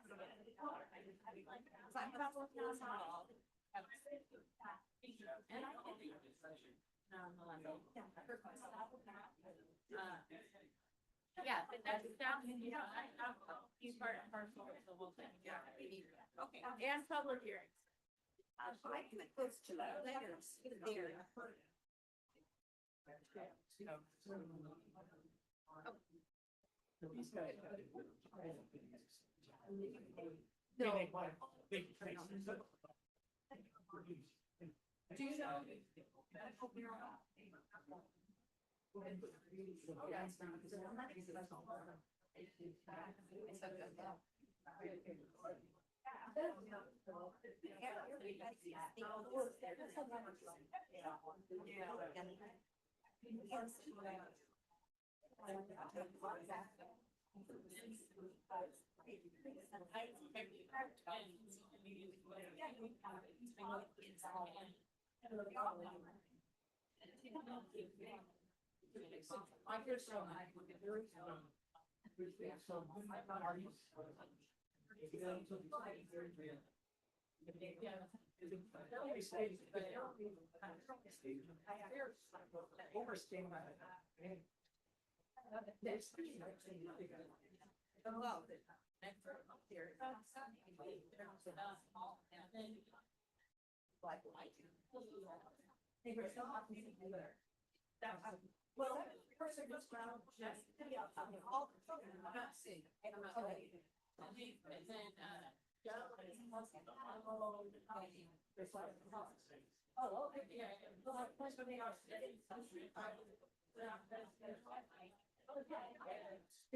Yeah, but that's, you know, he's part and parcel of the whole thing. Yeah. Okay. And public hearings. I could post to the letters there. Do you know?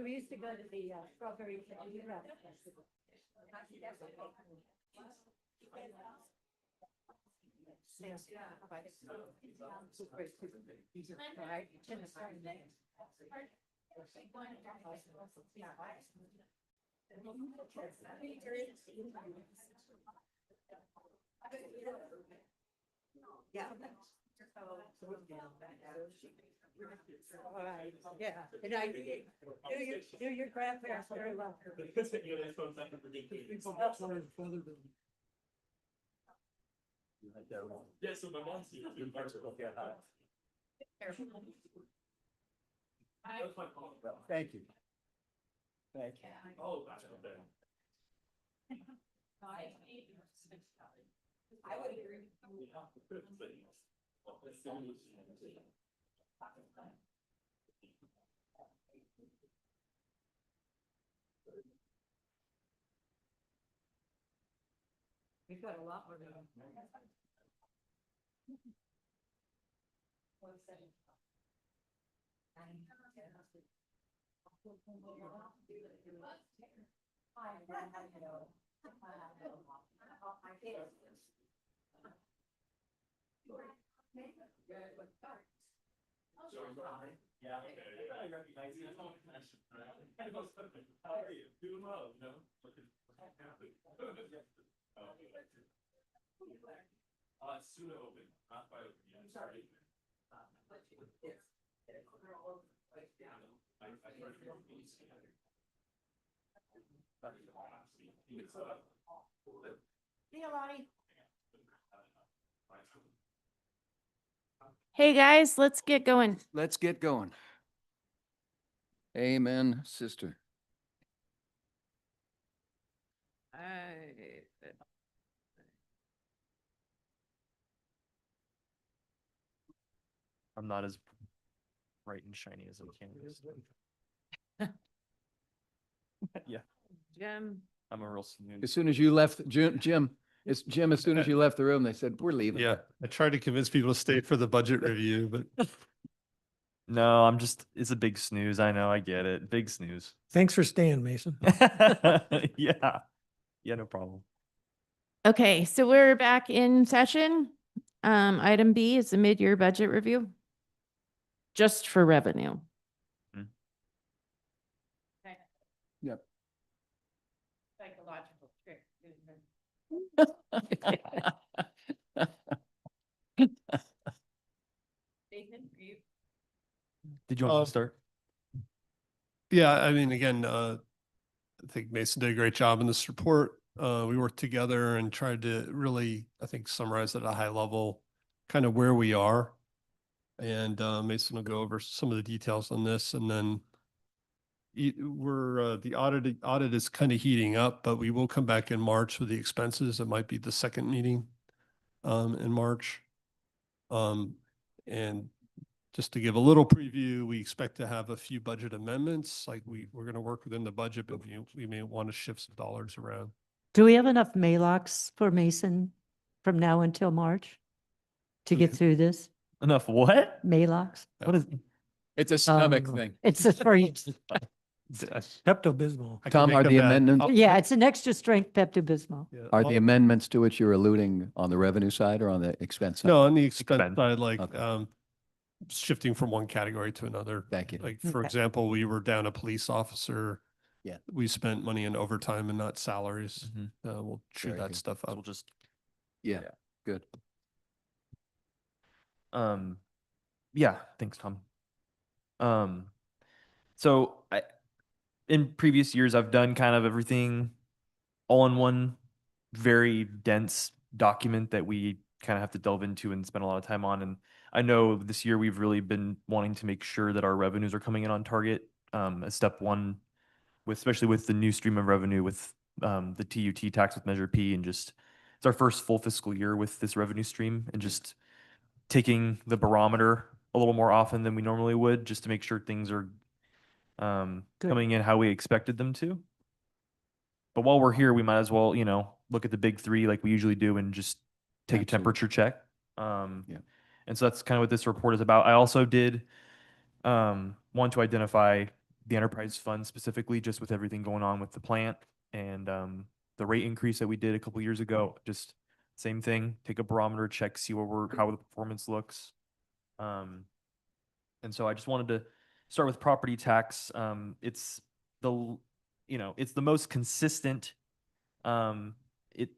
We used to go to the strawberry. Yeah. All right, yeah, and I do your grandparents very well. Yeah, so my mom's Thank you. Thank you. Oh, gotcha. Okay. I would agree. We've got a lot more. Yeah. I recognize you. How are you? Doing well, you know? Soon open, not quite open yet. Sorry. See you, Lonnie. Hey, guys, let's get going. Let's get going. Amen, sister. I'm not as bright and shiny as a canvas. Yeah, Jim. I'm a real snooze. As soon as you left, Jim, as soon as you left the room, they said, we're leaving. Yeah, I tried to convince people to stay for the budget review, but No, it's a big snooze. I know, I get it. Big snooze. Thanks for staying, Mason. Yeah. Yeah, no problem. Okay, so we're back in session. Item B is the mid-year budget review. Just for revenue. Yep. Psychological trick. Did you want to start? yeah, I mean, again, I think Mason did a great job in this report. We worked together and tried to really, I think, summarize at a high level, kind of where we are. And Mason will go over some of the details on this, and then the audit is kind of heating up, but we will come back in March with the expenses. It might be the second meeting in March. And just to give a little preview, we expect to have a few budget amendments. Like we're going to work within the budget, but we may want to shift some dollars around. Do we have enough Maylocks for Mason from now until March to get through this? Enough what? Maylocks? What is? It's a stomach thing. It's just for you. Pepto-Bismol. I can Tom, make are them the that. amendments, Yeah, it's an extra strength Pepto-Bismol. Yeah, are I'll- the amendments to which you're alluding on the revenue side or on the expense side? No, on the expense Expense. side, like Okay. shifting from one category to another. Thank you. Like, for Okay. example, we were down a police officer. Yeah. We spent money in overtime and not salaries. Mhm. We'll chew Very that good. stuff So up. we'll just, Yeah, good. yeah, thanks, Tom. So in previous years, I've done kind of everything all in one very dense document that we kind of have to delve into and spend a lot of time on. And I know this year we've really been wanting to make sure that our revenues are coming in on target. As step one, especially with the new stream of revenue with the TUT tax with Measure P, and just it's our first full fiscal year with this revenue stream, and just taking the barometer a little more often than we normally would, just to make sure things are coming in how we expected them to. But while we're here, we might as well, look at the big three like we usually do and just take a temperature check. And so that's kind of what this report is about. I also did want to identify the enterprise fund specifically, just with everything going on with the plant and the rate increase that we did a couple years ago. Just same thing, take a barometer check, see how the performance looks. And so I just wanted to start with property tax. It's the most consistent. It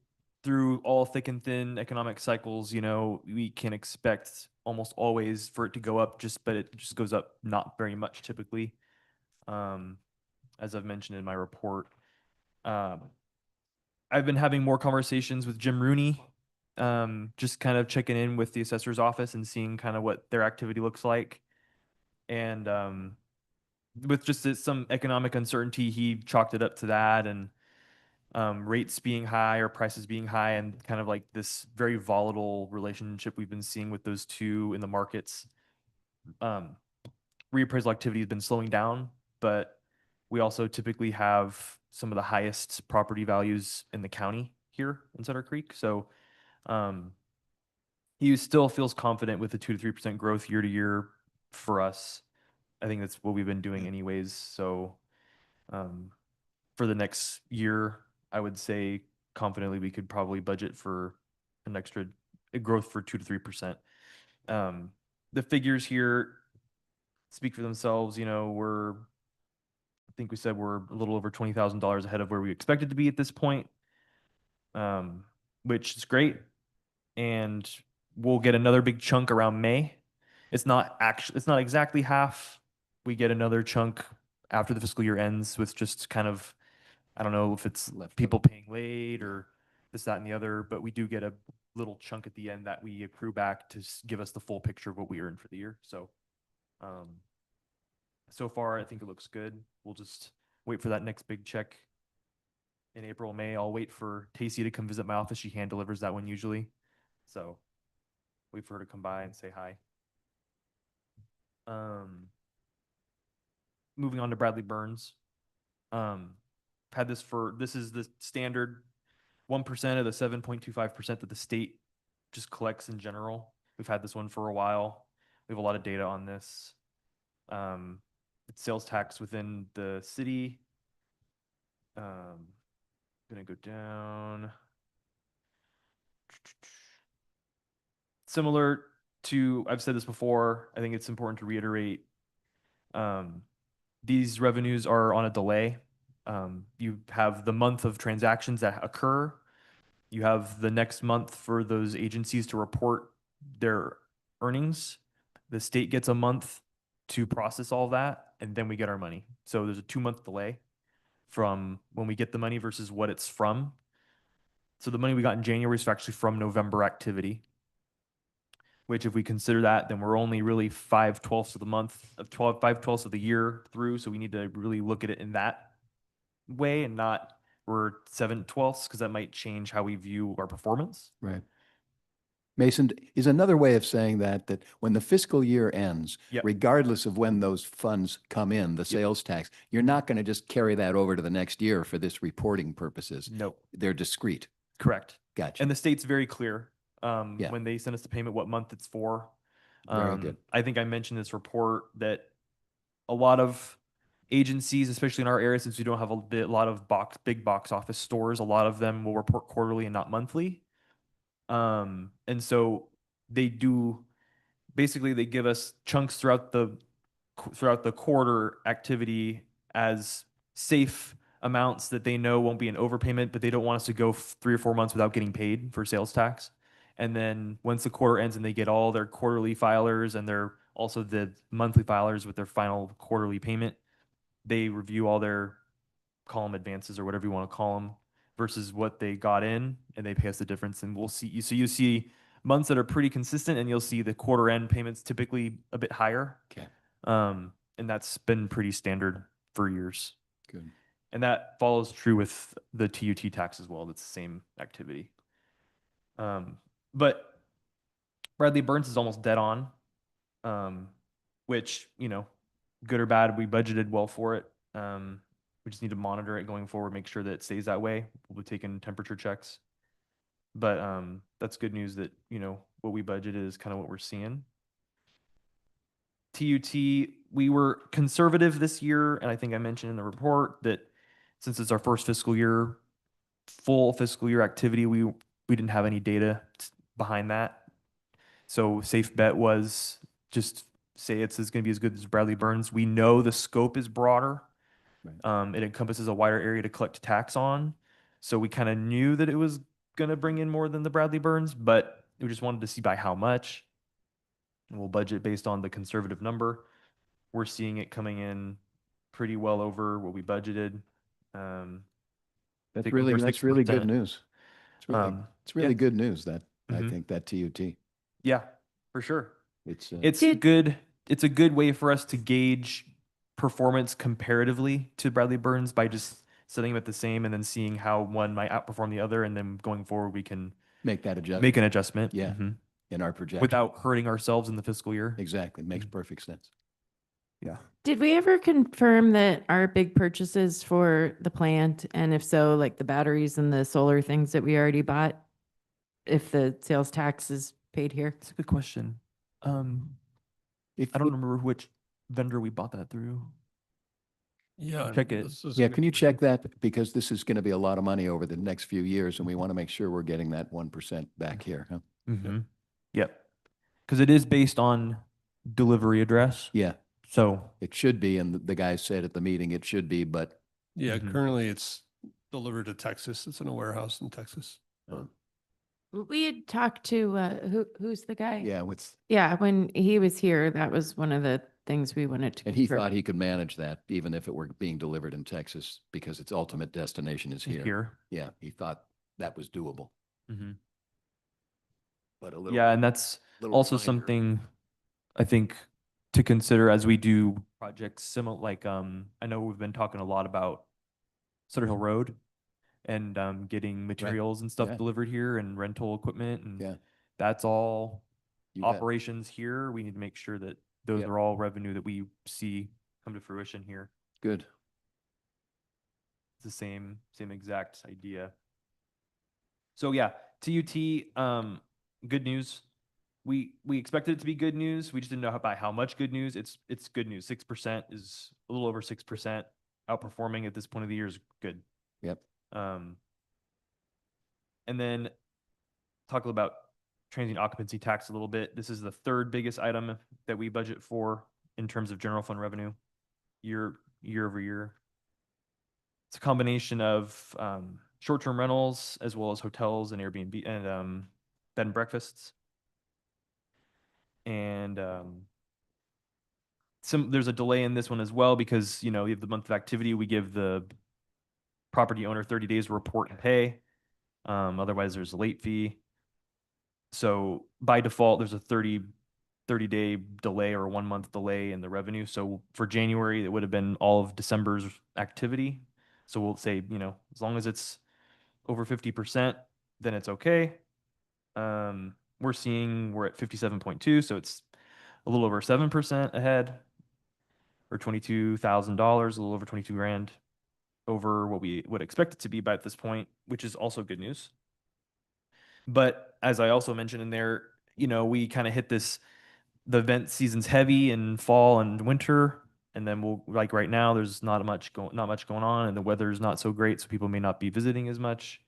through all thick and thin economic cycles, we can expect almost always for it to go up, but it just goes up not very much typically. As I've mentioned in my report, I've been having more conversations with Jim Rooney, just kind of checking in with the assessor's office and seeing kind of what their activity looks like. And with just some economic uncertainty, he chalked it up to that, and rates being high or prices being high, and kind of like this very volatile relationship we've been seeing with those two in the markets. Reappraisal activity has been slowing down, but we also typically have some of the highest property values in the county here in Sutter Creek. So he still feels confident with the 2 to 3% growth year to year for us. I think that's what we've been doing anyways. So for the next year, I would say confidently we could probably budget for an extra growth for 2 to 3%. The figures here speak for themselves. I think we said we're a little over $20,000 ahead of where we expected to be at this point, which is great. And we'll get another big chunk around May. It's not exactly half. We get another chunk after the fiscal year ends with just kind of, I don't know if it's people paying late or this, that, and the other, but we do get a little chunk at the end that we accrue back to give us the full picture of what we earned for the year. So, so far, I think it looks good. We'll just wait for that next big check in April, May. I'll wait for Tacey to come visit my office. She hand delivers that one usually. So wait for her to come by and say hi. Moving on to Bradley Burns. This is the standard 1% of the 7.25% that the state just collects in general. We've had this one for a while. We have a lot of data on this. It's sales tax within the city. Gonna go down. Similar to, I've said this before, I think it's important to reiterate, these revenues are on a delay. You have the month of transactions that occur. You have the next month for those agencies to report their earnings. The state gets a month to process all that, and then we get our money. So there's a 2-month delay from when we get the money versus what it's from. So the money we got in January is actually from November activity, which if we consider that, then we're only really 5/12 of the month, 5/12 of the year through. So we need to really look at it in that way and not we're 7/12, because that might change how we view our performance. Right. Mason, is another way of saying that when the fiscal year ends, Yep. regardless of when those funds come in, the sales tax, you're not going to just carry that over to the next year for this reporting purposes. No. They're discrete. Correct. Gotcha. And the state's very clear when they send us the payment, what month it's for. Very good. I think I mentioned this report that a lot of agencies, especially in our area, since we don't have a lot of big box office stores, a lot of them will report quarterly and not monthly. And so they give us chunks throughout the quarter activity as safe amounts that they know won't be an overpayment, but they don't want us to go 3 or 4 months without getting paid for sales tax. And then once the quarter ends and they get all their quarterly filers and they're also the monthly filers with their final quarterly payment, they review all their column advances or whatever you want to call them versus what they got in, and they pay us the difference. And we'll see. So you see months that are pretty consistent, and you'll see the quarter end payments typically a bit higher. Okay. And that's been pretty standard for years. Good. And that follows true with the TUT tax as well. That's the same activity. But Bradley Burns is almost dead on, which, you know, good or bad, we budgeted well for it. We just need to monitor it going forward, make sure that it stays that way. We'll be taking temperature checks. But that's good news that, you know, what we budgeted is kind of what we're seeing. TUT, we were conservative this year, and I think I mentioned in the report that since it's our first fiscal year, full fiscal year activity, we didn't have any data behind that. So safe bet was just say it's going to be as good as Bradley Burns. We know the scope is broader. Right. It encompasses a wider area to collect tax on. So we kind of knew that it was going to bring in more than the Bradley Burns, but we just wanted to see by how much. And we'll budget based on the conservative number. We're seeing it coming in pretty well over what we budgeted. That's think really, over that's really good 6%. news. It's really Yeah. good news that, I Mhm. think that TUT, Yeah, for sure. it's, It's Did- good. It's a good way for us to gauge performance comparatively to Bradley Burns by just setting them at the same and then seeing how one might outperform the other, and then going forward we can make that adjustment. make an adjustment. Yeah. Mhm. In our projection. Without hurting ourselves in the fiscal year. Exactly. Makes Mhm. perfect sense. Yeah. Did we ever confirm that our big purchases for the plant, and if so, like the batteries and the solar things that we already bought, if the sales tax is paid here? That's a good question. If I don't we- remember which vendor we bought that through. Yeah. Check it. this is Yeah, gonna can you be- check that? Because this is going to be a lot of money over the next few years, and we want to make sure we're getting that 1% back here, huh? Mm-hmm. Yep. Because it is based on delivery address. Yeah, So it should be, and the guy said at the meeting it should be, but Yeah, Mhm. currently it's delivered to Texas. It's in a warehouse in Texas. We had talked to, who's the guy? yeah, what's, Yeah, when he was here, that was one of the things we wanted to. and he confirm. thought he could manage that even if it were being delivered in Texas because its ultimate destination is here. here. Yeah, he thought that was doable, Mhm. but a little. Yeah, and that's little also reminder. something I think to consider as we do projects similar, like, I know we've been talking a lot about Sutter Hill Road and getting materials and stuff Yeah. delivered here and rental equipment, and Yeah. that's all You bet. operations here. We need to make sure that those Yep. are all revenue that we see come to fruition here. Good. It's the same exact idea. So yeah, TUT, good news. We expected it to be good news. We just didn't know by how much good news. It's good news. 6% is a little over 6%. Outperforming at this point of the year is good. Yep. And then talk about transient occupancy tax a little bit. This is the third biggest item that we budget for in terms of general fund revenue year over year. It's a combination of short-term rentals as well as hotels and Airbnb and bed and breakfasts. And there's a delay in this one as well because, you know, you have the month of activity. We give the property owner 30 days to report and pay. Otherwise, there's a late fee. So by default, there's a 30-day delay or a 1-month delay in the revenue. So for January, it would have been all of December's activity. So we'll say, you know, as long as it's over 50%, then it's okay. We're at 57.2, so it's a little over 7% ahead, or $22,000, a little over 22 grand over what we would expect it to be by at this point, which is also good news. But as I also mentioned in there, you know, we kind of hit the event season's heavy in fall and winter, and then we'll, like right now, there's not much going on, and the weather's not so great, so people may not be visiting as much.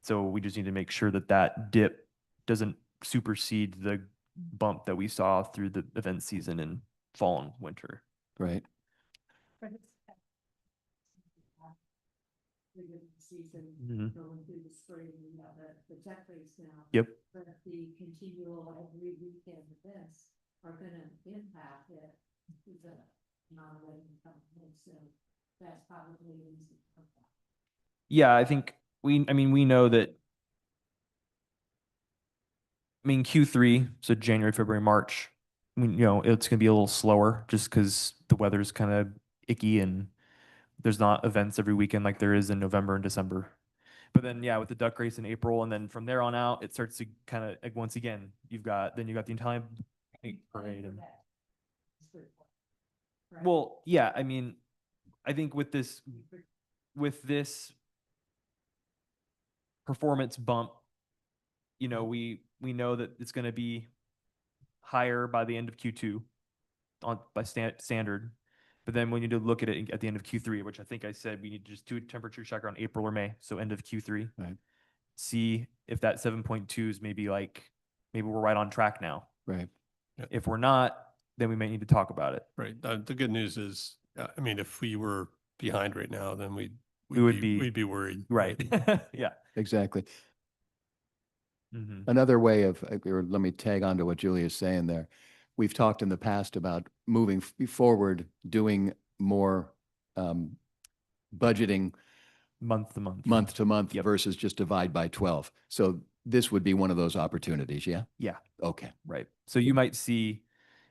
So we just need to make sure that that dip doesn't supersede the bump that we saw through the event season in fall and winter. Right. Mhm. Going through the spring, you know, the tech race now. Yep. But the continual every weekend events are gonna impact it. It's a non-revenue company, so that's probably the reason for that. Yeah, I think we know that. I mean, Q3, so January, February, March, you know, it's going to be a little slower just because the weather's kind of icky and There's not events every weekend like there is in November and December. But then, yeah, with the duck race in April, and then from there on out, it starts to kind of, like, once again, you got the Italian parade. And, well, yeah, I mean, I think with this performance bump, you know, we know that it's going to be higher by the end of Q2 by standard. But then we need to look at it at the end of Q3, which I think I said we need to just do a temperature check around April or May. So end of Q3. Right. See if that 7.2 is maybe we're right on track now. Right. If we're not, then we may need to talk about it. Right. The good news is, I mean, if we were behind right now, then we'd be worried. Right. Yeah. Exactly. Mm-hmm. Another way of, or let me tag on to what Julia's saying there. We've talked in the past about moving forward, doing more budgeting Month to month. Yep. versus just divide by 12. So this would be one of those opportunities, yeah? Yeah. Okay. Right. So you might see,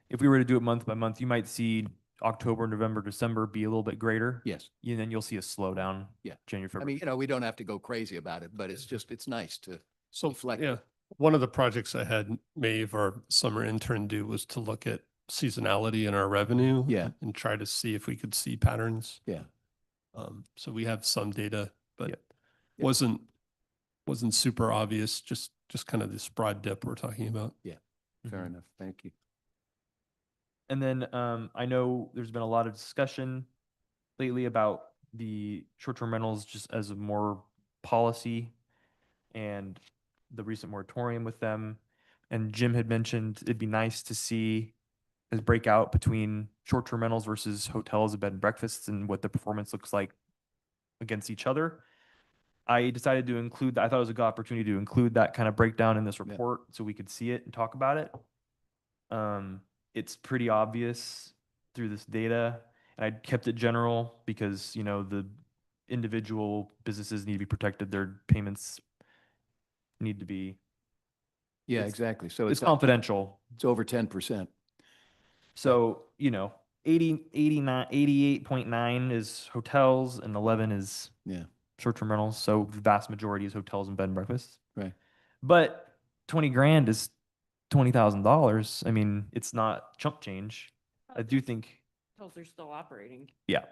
if we were to do it month by month, you might see October, November, December be a little bit greater. Yes. And then you'll see a slowdown. Yeah. January, I February. mean, you know, we don't have to go crazy about it, but it's nice to So reflect. yeah, one of the projects I had Maeve, our summer intern, do was to look at seasonality in our revenue. Yeah. And try to see if we could see patterns. Yeah. So we have some data, but Yep. wasn't super obvious, just kind of this broad dip we're talking about. Yeah. Fair enough. Thank you. And then I know there's been a lot of discussion lately about the short-term rentals just as a more policy and the recent moratorium with them. And Jim had mentioned it'd be nice to see a breakout between short-term rentals versus hotels and bed and breakfasts and what the performance looks like against each other. I decided to include that. I thought it was a good opportunity to include that kind of breakdown in this report so we could see it and talk about it. It's pretty obvious through this data, and I kept it general because, you know, the individual businesses need to be protected. Their payments need to be. Yeah, It's- exactly. So It's confidential. It's over 10%. So, you know, 88.9 is hotels and 11 is Yeah. short-term rentals. So the vast majority is hotels and bed and breakfasts. Right. But 20 grand is $20,000. I mean, it's not chump change. I do think, Hotels are still operating. yeah.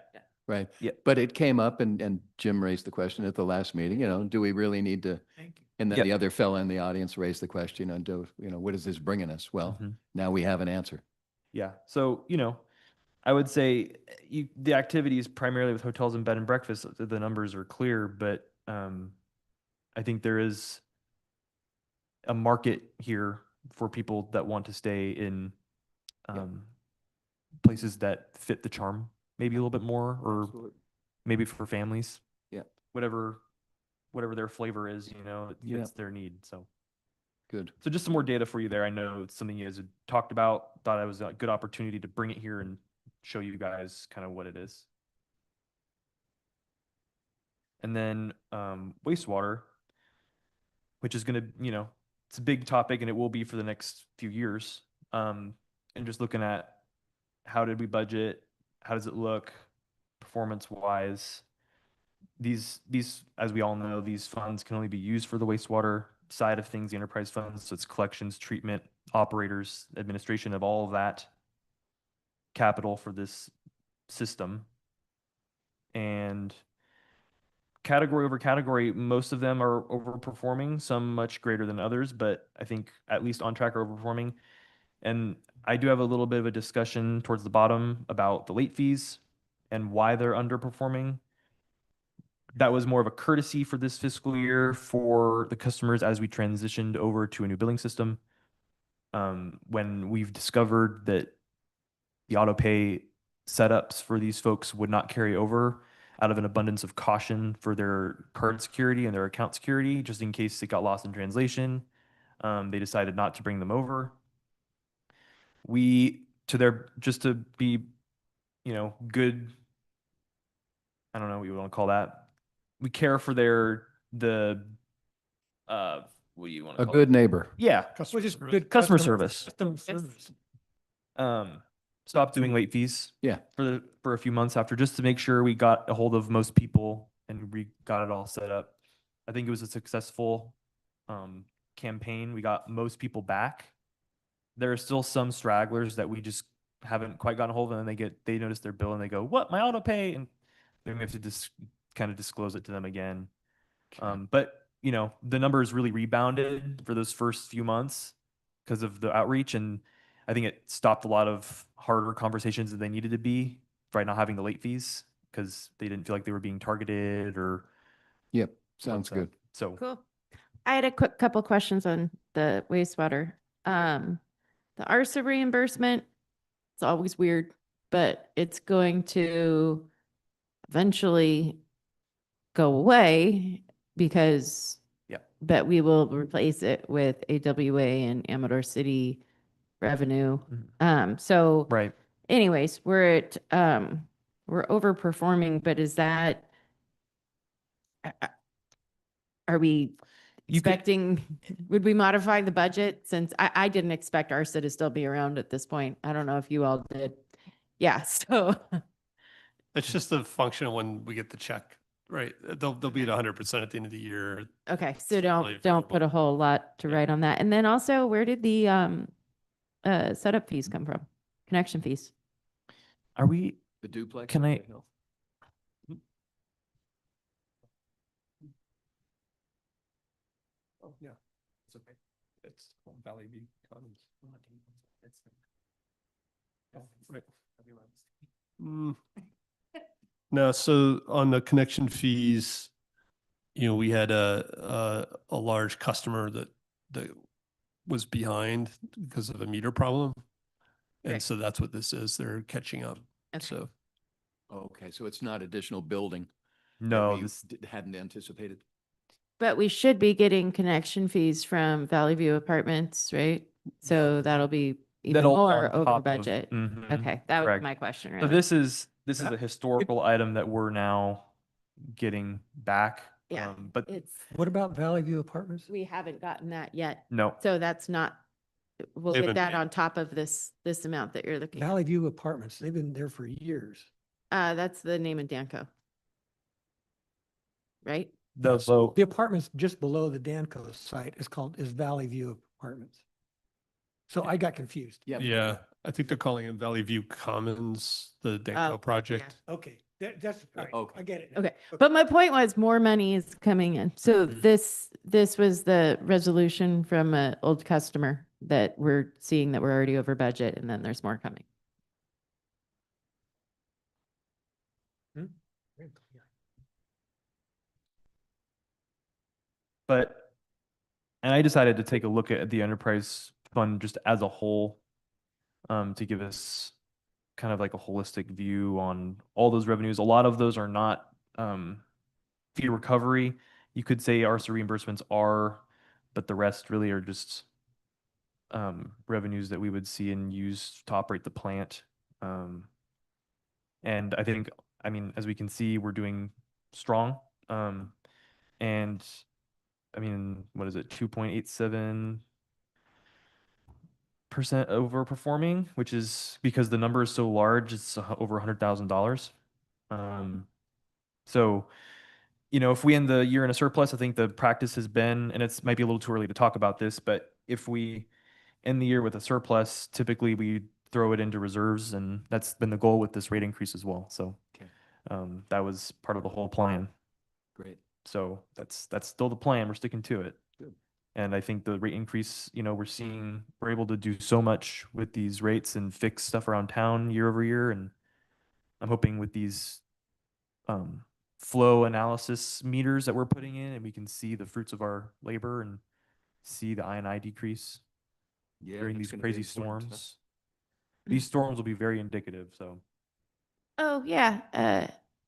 Right. Yeah. But it came up and Jim raised the question at the last meeting, you know, do we really need to? And then Yep. the other fella in the audience raised the question on, what is this bringing us? Well, now we have an answer. Yeah. So, you know, I would say the activities primarily with hotels and bed and breakfast, the numbers are clear, but I think there is a market here for people that want to stay in places that fit the charm maybe a little bit more, or Absolutely. maybe for families. Yeah. Whatever their flavor is, you know, it Yeah. fits their need. So Good. So just some more data for you there. I know it's something you guys had talked about, thought it was a good opportunity to bring it here and show you guys kind of what it is. And then wastewater, which is going to, you know, it's a big topic and it will be for the next few years. And just looking at how did we budget? How does it look performance wise? These, as we all know, these funds can only be used for the wastewater side of things, the enterprise funds. So it's collections, treatment, operators, administration of all of that capital for this system. And category over category, most of them are overperforming, some much greater than others, but I think at least on track are overperforming. And I do have a little bit of a discussion towards the bottom about the late fees and why they're underperforming. That was more of a courtesy for this fiscal year for the customers as we transitioned over to a new billing system. When we've discovered that the auto pay setups for these folks would not carry over out of an abundance of caution for their card security and their account security, just in case it got lost in translation, they decided not to bring them over. Just to be, you know, good, I don't know what you want to call that. We care for what do you want to A call good it? neighbor. Yeah. Which is Good customer service. Customer service. stopped doing late fees Yeah. for a few months after, just to make sure we got a hold of most people and we got it all set up. I think it was a successful campaign. We got most people back. There are still some stragglers that we just haven't quite gotten a hold of, and then they notice their bill and they go, "What? My auto pay?" And then we have to just kind of disclose it to them again. But you know, the numbers really rebounded for those first few months because of the outreach, and I think it stopped a lot of harder conversations that they needed to be by not having the late fees because they didn't feel like they were being targeted or. Yep, sounds what's up. good. So Cool. I had a quick couple questions on the wastewater. The ARSA reimbursement, it's always weird, but it's going to eventually go away because Yep. but we will replace it with AWA and Amador City revenue. So right. anyways, we're overperforming, but is that, are we You could- expecting, would we modify the budget since I didn't expect ARSA to still be around at this point. I don't know if you all did. Yeah, so It's just a function of when we get the check, right? They'll be at 100% at the end of the year. okay, so It's really don't put a whole lot to Yeah. write on that. And then also, where did the setup fees come from? Connection fees? Are we? The duplex. Can on I- Bay Hill. Oh, yeah. It's okay. It's Valley View Commons. Oh, right. No, so on the connection fees, you know, we had a large customer that was behind because of a meter problem. And Right. so that's what this is. They're catching up. Okay. So Okay, so it's not additional building that No, we this hadn't anticipated? But we should be getting connection fees from Valley View Apartments, right? So that'll be even that'll more on over top of- budget. Mhm, Okay, that was correct. my question, So really. this is a historical item that we're now getting back. Yeah, But it's, What about Valley View Apartments? we haven't gotten that yet. no, So that's not, we'll We get haven't that paid. on top of this amount that you're looking at. Valley View Apartments, they've been there for years. That's the name of Danco. Right? the vote. The apartments just below the Danco site is Valley View Apartments. So I got confused. yeah, I think they're calling it Valley View Commons, the Danco project. Okay, that's, all right, okay. I get it. now. Okay, but my point was more money is coming in. So Mhm. this was the resolution from an old customer that we're seeing that we're already over budget and then there's more coming. But, and I decided to take a look at the enterprise fund just as a whole, to give us kind of like a holistic view on all those revenues. A lot of those are not, fee recovery. You could say ARSA reimbursements are, but the rest really are just, revenues that we would see and use to operate the plant. And I think, I mean, as we can see, we're doing strong. And I mean, what is it, 2.87% overperforming, which is because the number is so large, it's over $100,000. So, you know, if we end the year in a surplus, I think the practice has been, and it's might be a little too early to talk about this, but if we end the year with a surplus, typically we throw it into reserves, and that's been the goal with this rate increase as well. So, Okay. that was part of the whole plan. Great. So that's still the plan. We're sticking to it. Good. And I think the rate increase, you know, we're able to do so much with these rates and fix stuff around town year over year. And I'm hoping with these flow analysis meters that we're putting in, and we can see the fruits of our labor and see the I&I decrease Yeah, during that's these gonna be crazy important, huh? storms. These storms will be very indicative. So Oh, yeah.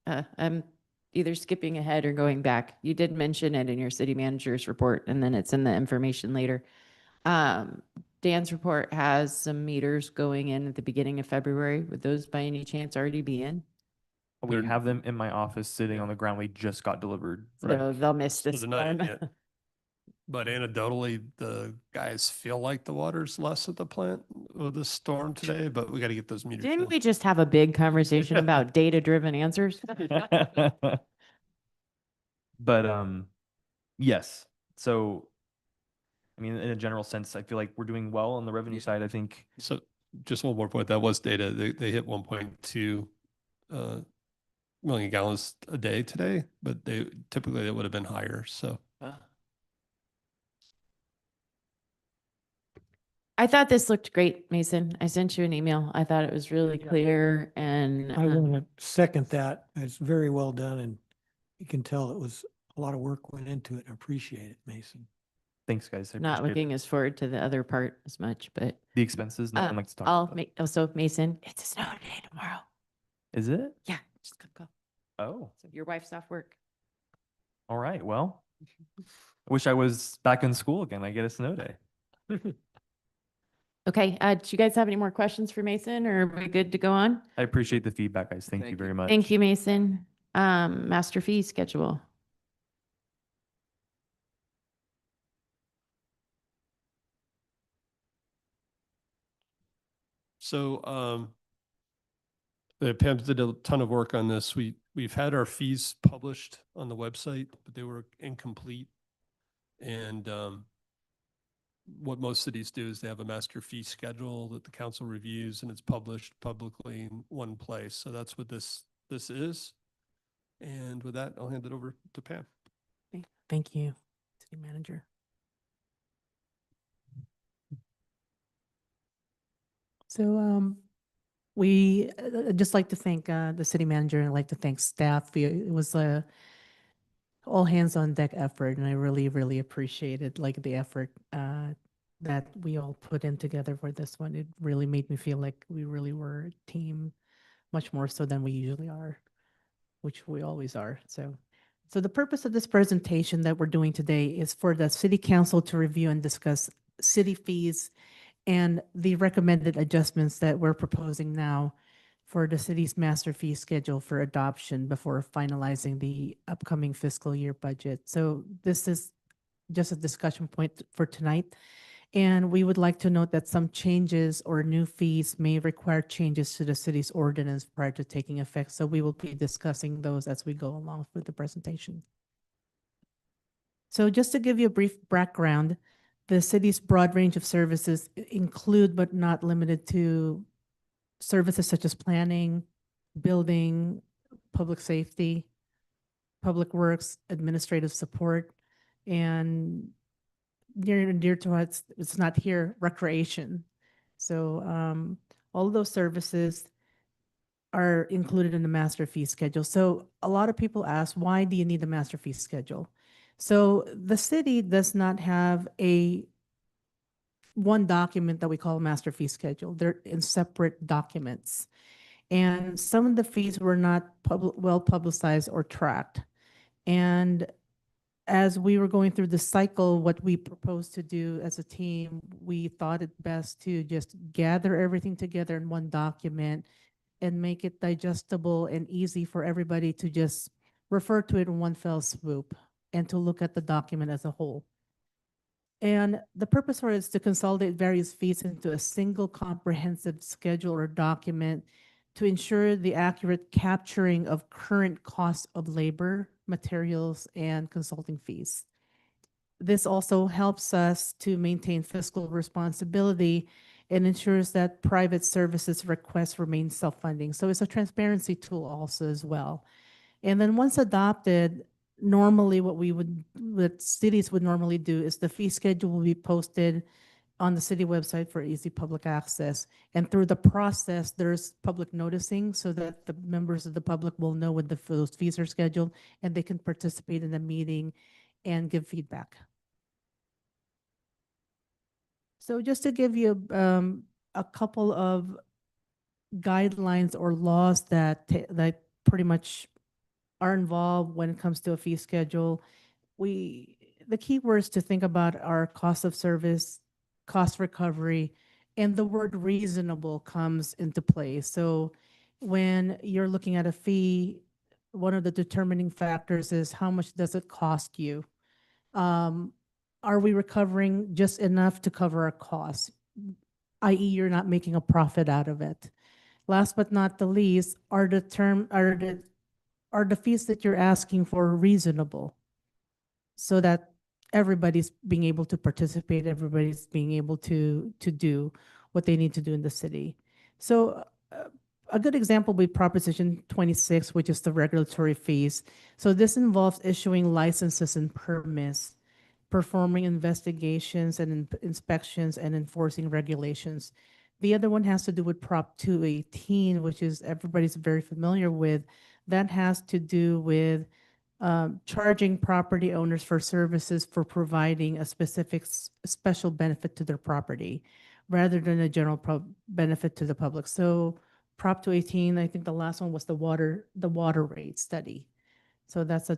I'm either skipping ahead or going back. You did mention it in your city manager's report, and then it's in the information later. Dan's report has some meters going in at the beginning of February. Would those by any chance already be in? we They're- have them in my office sitting Yeah. on the ground. We just got delivered. So they'll miss So this they're not in one. yet. But anecdotally, the guys feel like the water's less at the plant with the storm today, but we got to get those meters Didn't in. we just have a big conversation about data-driven answers? But yes. So I mean, in a general sense, I feel like we're doing well on the revenue side. I think So just one more point, that was data. They hit 1.2 million gallons a day today, but they typically it would have been higher. So I thought this looked great, Mason. I sent you an email. I thought it was really clear and I want to second that. It's very well done, and you can tell it was a lot of work went into it. I appreciate it, Mason. thanks, guys. I not appreciate looking as forward to the other part as much, but the expenses. No one likes to talk I'll about. make, also Mason, it's a snow day tomorrow. Is it? Yeah, just go. Oh, So your wife's off work. all right. Well, I wish I was back in school again. I get a snow day. Okay, do you guys have any more questions for Mason or are we good to go on? I appreciate the feedback, guys. Thank you very much. Thank you, Mason. Master fee schedule. So Pam did a ton of work on this. We've had our fees published on the website, but they were incomplete. And what most cities do is they have a master fee schedule that the council reviews and it's published publicly in one place. So that's what this is. And with that, I'll hand it over to Pam. Thank you, City Manager. So we I'd just like to thank the city manager and I'd like to thank staff. It was a all hands on deck effort, and I really, really appreciated like the effort that we all put in together for this one. It really made me feel like we really were a team, much more so than we usually are, which we always are. So the purpose of this presentation that we're doing today is for the city council to review and discuss city fees and the recommended adjustments that we're proposing now for the city's master fee schedule for adoption before finalizing the upcoming fiscal year budget. So this is just a discussion point for tonight. And we would like to note that some changes or new fees may require changes to the city's ordinance prior to taking effect. So we will be discussing those as we go along with the presentation. So just to give you a brief background, the city's broad range of services include but not limited to services such as planning, building, public safety, public works, administrative support, and near and dear to us, it's not here, recreation. So all of those services are included in the master fee schedule. So a lot of people ask, why do you need the master fee schedule? So the city does not have one document that we call a master fee schedule. They're in separate documents. And some of the fees were not well publicized or tracked. And as we were going through the cycle, what we proposed to do as a team, we thought it best to just gather everything together in one document and make it digestible and easy for everybody to just refer to it in one fell swoop and to look at the document as a whole. And the purpose for it is to consolidate various fees into a single comprehensive schedule or document to ensure the accurate capturing of current costs of labor, materials, and consulting fees. This also helps us to maintain fiscal responsibility and ensures that private services requests remain self-funding. So it's a transparency tool also as well. And then once adopted, normally what cities would normally do is the fee schedule will be posted on the city website for easy public access. And through the process, there's public noticing so that the members of the public will know when those fees are scheduled and they can participate in the meeting and give feedback. So just to give you a couple of guidelines or laws that pretty much are involved when it comes to a fee schedule, the key words to think about are cost of service, cost recovery, and the word reasonable comes into play. So when you're looking at a fee, one of the determining factors is how much does it cost you? are we recovering just enough to cover our costs? i.e. you're not making a profit out of it. Last but not the least, are the fees that you're asking for reasonable? So that everybody's being able to participate, everybody's being able to do what they need to do in the city. So a good example would be Proposition 26, which is the regulatory fees. So this involves issuing licenses and permits, performing investigations and inspections, and enforcing regulations. The other one has to do with Prop 218, which is everybody's very familiar with. That has to do with charging property owners for services for providing a specific special benefit to their property rather than a general benefit to the public. So Prop 218, I think the last one was the water rate study. So that's a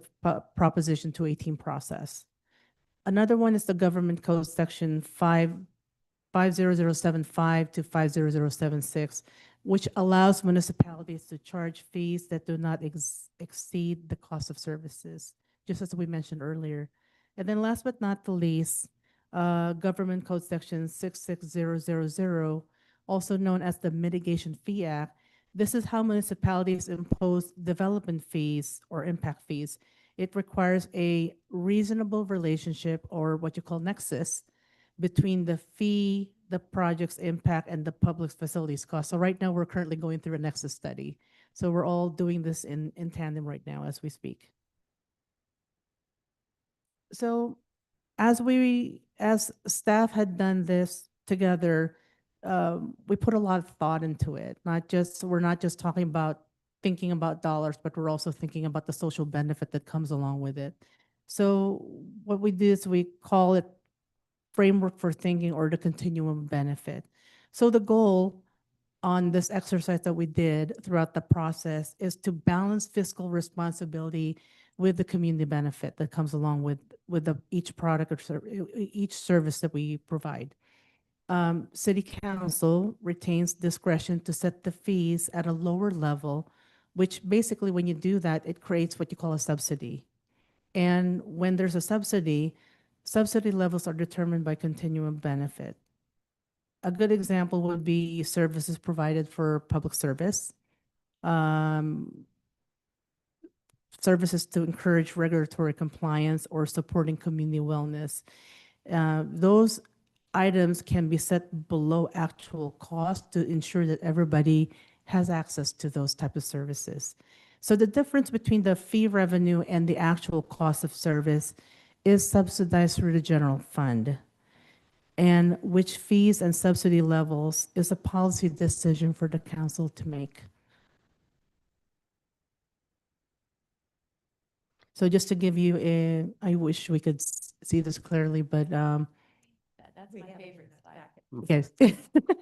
Proposition 218 process. Another one is the Government Code Section 50075 to 50076, which allows municipalities to charge fees that do not exceed the cost of services, just as we mentioned earlier. And then last but not the least, Government Code Section 66000, also known as the Mitigation Fee Act. This is how municipalities impose development fees or impact fees. It requires a reasonable relationship, or what you call nexus, between the fee, the project's impact, and the public facilities cost. So right now, we're currently going through a nexus study. So we're all doing this in tandem right now as we speak. So as staff had done this together, we put a lot of thought into it. We're not just thinking about dollars, but we're also thinking about the social benefit that comes along with it. So what we do is we call it framework for thinking, or the continuum benefit. So the goal on this exercise that we did throughout the process is to balance fiscal responsibility with the community benefit that comes along with each product or each service that we provide. City Council retains discretion to set the fees at a lower level, which basically when you do that, it creates what you call a subsidy. And when there's a subsidy levels are determined by continuum benefit. A good example would be services provided for public service, services to encourage regulatory compliance, or supporting community wellness. Those items can be set below actual cost to ensure that everybody has access to those types of services. So the difference between the fee revenue and the actual cost of service is subsidized through the general fund. And which fees and subsidy levels is a policy decision for the council to make. So just to give you I wish we could see this clearly, but That's my favorite slide. yes.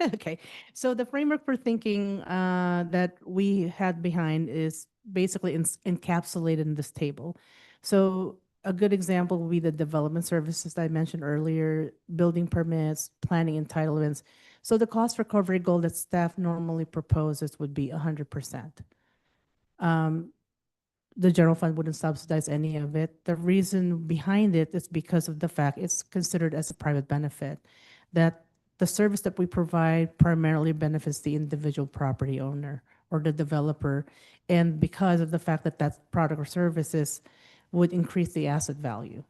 Okay. So the framework for thinking that we had behind is basically encapsulated in this table. So a good example would be the development services that I mentioned earlier, building permits, planning entitlements. So the cost recovery goal that staff normally proposes would be 100%. The general fund wouldn't subsidize any of it. The reason behind it is because of the fact it's considered as a private benefit, that the service that we provide primarily benefits the individual property owner or the developer. And because of the fact that that product or services would increase the asset value.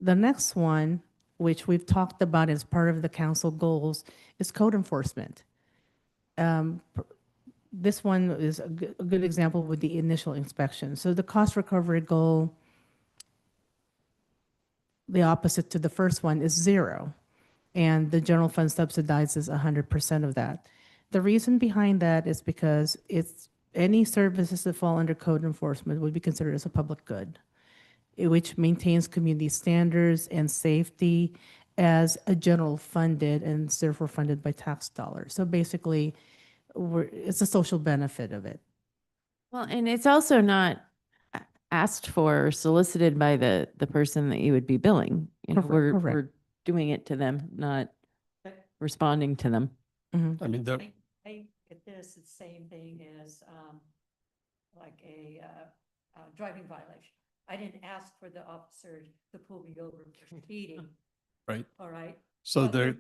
The next one, which we've talked about as part of the council goals, is code enforcement. This one is a good example with the initial inspection. So the cost recovery goal, the opposite to the first one, is 0. And the general fund subsidizes 100% of that. The reason behind that is because it's any services that fall under code enforcement would be considered as a public good, which maintains community standards and safety as a general funded and therefore funded by tax dollars. So basically, it's a social benefit of it. Well, and it's also not asked for or solicited by the person that you would be billing. You know, Correct. we're doing it to them, not responding to them. Mhm. I mean, the, I get this, it's the same thing as like a driving violation. I didn't ask for the officer to pull me over for speeding, Right. all right? So But there,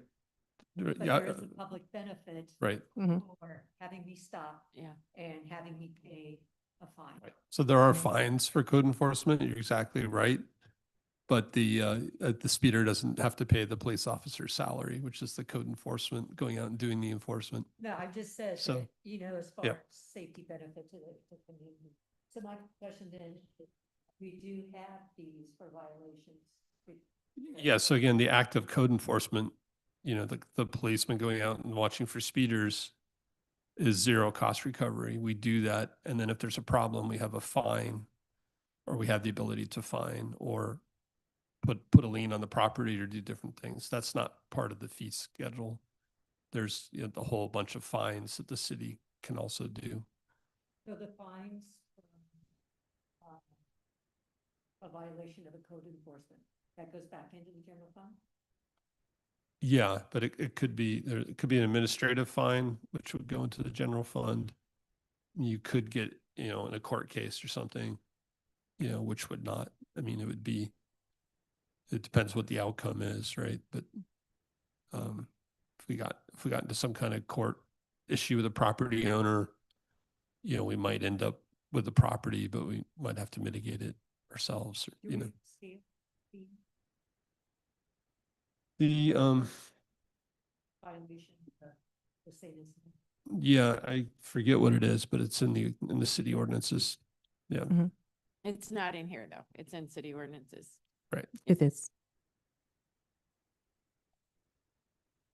But yeah, there is a public benefit right. for having me stop. Yeah. And having me pay a fine. So there are fines for code enforcement. You're exactly right. But the speeder doesn't have to pay the police officer's salary, which is the code enforcement going out and doing the enforcement. No, I just said So, that, you know, as far yeah. as safety benefit to the community. So my question then, is, we do have fees for violations. Yeah, so again, the act of code enforcement, you know, the policeman going out and watching for speeders is zero cost recovery. We do that. And then if there's a problem, we have a fine, or we have the ability to fine or put a lien on the property or do different things. That's not part of the fee schedule. There's, you know, the whole bunch of fines that the city can also do. So the fines, a violation of a code enforcement, that goes back into the general fund? Yeah, but it could be, it could be an administrative fine, which would go into the general fund. You could get, you know, in a court case or something, you know, which would not, I mean, it would be, it depends what the outcome is, right? But if we got into some kind of court issue with a property owner, you know, we might end up with the property, but we might have to mitigate it ourselves, you know. The Violation of the state incident. yeah, I forget what it is, but it's in the city ordinances. Yeah. It's not in here, though. It's in city ordinances. Right. It is.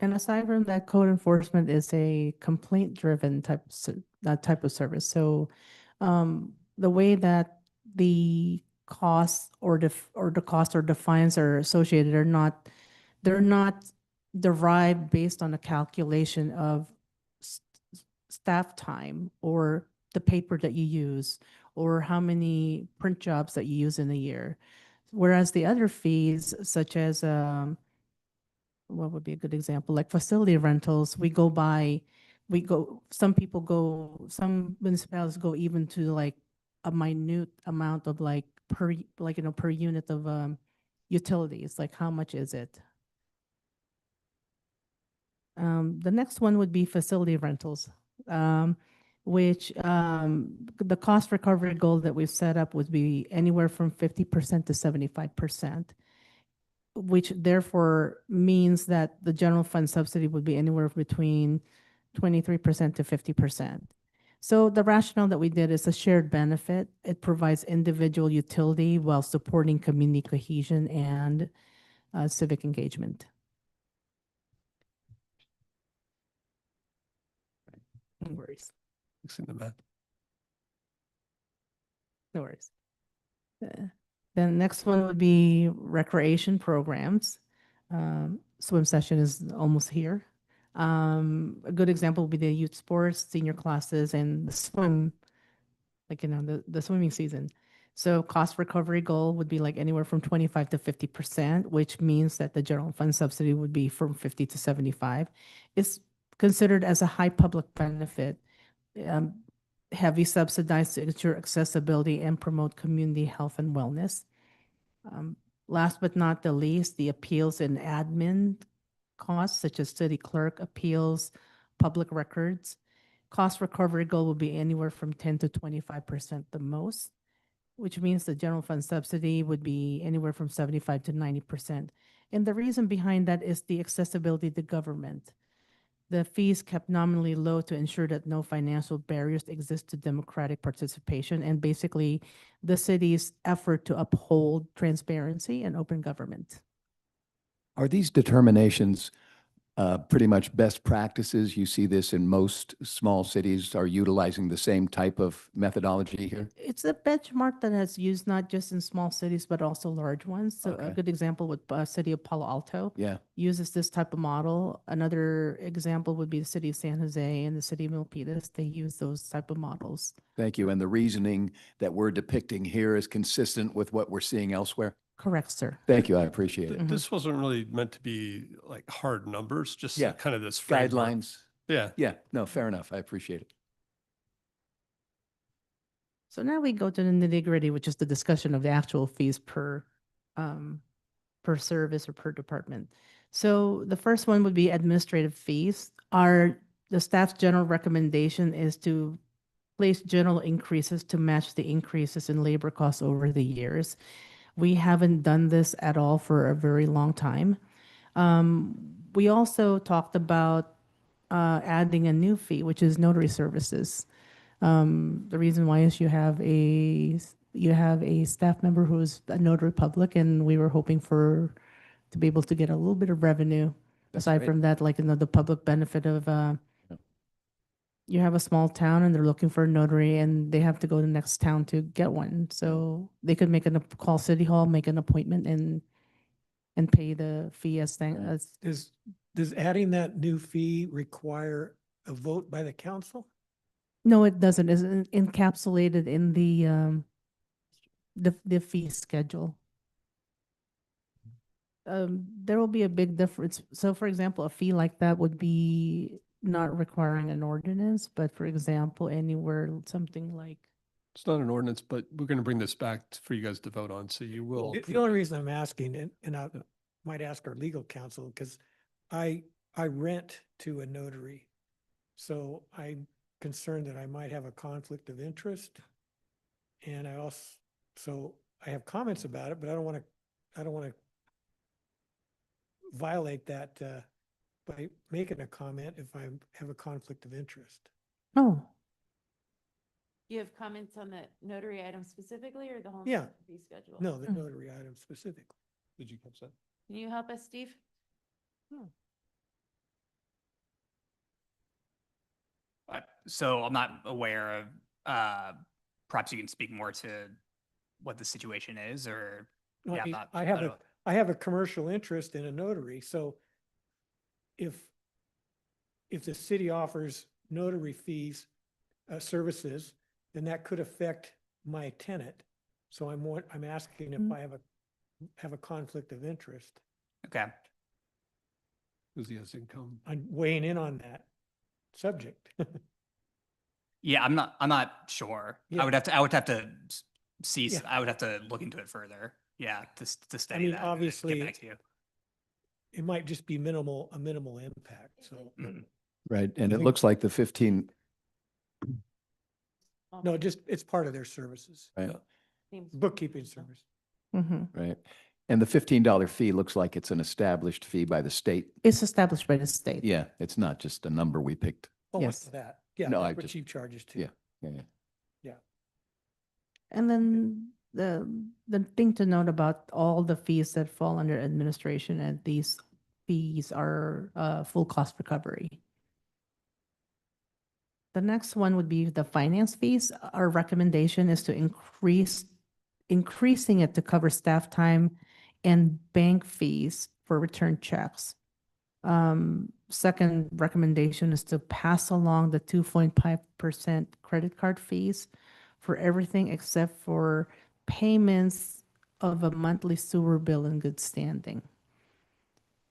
And aside from that, code enforcement is a complaint-driven type of service. So the way that the costs or the costs or the fines are associated they're not derived based on a calculation of staff time or the paper that you use or how many print jobs that you use in a year. Whereas the other fees, such as what would be a good example? Like facility rentals, some municipalities go even to like a minute amount of like per unit of utilities, like how much is it? The next one would be facility rentals, which the cost recovery goal that we've set up would be anywhere from 50% to 75%. Which therefore means that the general fund subsidy would be anywhere between 23% to 50%. So the rationale that we did is a shared benefit. It provides individual utility while supporting community cohesion and civic engagement. No worries. Fixing the math. No worries. Then next one would be recreation programs. Swim session is almost here. A good example would be the youth sports, senior classes, and the swim, like, you know, the swimming season. So cost recovery goal would be like anywhere from 25 to 50%, which means that the general fund subsidy would be from 50 to 75. It's considered as a high public benefit, heavy subsidized to ensure accessibility and promote community health and wellness. Last but not the least, the appeals and admin costs such as city clerk appeals, public records. Cost recovery goal will be anywhere from 10 to 25% the most, which means the general fund subsidy would be anywhere from 75 to 90%. And the reason behind that is the accessibility to government. The fees kept nominally low to ensure that no financial barriers exist to democratic participation and basically the city's effort to uphold transparency and open government. Are these determinations pretty much best practices? You see this in most small cities are utilizing the same type of methodology here? It's a benchmark that has used not just in small cities, but also large ones. So a Okay. good example would city of Palo Alto Yeah. uses this type of model. Another example would be the city of San Jose and the city of Milpitas. They use those type of models. Thank you. And the reasoning that we're depicting here is consistent with what we're seeing elsewhere? Correct, sir. Thank you. I appreciate it. This wasn't really meant to be like hard numbers, just Yeah. kind of this framework. Guidelines. Yeah. Yeah. No, fair enough. I appreciate it. So now we go to the nitty-gritty, which is the discussion of the actual fees per service or per department. So the first one would be administrative fees. The staff's general recommendation is to place general increases to match the increases in labor costs over the years. We haven't done this at all for a very long time. We also talked about adding a new fee, which is notary services. The reason why is you have a staff member who is a notary public, and we were hoping to be able to get a little bit of revenue. That's Aside right. from that, like, the public benefit of, you have a small town and they're looking for a notary and they have to go to the next town to get one. So they could call City Hall, make an appointment and pay the fee as Does adding that new fee require a vote by the council? no, it doesn't. It's encapsulated in the fee schedule. There will be a big difference. So for example, a fee like that would be not requiring an ordinance, but for example, anywhere, something like, It's not an ordinance, but we're going to bring this back for you guys to vote on, so you will. The only reason I'm asking, and I might ask our legal counsel, because I rent to a notary. So I'm concerned that I might have a conflict of interest. And so I have comments about it, but I don't want to violate that by making a comment if I have a conflict of interest. oh, You have comments on the notary item specifically or the whole Yeah. fee schedule? No, the notary item specifically. Did you catch that? Can you help us, Steve? So I'm not aware of, perhaps you can speak more to what the situation is, or, No, yeah, I mean, not. I have a commercial interest in a notary, so if the city offers notary fees, services, then that could affect my tenant. So I'm asking if I have a conflict of interest. Okay. Because he has income. I'm weighing in on that subject. Yeah, I'm not sure. Yeah. I would have to see, Yeah. I would have to look into it further. Yeah, to study mean, that. and obviously, get back to you. It might just be a minimal impact, so. Right, and I it think- looks like the 15, No, it's part of their services. right, Bookkeeping service. right. And the $15 fee looks like it's an established fee by the state. it's established by the state. Yeah, it's not just a number we picked. Oh, I know Yes. that. Yeah, No, that's I what just- chief charges too. Yeah, yeah, yeah. And then the thing to note about all the fees that fall under administration, and these fees are full cost recovery. The next one would be the finance fees. Our recommendation is to increasing it to cover staff time and bank fees for return checks. Second recommendation is to pass along the 2.5% credit card fees for everything except for payments of a monthly sewer bill in good standing.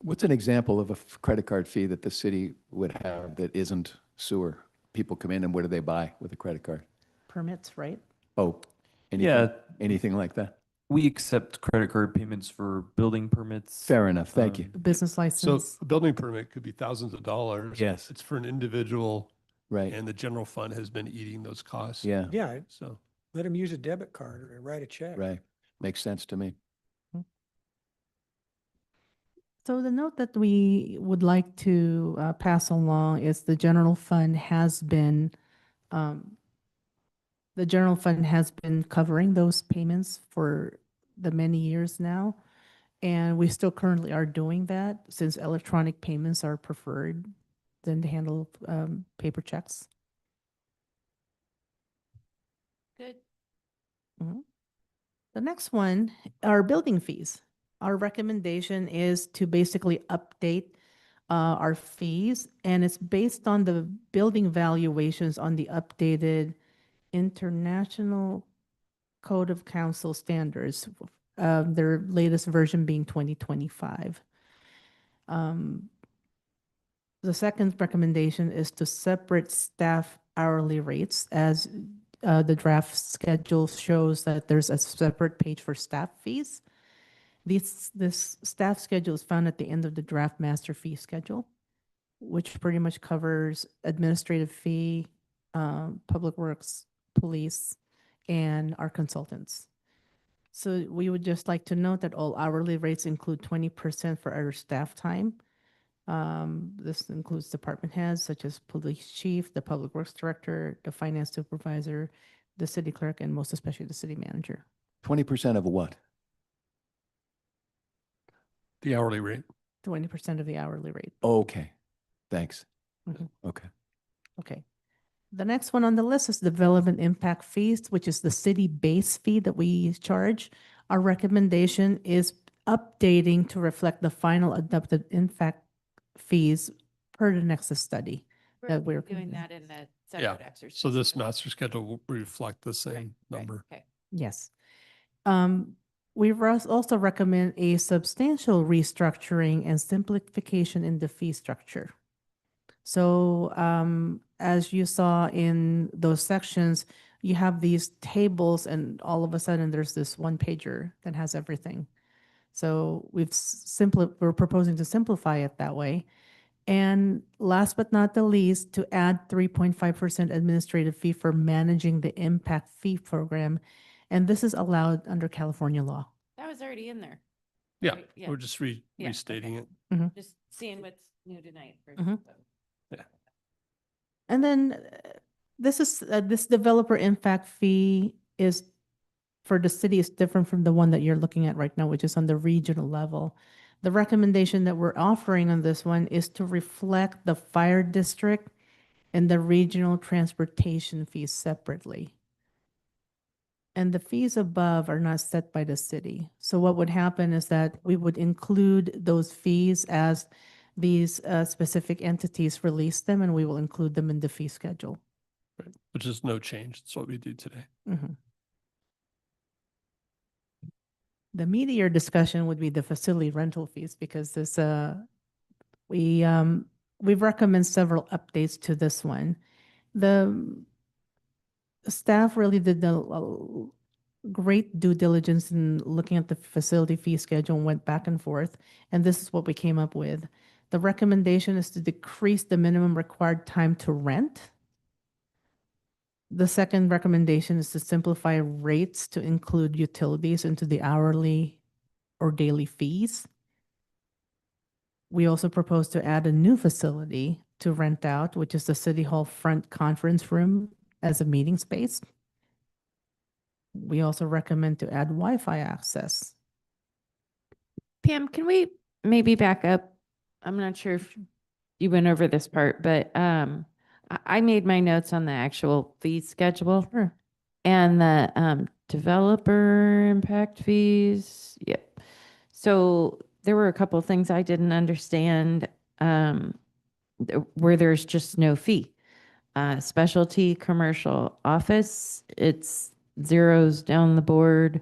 What's an example of a credit card fee that the city would have that isn't sewer? People come in and what do they buy with a credit card? Permits, right? Oh, anything, Yeah. anything like that? We accept credit card payments for building permits. Fair enough, thank you. Business So license. a building permit could be thousands of dollars. Yes. It's for an individual, Right, and the general fund has been eating those costs. yeah, Yeah, So, let them use a debit card or write a check. right. Makes sense to me. So the note that we would like to pass along is the general fund has been covering those payments for the many years now. And we still currently are doing that since electronic payments are preferred than to handle paper checks. Good. The next one are building fees. Our recommendation is to basically update our fees, and it's based on the building valuations on the updated International Code of Council standards, their latest version being 2025. The second recommendation is to separate staff hourly rates as the draft schedule shows that there's a separate page for staff fees. This staff schedule is found at the end of the draft master fee schedule, which pretty much covers administrative fee, public works, police, and our consultants. So we would just like to note that all hourly rates include 20% for our staff time. This includes department heads such as police chief, the public works director, the finance supervisor, the city clerk, and most especially the city manager. 20% of what? The hourly rate. 20% of the hourly rate. Okay, thanks. Mhm. Okay. Okay. The next one on the list is development impact fees, which is the city base fee that we charge. Our recommendation is updating to reflect the final adopted impact fees per the Nexus study. that we're Doing that in the Yeah. separate exercise. So this master schedule will reflect the same number. Okay. Yes. We also recommend a substantial restructuring and simplification in the fee structure. So as you saw in those sections, you have these tables and all of a sudden there's this one pager that has everything. So we're proposing to simplify it that way. And last but not the least, to add 3.5% administrative fee for managing the impact fee program. And this is allowed under California law. That was already in there. Yeah, Right, yeah. we're just Yeah, restating okay. it. Just seeing what's new tonight. Mhm. Yeah. And then this developer impact fee is for the city is different from the one that you're looking at right now, which is on the regional level. The recommendation that we're offering on this one is to reflect the fire district and the regional transportation fees separately. And the fees above are not set by the city. So what would happen is that we would include those fees as these specific entities release them, and we will include them in the fee schedule. Right. Which is no change. That's what we do today. Mhm. The meatier discussion would be the facility rental fees because this, we recommend several updates to this one. The staff really did the great due diligence in looking at the facility fee schedule and went back and forth, and this is what we came up with. The recommendation is to decrease the minimum required time to rent. The second recommendation is to simplify rates to include utilities into the hourly or daily fees. We also propose to add a new facility to rent out, which is the City Hall front conference room as a meeting space. We also recommend to add Wi-Fi access. Pam, can we maybe back up? I'm not sure if you went over this part, but I made my notes on the actual fee schedule. Sure. And the developer impact fees. Yep. So there were a couple of things I didn't understand where there's just no fee. Specialty commercial office, it's zeros down the board.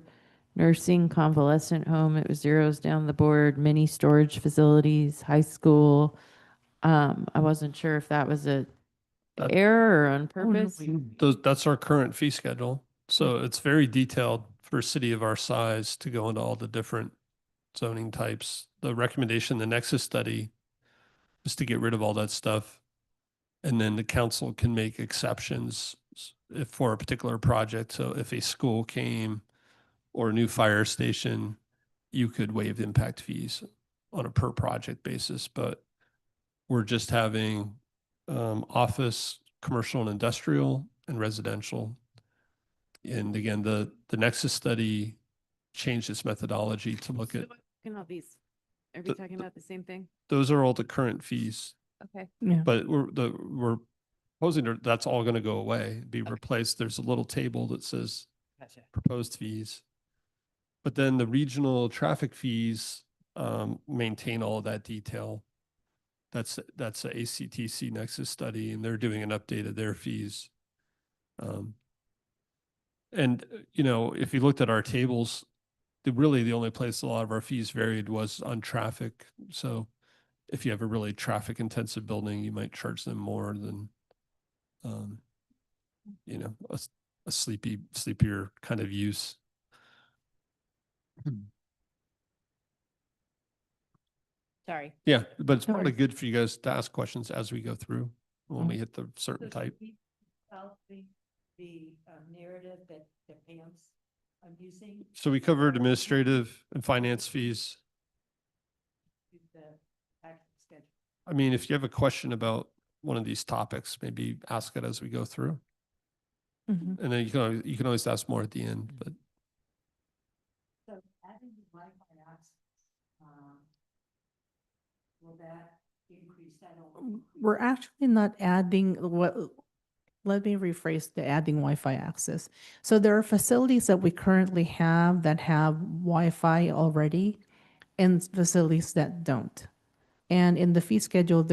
Nursing convalescent home, it was zeros down the board. Mini storage facilities, high school. I wasn't sure if that was a That- error or on purpose. That's our current fee schedule. So it's very detailed for a city of our size to go into all the different zoning types. The recommendation, the Nexus study, is to get rid of all that stuff. And then the council can make exceptions if for a particular project. So if a school came or a new fire station, you could waive impact fees on a per project basis. But we're just having office, commercial and industrial and residential. And again, the Nexus study changed its methodology to look at, Looking at all these, are we The- talking about the same thing? those are all the current fees. Okay. Yeah. But we're proposing that's all going to go away, be replaced. There's a little table that says Gotcha. proposed fees. But then the regional traffic fees maintain all of that detail. That's a ACTC Nexus study, and they're doing an update of their fees. And if you looked at our tables, really the only place a lot of our fees varied was on traffic. So if you have a really traffic intensive building, you might charge them more than, a sleepier kind of use. Sorry. Yeah, but it's probably Sorry. good for you guys to ask questions as we go through when we hit the certain type. The narrative that Pam's using. So we covered administrative and finance fees. I mean, if you have a question about one of these topics, maybe ask it as we go through. Mhm. And then you can always ask more at the end, but So adding the Wi-Fi access, will that increase that? We're actually not adding let me rephrase the adding Wi-Fi access. So there are facilities that we currently have that have Wi-Fi already and facilities that don't. And in the fee schedule,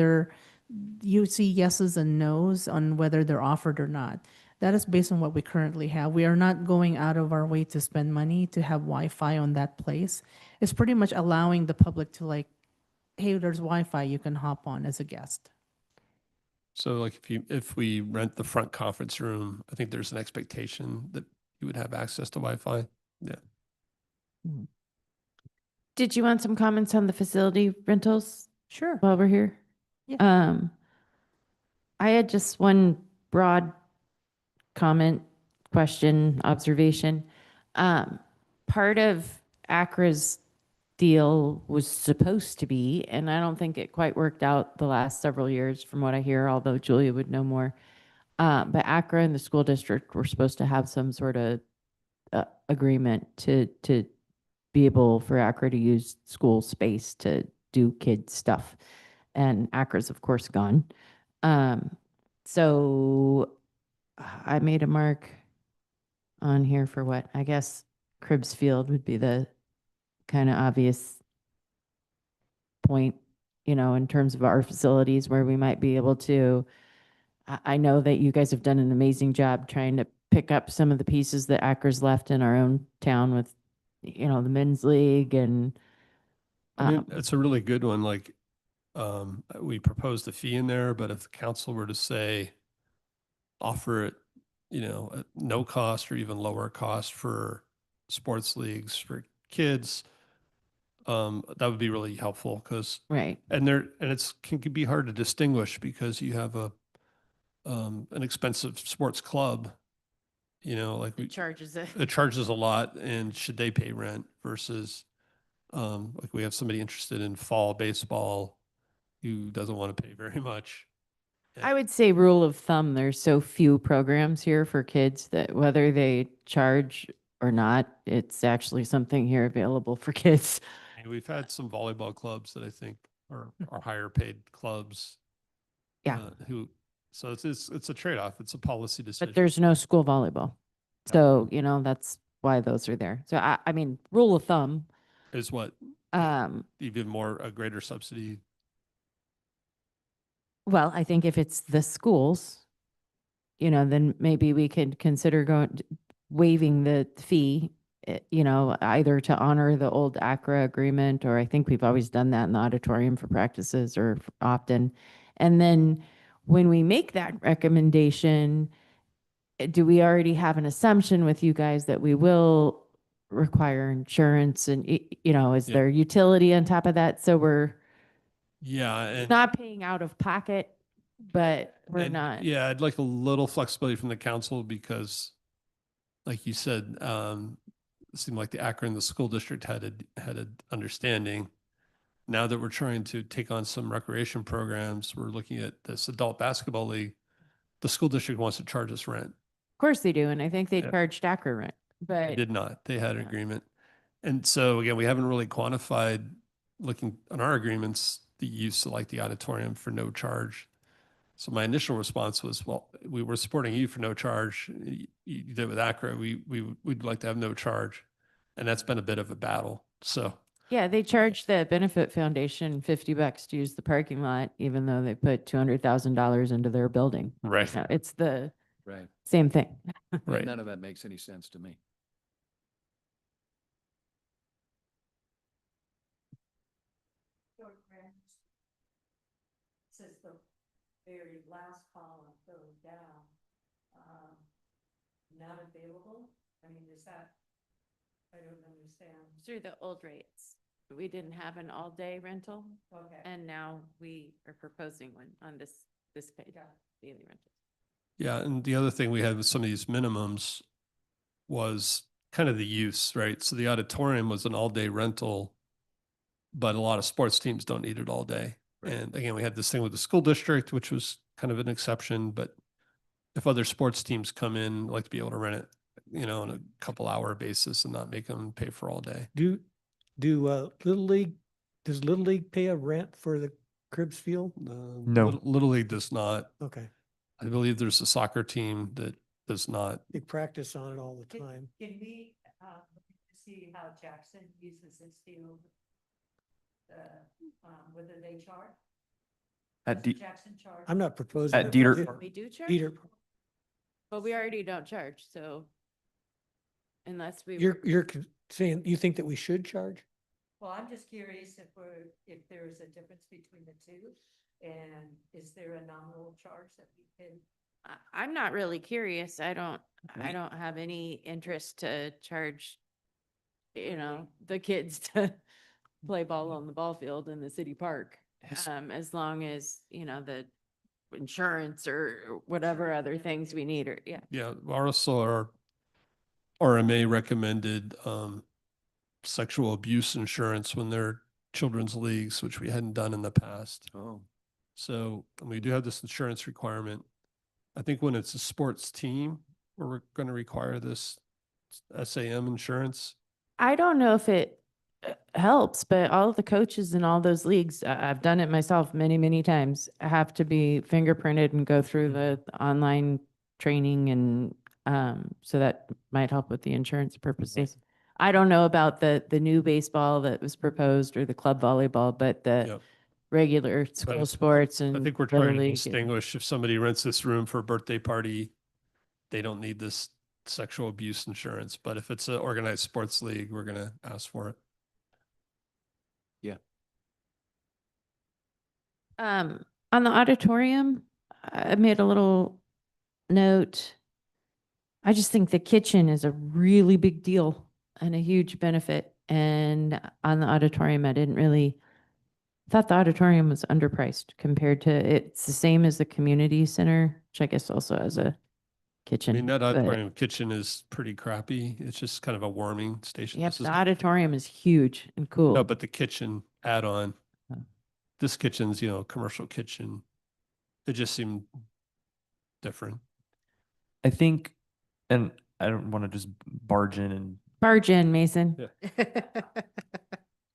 you see yeses and nos on whether they're offered or not. That is based on what we currently have. We are not going out of our way to spend money to have Wi-Fi on that place. It's pretty much allowing the public to like, hey, there's Wi-Fi, you can hop on as a guest. so like if we rent the front conference room, I think there's an expectation that you would have access to Wi-Fi. Yeah. Did you want some comments on the facility rentals Sure. while we're here? Yeah. I had just one broad comment, question, observation. Part of ACRA's deal was supposed to be, and I don't think it quite worked out the last several years from what I hear, although Julia would know more. But ACRA and the school district were supposed to have some sort of agreement to be able for ACRA to use school space to do kid stuff. And ACRA's of course gone. So I made a mark on here for what I guess Cribbs Field would be the kind of obvious point, you know, in terms of our facilities where we might be able to. I know that you guys have done an amazing job trying to pick up some of the pieces that Acres left in our own town with, you know, the men's league and. I mean, it's a really good one. Like, we proposed a fee in there, but if the council were to say, offer it, you know, at no cost or even lower cost for sports leagues for kids, that would be really helpful because Right. and it's can be hard to distinguish because you have an expensive sports club, you know, like It charges it. it charges a lot, and should they pay rent versus like we have somebody interested in fall baseball who doesn't want to pay very much. I would say rule of thumb, there's so few programs here for kids that whether they charge or not, it's actually something here available for kids. And we've had some volleyball clubs that I think are higher paid clubs. Yeah. So it's a trade-off. It's a policy decision. But there's no school volleyball. So, you know, that's why those are there. So I mean, rule of thumb. Is what? Even more, a greater subsidy. Well, I think if it's the schools, you know, then maybe we could consider waiving the fee, you know, either to honor the old ACRA agreement, or I think we've always done that in the auditorium for practices or often. And then when we make that recommendation, do we already have an assumption with you guys that we will require insurance and, you know, is there utility on top of that? So we're and not paying out of pocket, but we're not. Yeah, I'd like a little flexibility from the council because, like you said, it seemed like the Akron, the school district had an understanding. Now that we're trying to take on some recreation programs, we're looking at this adult basketball league. The school district wants to charge us rent. Of course they do, and I think they charged ACRA rent, but They did not. They had an agreement. And so again, we haven't really quantified, looking on our agreements, the use of like the auditorium for no charge. So my initial response was, well, we were supporting you for no charge. You did with ACRA. We'd like to have no charge. And that's been a bit of a battle. So yeah, they charged the benefit foundation $50 to use the parking lot, even though they put $200,000 into their building. Right. You know, it's the Right. same thing. Right. None of that makes any sense to me. Says the very last column goes down. not available? I mean, is that, I don't understand. Through the old rates. We didn't have an all-day rental, Okay. and now we are proposing one on this page, daily rentals. Yeah, and the other thing we had with some of these minimums was kind of the use, right? So the auditorium was an all-day rental, but a lot of sports teams don't need it all day. Right. And again, we had this thing with the school district, which was kind of an exception, but if other sports teams come in, I'd like to be able to rent it, you know, on a couple hour basis and not make them pay for all day. Little League, does Little League pay a rent for the Cribbs Field? No. Little League does not. Okay. I believe there's a soccer team that does not. They practice on it all the time. Can we, see how Jackson uses his field? Whether they charge? At Does D- Jackson charge? I'm not proposing. At Dieter- We do charge? Dieter, But we already don't charge, so unless we. you're saying, you think that we should charge? Well, I'm just curious if there's a difference between the two, and is there a nominal charge that we can? I'm not really curious. I don't have any interest to charge, the kids to play ball on the ball field in the city park. As long as, the insurance or whatever other things we need or, yeah. Yeah, also our RMA recommended sexual abuse insurance when they're children's leagues, which we hadn't done in the past. Oh, So we do have this insurance requirement. I think when it's a sports team, we're going to require this SAM insurance. I don't know if it helps, but all of the coaches in all those leagues, I've done it myself many, many times, have to be fingerprinted and go through the online training, and so that might help with the insurance purposes. I don't know about the new baseball that was proposed or the club volleyball, but the Yep. regular But school it's- sports and I think we're Little trying to League. distinguish if somebody rents this room for a birthday party, they don't need this sexual abuse insurance. But if it's an organized sports league, we're going to ask for it. On the auditorium, I made a little note. I just think the kitchen is a really big deal and a huge benefit. And on the auditorium, thought the auditorium was underpriced compared to, it's the same as the community center, which I guess also has a I kitchen. mean, that but- auditorium kitchen is pretty crappy. It's just kind of a warming station. Yep, This is the auditorium is huge and cool. No, but the kitchen add-on, Oh. this kitchen's, commercial kitchen. It just seemed different. I think, and I don't want to just barge in and Barge in, Mason.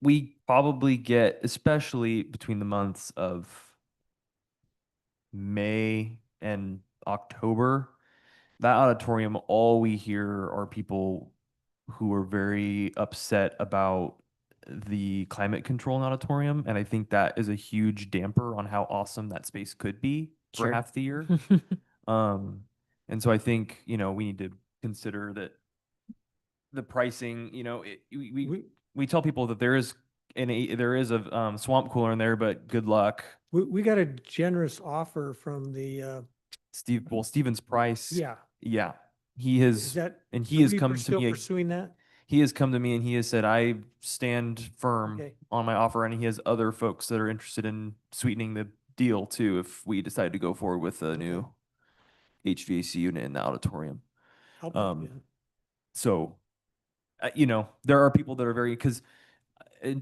we probably get, especially between the months of May and October, that auditorium, all we hear are people who are very upset about the climate control in auditorium. And I think that is a huge damper on how awesome that space could be for Sure. half the year. And so I think, we need to consider that the pricing, we tell people that there is a swamp cooler in there, but good luck. We got a generous offer from the, Steven's price. yeah. He Is has, that? and he has somebody come to still me. pursuing that? He has come to me and he has said, I stand firm Okay. on my offer. And he has other folks that are interested in sweetening the deal too, if we decide to go forward with a new HVAC unit in the auditorium. Yeah. So, there are people that are very, because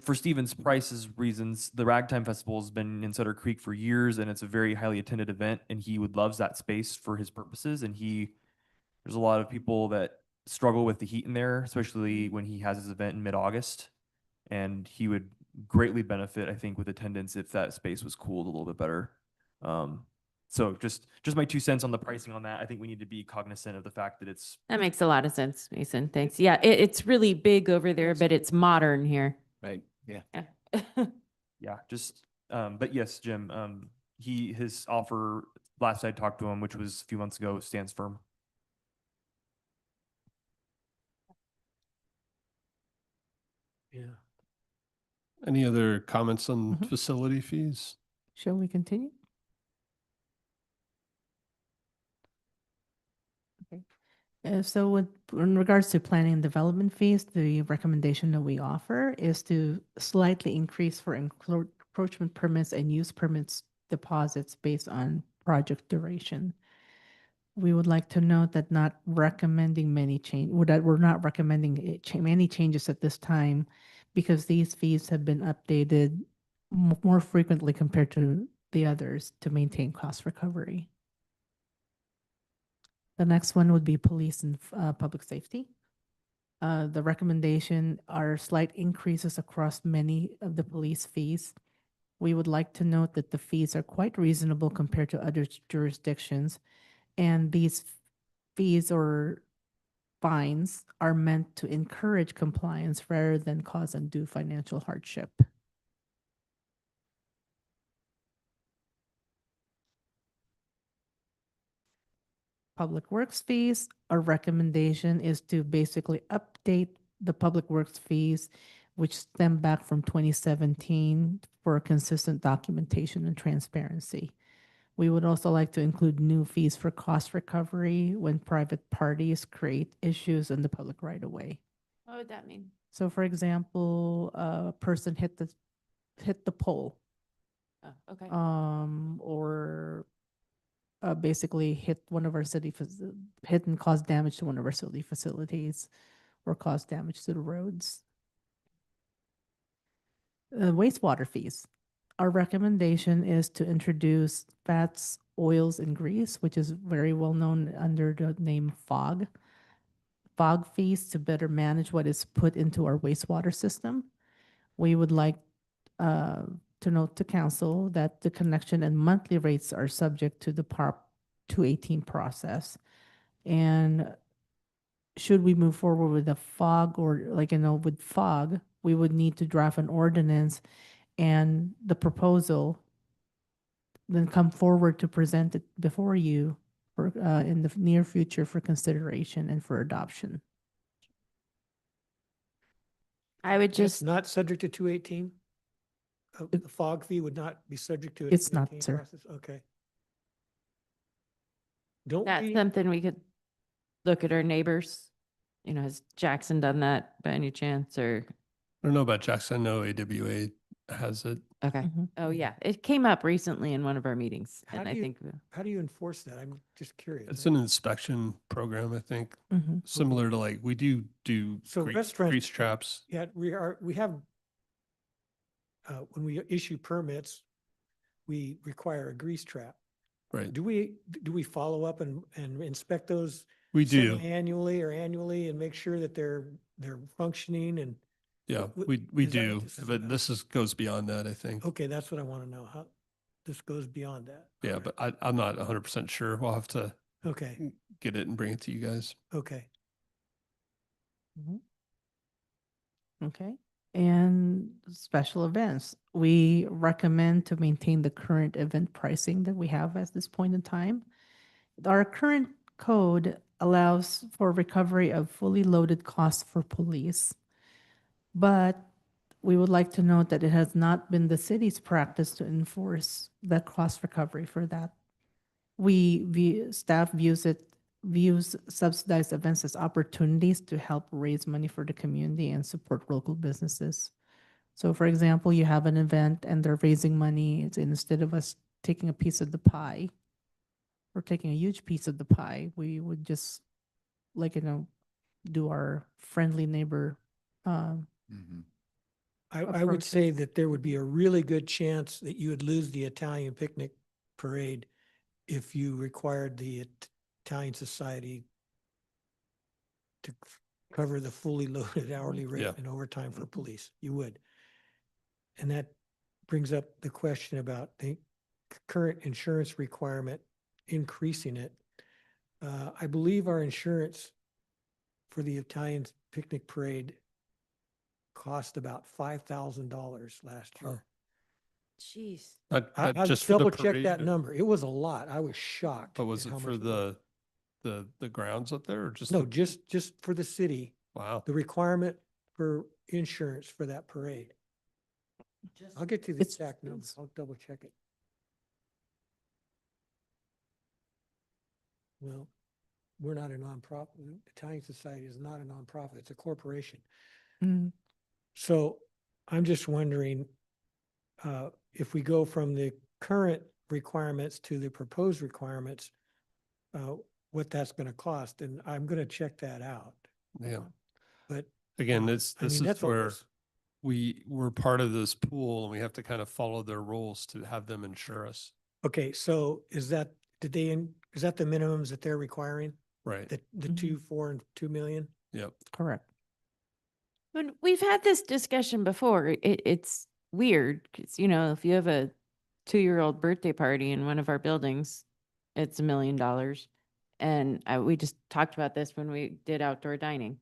for Stevens Price's reasons, the Ragtime Festival has been in Sutter Creek for years, and it's a very highly attended event, and he would loves that space for his purposes. And there's a lot of people that struggle with the heat in there, especially when he has his event in mid-August. And he would greatly benefit, I think, with attendance if that space was cooled a little bit better. So just my 2 cents on the pricing on that. I think we need to be cognizant of the fact that it's That makes a lot of sense, Mason. Thanks. Yeah, it's really big over there, but it's modern here. right. Yeah. yeah, just but yes, Jim, his offer last I talked to him, which was a few months ago, stands firm. Yeah. Any other comments on Mhm. facility fees? Shall we continue? Okay. So in regards to planning and development fees, the recommendation that we offer is to slightly increase for encroachment permits and use permits deposits based on project duration. We would like to note that not recommending many that we're not recommending many changes at this time because these fees have been updated more frequently compared to the others to maintain cost recovery. The next one would be police and public safety. The recommendation are slight increases across many of the police fees. We would like to note that the fees are quite reasonable compared to other jurisdictions, and these fees or fines are meant to encourage compliance rather than cause undue financial hardship. Public works fees, our recommendation is to basically update the public works fees, which stem back from 2017 for consistent documentation and transparency. We would also like to include new fees for cost recovery when private parties create issues in the public right of way. What would that mean? So for example, a person hit the pole, Oh, okay. or basically hit one of our hit and cause damage to one of our city facilities or cause damage to the roads. Wastewater fees. Our recommendation is to introduce fats, oils, and grease, which is very well known under the name FOG. FOG fees to better manage what is put into our wastewater system. We would like to note to council that the connection and monthly rates are subject to the Prop 218 process. And should we move forward with a FOG or with FOG, we would need to draft an ordinance and the proposal then come forward to present it before you for in the near future for consideration and for adoption. I would It's just, not subject to 218? The fog fee would not be subject to a It's not, 218 sir. process? Okay. Don't that's we, something we could look at our neighbors. You know, has Jackson done that by any chance or? I don't know about Jackson. I know AWA has it. Okay. Mhm. Oh, yeah. It came up recently in one of our meetings How and do I you- think how do you enforce that? I'm just curious. It's an inspection program, I think, Mhm. similar to like we do So grease restaurants- traps. Yeah, we have, when we issue permits, we require a grease trap. Right. Do we follow up and inspect those? We do. Semi-annually or annually and make sure that they're functioning and? Yeah, Wh- we is that what do. this is But about? this goes beyond that, I think. Okay, that's what I want to know, how this goes beyond that. Yeah, Alright. but I'm not 100% sure. We'll have to Okay, get it and bring it to you guys. okay. Okay. And special events, we recommend to maintain the current event pricing that we have at this point in time. Our current code allows for recovery of fully loaded costs for police. But we would like to note that it has not been the city's practice to enforce that cost recovery for that. Staff views subsidized events as opportunities to help raise money for the community and support local businesses. So for example, you have an event and they're raising money, it's instead of us taking a piece of the pie or taking a huge piece of the pie, we would just do our friendly neighbor. Mhm. I would say that there would be a really good chance that you would lose the Italian picnic parade if you required the Italian Society to cover the fully loaded hourly rate Yeah. and overtime for police. You would. And that brings up the question about the current insurance requirement, increasing it. I believe our insurance for the Italian picnic parade cost about $5,000 last year. Jeez. I'll Just for the double check parade, that number. It was a lot. I was shocked. But was at it how for much was. the grounds up there or just? No, the- just for the city, Wow. the requirement for insurance for that parade. I'll get to the It's- exact number. I'll double check it. Well, we're not a nonprofit. The Italian Society is not a nonprofit. It's a corporation. Mm. So I'm just wondering, if we go from the current requirements to the proposed requirements, what that's going to cost, and I'm going to check that out. Yeah. But Again, I this mean, is that's where almost, we're part of this pool and we have to kind of follow their rules to have them insure us. okay, so is that, is that the minimums that they're requiring? Right. The Mhm. 2, 4, and 2 million? Yep. Correct. But we've had this discussion before. It's weird because, you know, if you have a 2-year-old birthday party in one of our buildings, it's $1 million. And we just talked about this when we did outdoor dining.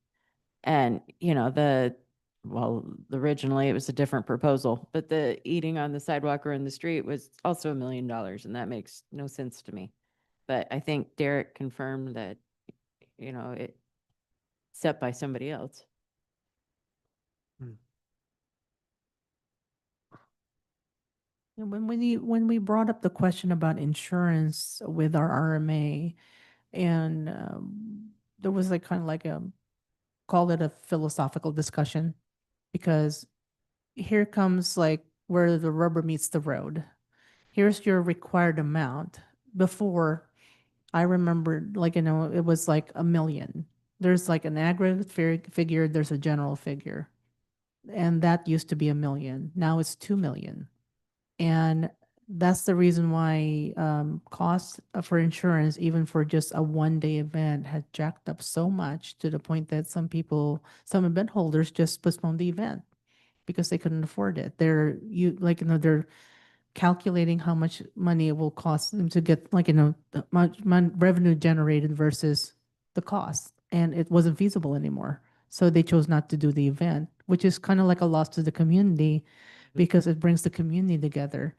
And, you know, well, originally it was a different proposal, but the eating on the sidewalk or in the street was also $1 million, and that makes no sense to me. But I think Derek confirmed that, you know, it's set by somebody else. And when we brought up the question about insurance with our RMA, and there was like kind of like call it a philosophical discussion, because here comes like where the rubber meets the road. Here's your required amount. Before, I remember, like, you know, it was like $1 million. There's like an aggregate figure, there's a general figure. And that used to be $1 million. Now it's 2 million. And that's the reason why costs for insurance, even for just a 1-day event, had jacked up so much to the point that some event holders just postponed the event because they couldn't afford it. They're calculating how much money it will cost them to get, like, you know, the much revenue generated versus the cost, and it wasn't feasible anymore. So they chose not to do the event, which is kind of like a loss to the community because it brings the community together.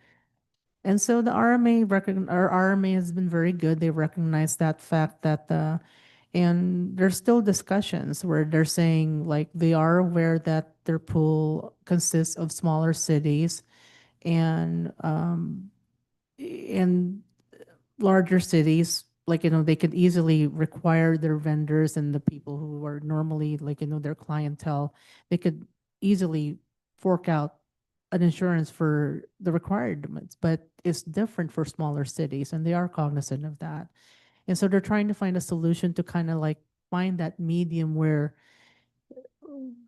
And so the RMA has been very good. They recognize that fact that and there's still discussions where they're saying, like, they are aware that their pool consists of smaller cities, and in larger cities, like, you know, they could easily require their vendors and the people who are normally, like, you know, their clientele, they could easily fork out an insurance for the requirements, but it's different for smaller cities, and they are cognizant of that. And so they're trying to find a solution to kind of like find that medium where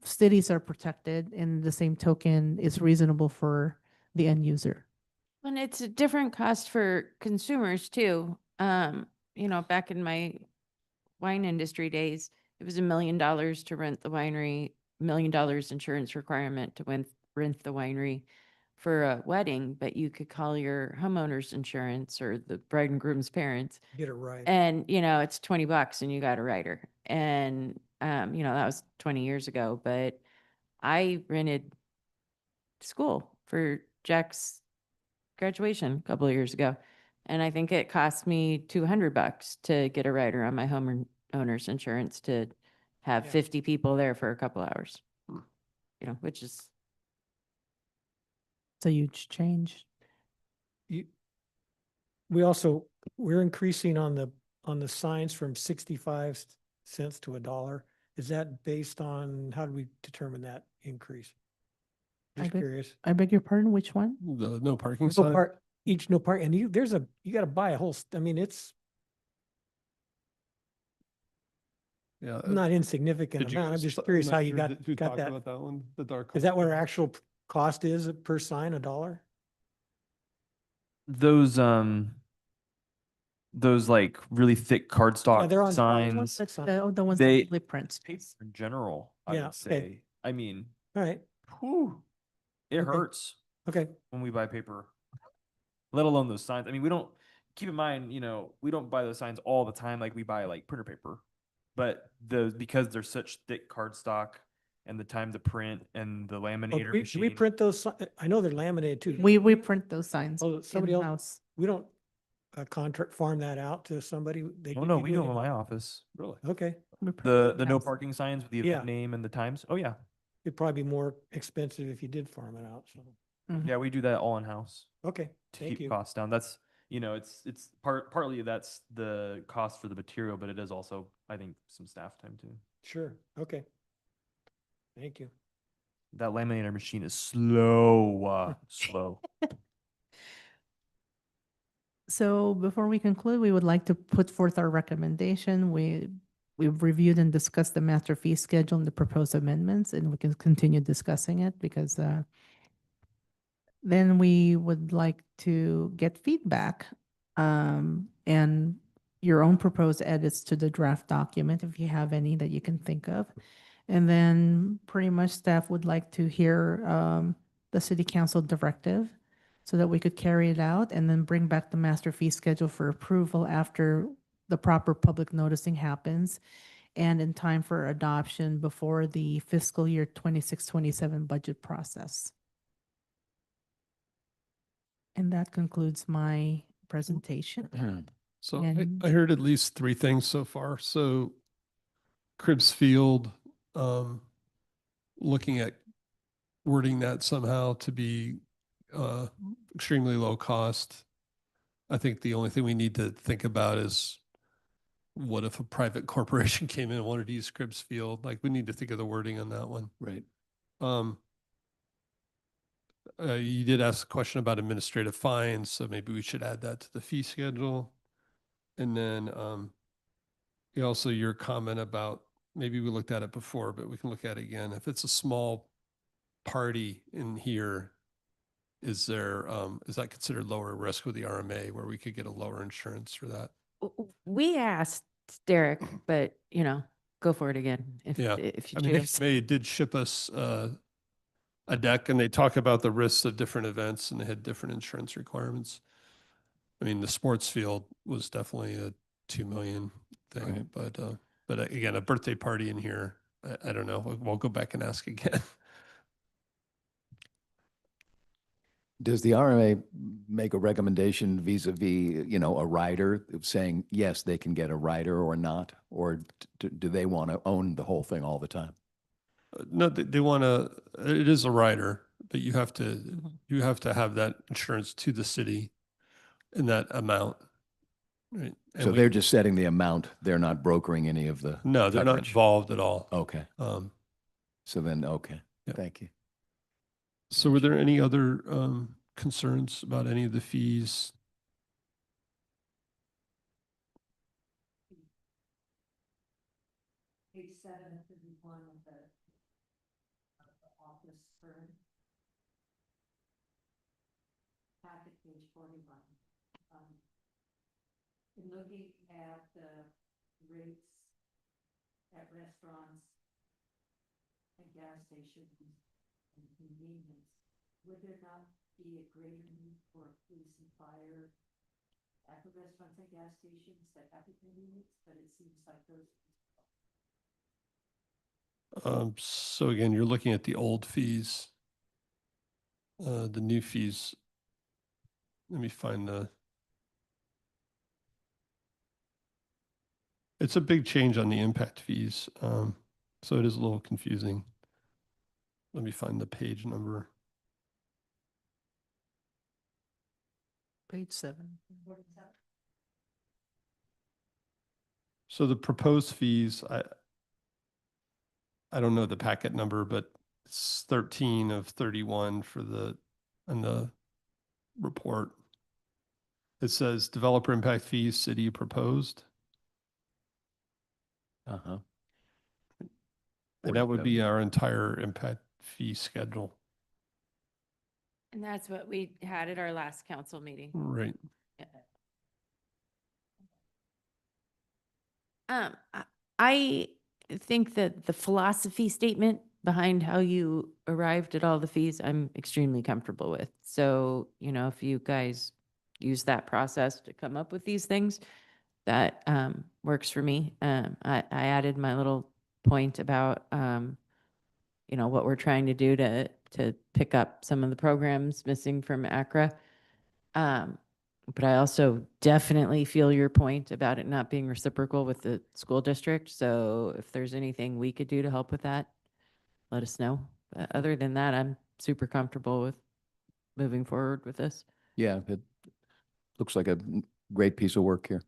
cities are protected, and the same token is reasonable for the end user. And it's a different cost for consumers too. You know, back in my wine industry days, it was $1 million to rent the winery, $1 million insurance requirement to rent the winery for a wedding, but you could call your homeowner's insurance or the bride and groom's parents. Get it right. And, you know, it's $20 and you got a rider. And, you know, that was 20 years ago, but I rented school for Jack's graduation a couple of years ago. And I think it cost me $200 to get a rider on my homeowner's insurance to have Yeah. 50 people there for a couple hours, you know, which is, It's a huge change. We're increasing on the signs from 65 cents to $1. Is that based on, how do we determine that increase? I Just bet- curious. I beg your pardon, which one? The no parking No sign. no park, and you gotta buy a whole, I mean, it's Yeah. not insignificant Did you amount. I'm guys just t- curious I'm how not you sure, got did we talk that. about that one? The dark. Is that what our actual cost is per sign, $1? Those like really thick Yeah, cardstock they're on signs, That's on- The ones They- that Lip prints. paper in general, I Yeah, would say. I mean, All right, whew, it Okay. hurts okay. when we buy paper, let alone those signs. I mean, we don't, keep in mind, you know, we don't buy those signs all the time like we buy like printer paper. But because they're such thick cardstock and the time to print and the Oh, laminator do we machine. print those? I know they're laminated too. We print those signs Oh, somebody else, in-house. we don't contract, farm that out to somebody? They Oh, no, you we do them in it my office. Really? Okay, We print The no in-house. parking signs with the Yeah. event name and the times. Oh, yeah. it'd probably be more expensive if you did farm it out, so, Mhm. Yeah, we do that all in-house okay, to thank keep you. costs down. That's, you know, it's partly that's the cost for the material, but it is also, I think, some staff time too. Sure, okay. Thank you. That laminator machine is slow, slow. So before we conclude, we would like to put forth our recommendation. We've reviewed and discussed the master fee schedule and the proposed amendments, and we can continue discussing it because then we would like to get feedback and your own proposed edits to the draft document, if you have any that you can think of. And then pretty much staff would like to hear the city council directive so that we could carry it out and then bring back the master fee schedule for approval after the proper public noticing happens and in time for adoption before the fiscal year 26-27 budget process. And that concludes my presentation. So And- I heard at least three things so far. So Cribbs Field, looking at wording that somehow to be extremely low cost. I think the only thing we need to think about is what if a private corporation came in and wanted to use Cribbs Field? Like, we need to think of the wording on that one. Right. You did ask a question about administrative fines, so maybe we should add that to the fee schedule. And then also your comment about, maybe we looked at it before, but we can look at it again. If it's a small party in here, is that considered lower risk with the RMA where we could get a lower insurance for that? We asked Derek, but go for it again if Yeah. if you I mean, choose. they did ship us a deck, and they talk about the risks of different events, and they had different insurance requirements. I mean, the sports field was definitely a 2 million thing, but again, a birthday party in here, I don't know. We'll go back and ask again. Does the RMA make a recommendation vis-a-vis, a rider saying, yes, they can get a rider or not? Or do they want to own the whole thing all the time? No, they want to, it is a rider, but you have to have that insurance to the city in that amount. Right. And So they're just setting the amount. They're not brokering any of the no, they're not coverage. involved at all. Okay. So then, okay. Yeah. Thank you. So were there any other concerns about any of the fees? Page 7 of 31 of the office firm. Packet page 41. In looking at the rates at restaurants and gas stations and convenience, would there not be a greater need for police and fire at the restaurants and gas stations that have the convenience? But it seems like those. So again, you're looking at the old fees. The new fees. Let me find it's a big change on the impact fees. So it is a little confusing. Let me find the page number. Page 7. So the proposed fees, I don't know the packet number, but it's 13 of 31 in the report. It says developer impact fees, city proposed. Uh-huh. And that would be our entire impact fee schedule. And that's what we had at our last council meeting. Right. I think that the philosophy statement behind how you arrived at all the fees, I'm extremely comfortable with. So, if you guys use that process to come up with these things, that works for me. I added my little point about, what we're trying to do to pick up some of the programs missing from ACRA. But I also definitely feel your point about it not being reciprocal with the school district. So if there's anything we could do to help with that, let us know. But other than that, I'm super comfortable with moving forward with this. Yeah, looks like a great piece of work here.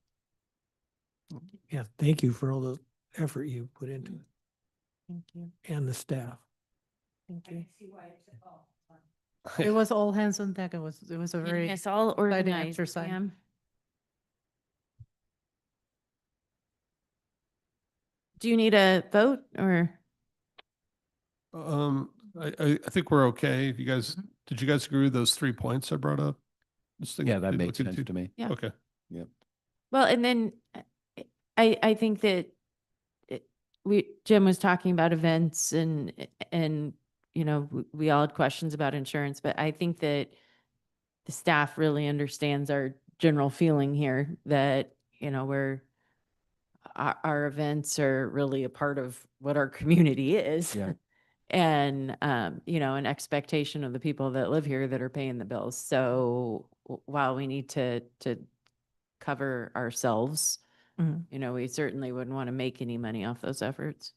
Yeah, thank you for all the effort you put into it Thank you. and the staff. Thank you. It was all hands on deck. It was a very It's all exciting organized, exercise. Pam. Do you need a vote or? I think we're okay. If you guys, did you guys agree with those 3 points I brought up? Just things Yeah, we that could made look sense into. to me. Yeah. Okay. Well, and then I think that Jim was talking about events and, you know, we all had questions about insurance, but I think that the staff really understands our general feeling here that, you know, our events are really a part of what our community is. Yeah. And, you know, an expectation of the people that live here that are paying the bills. So while we need to cover ourselves, Mhm. you know, we certainly wouldn't want to make any money off those efforts.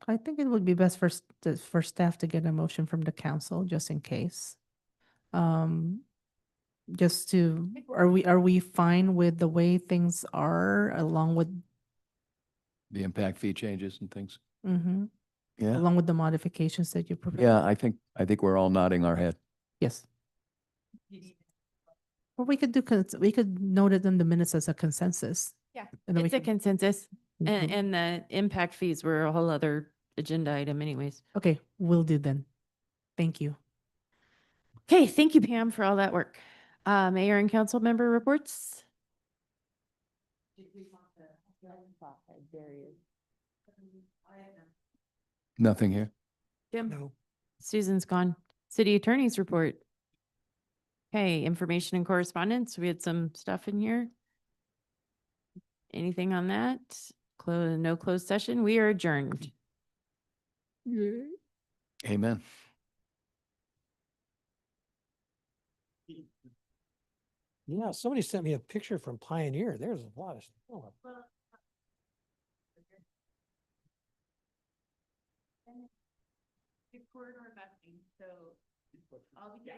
I think it would be best for staff to get a motion from the council, just in case. Just to, are we fine with the way things are along with, The impact fee changes and things. mhm, Yeah. along with the modifications that you proposed? Yeah, I think we're all nodding our head. Yes. Or we could we could note it in the minutes as a consensus. Yeah. And then we It's a can- consensus Mhm. and the impact fees were a whole other agenda item anyways. Okay, will do then. Thank you. Okay, thank you, Pam, for all that work. Mayor and council member reports. Nothing here. Jim? No. Susan's gone. City attorney's report. Okay, information and correspondence. We had some stuff in here. Anything on that? No closed session. We are adjourned. Amen. Yeah, somebody sent me a picture from Pioneer. There's a lot of. Corridor investing, so I'll be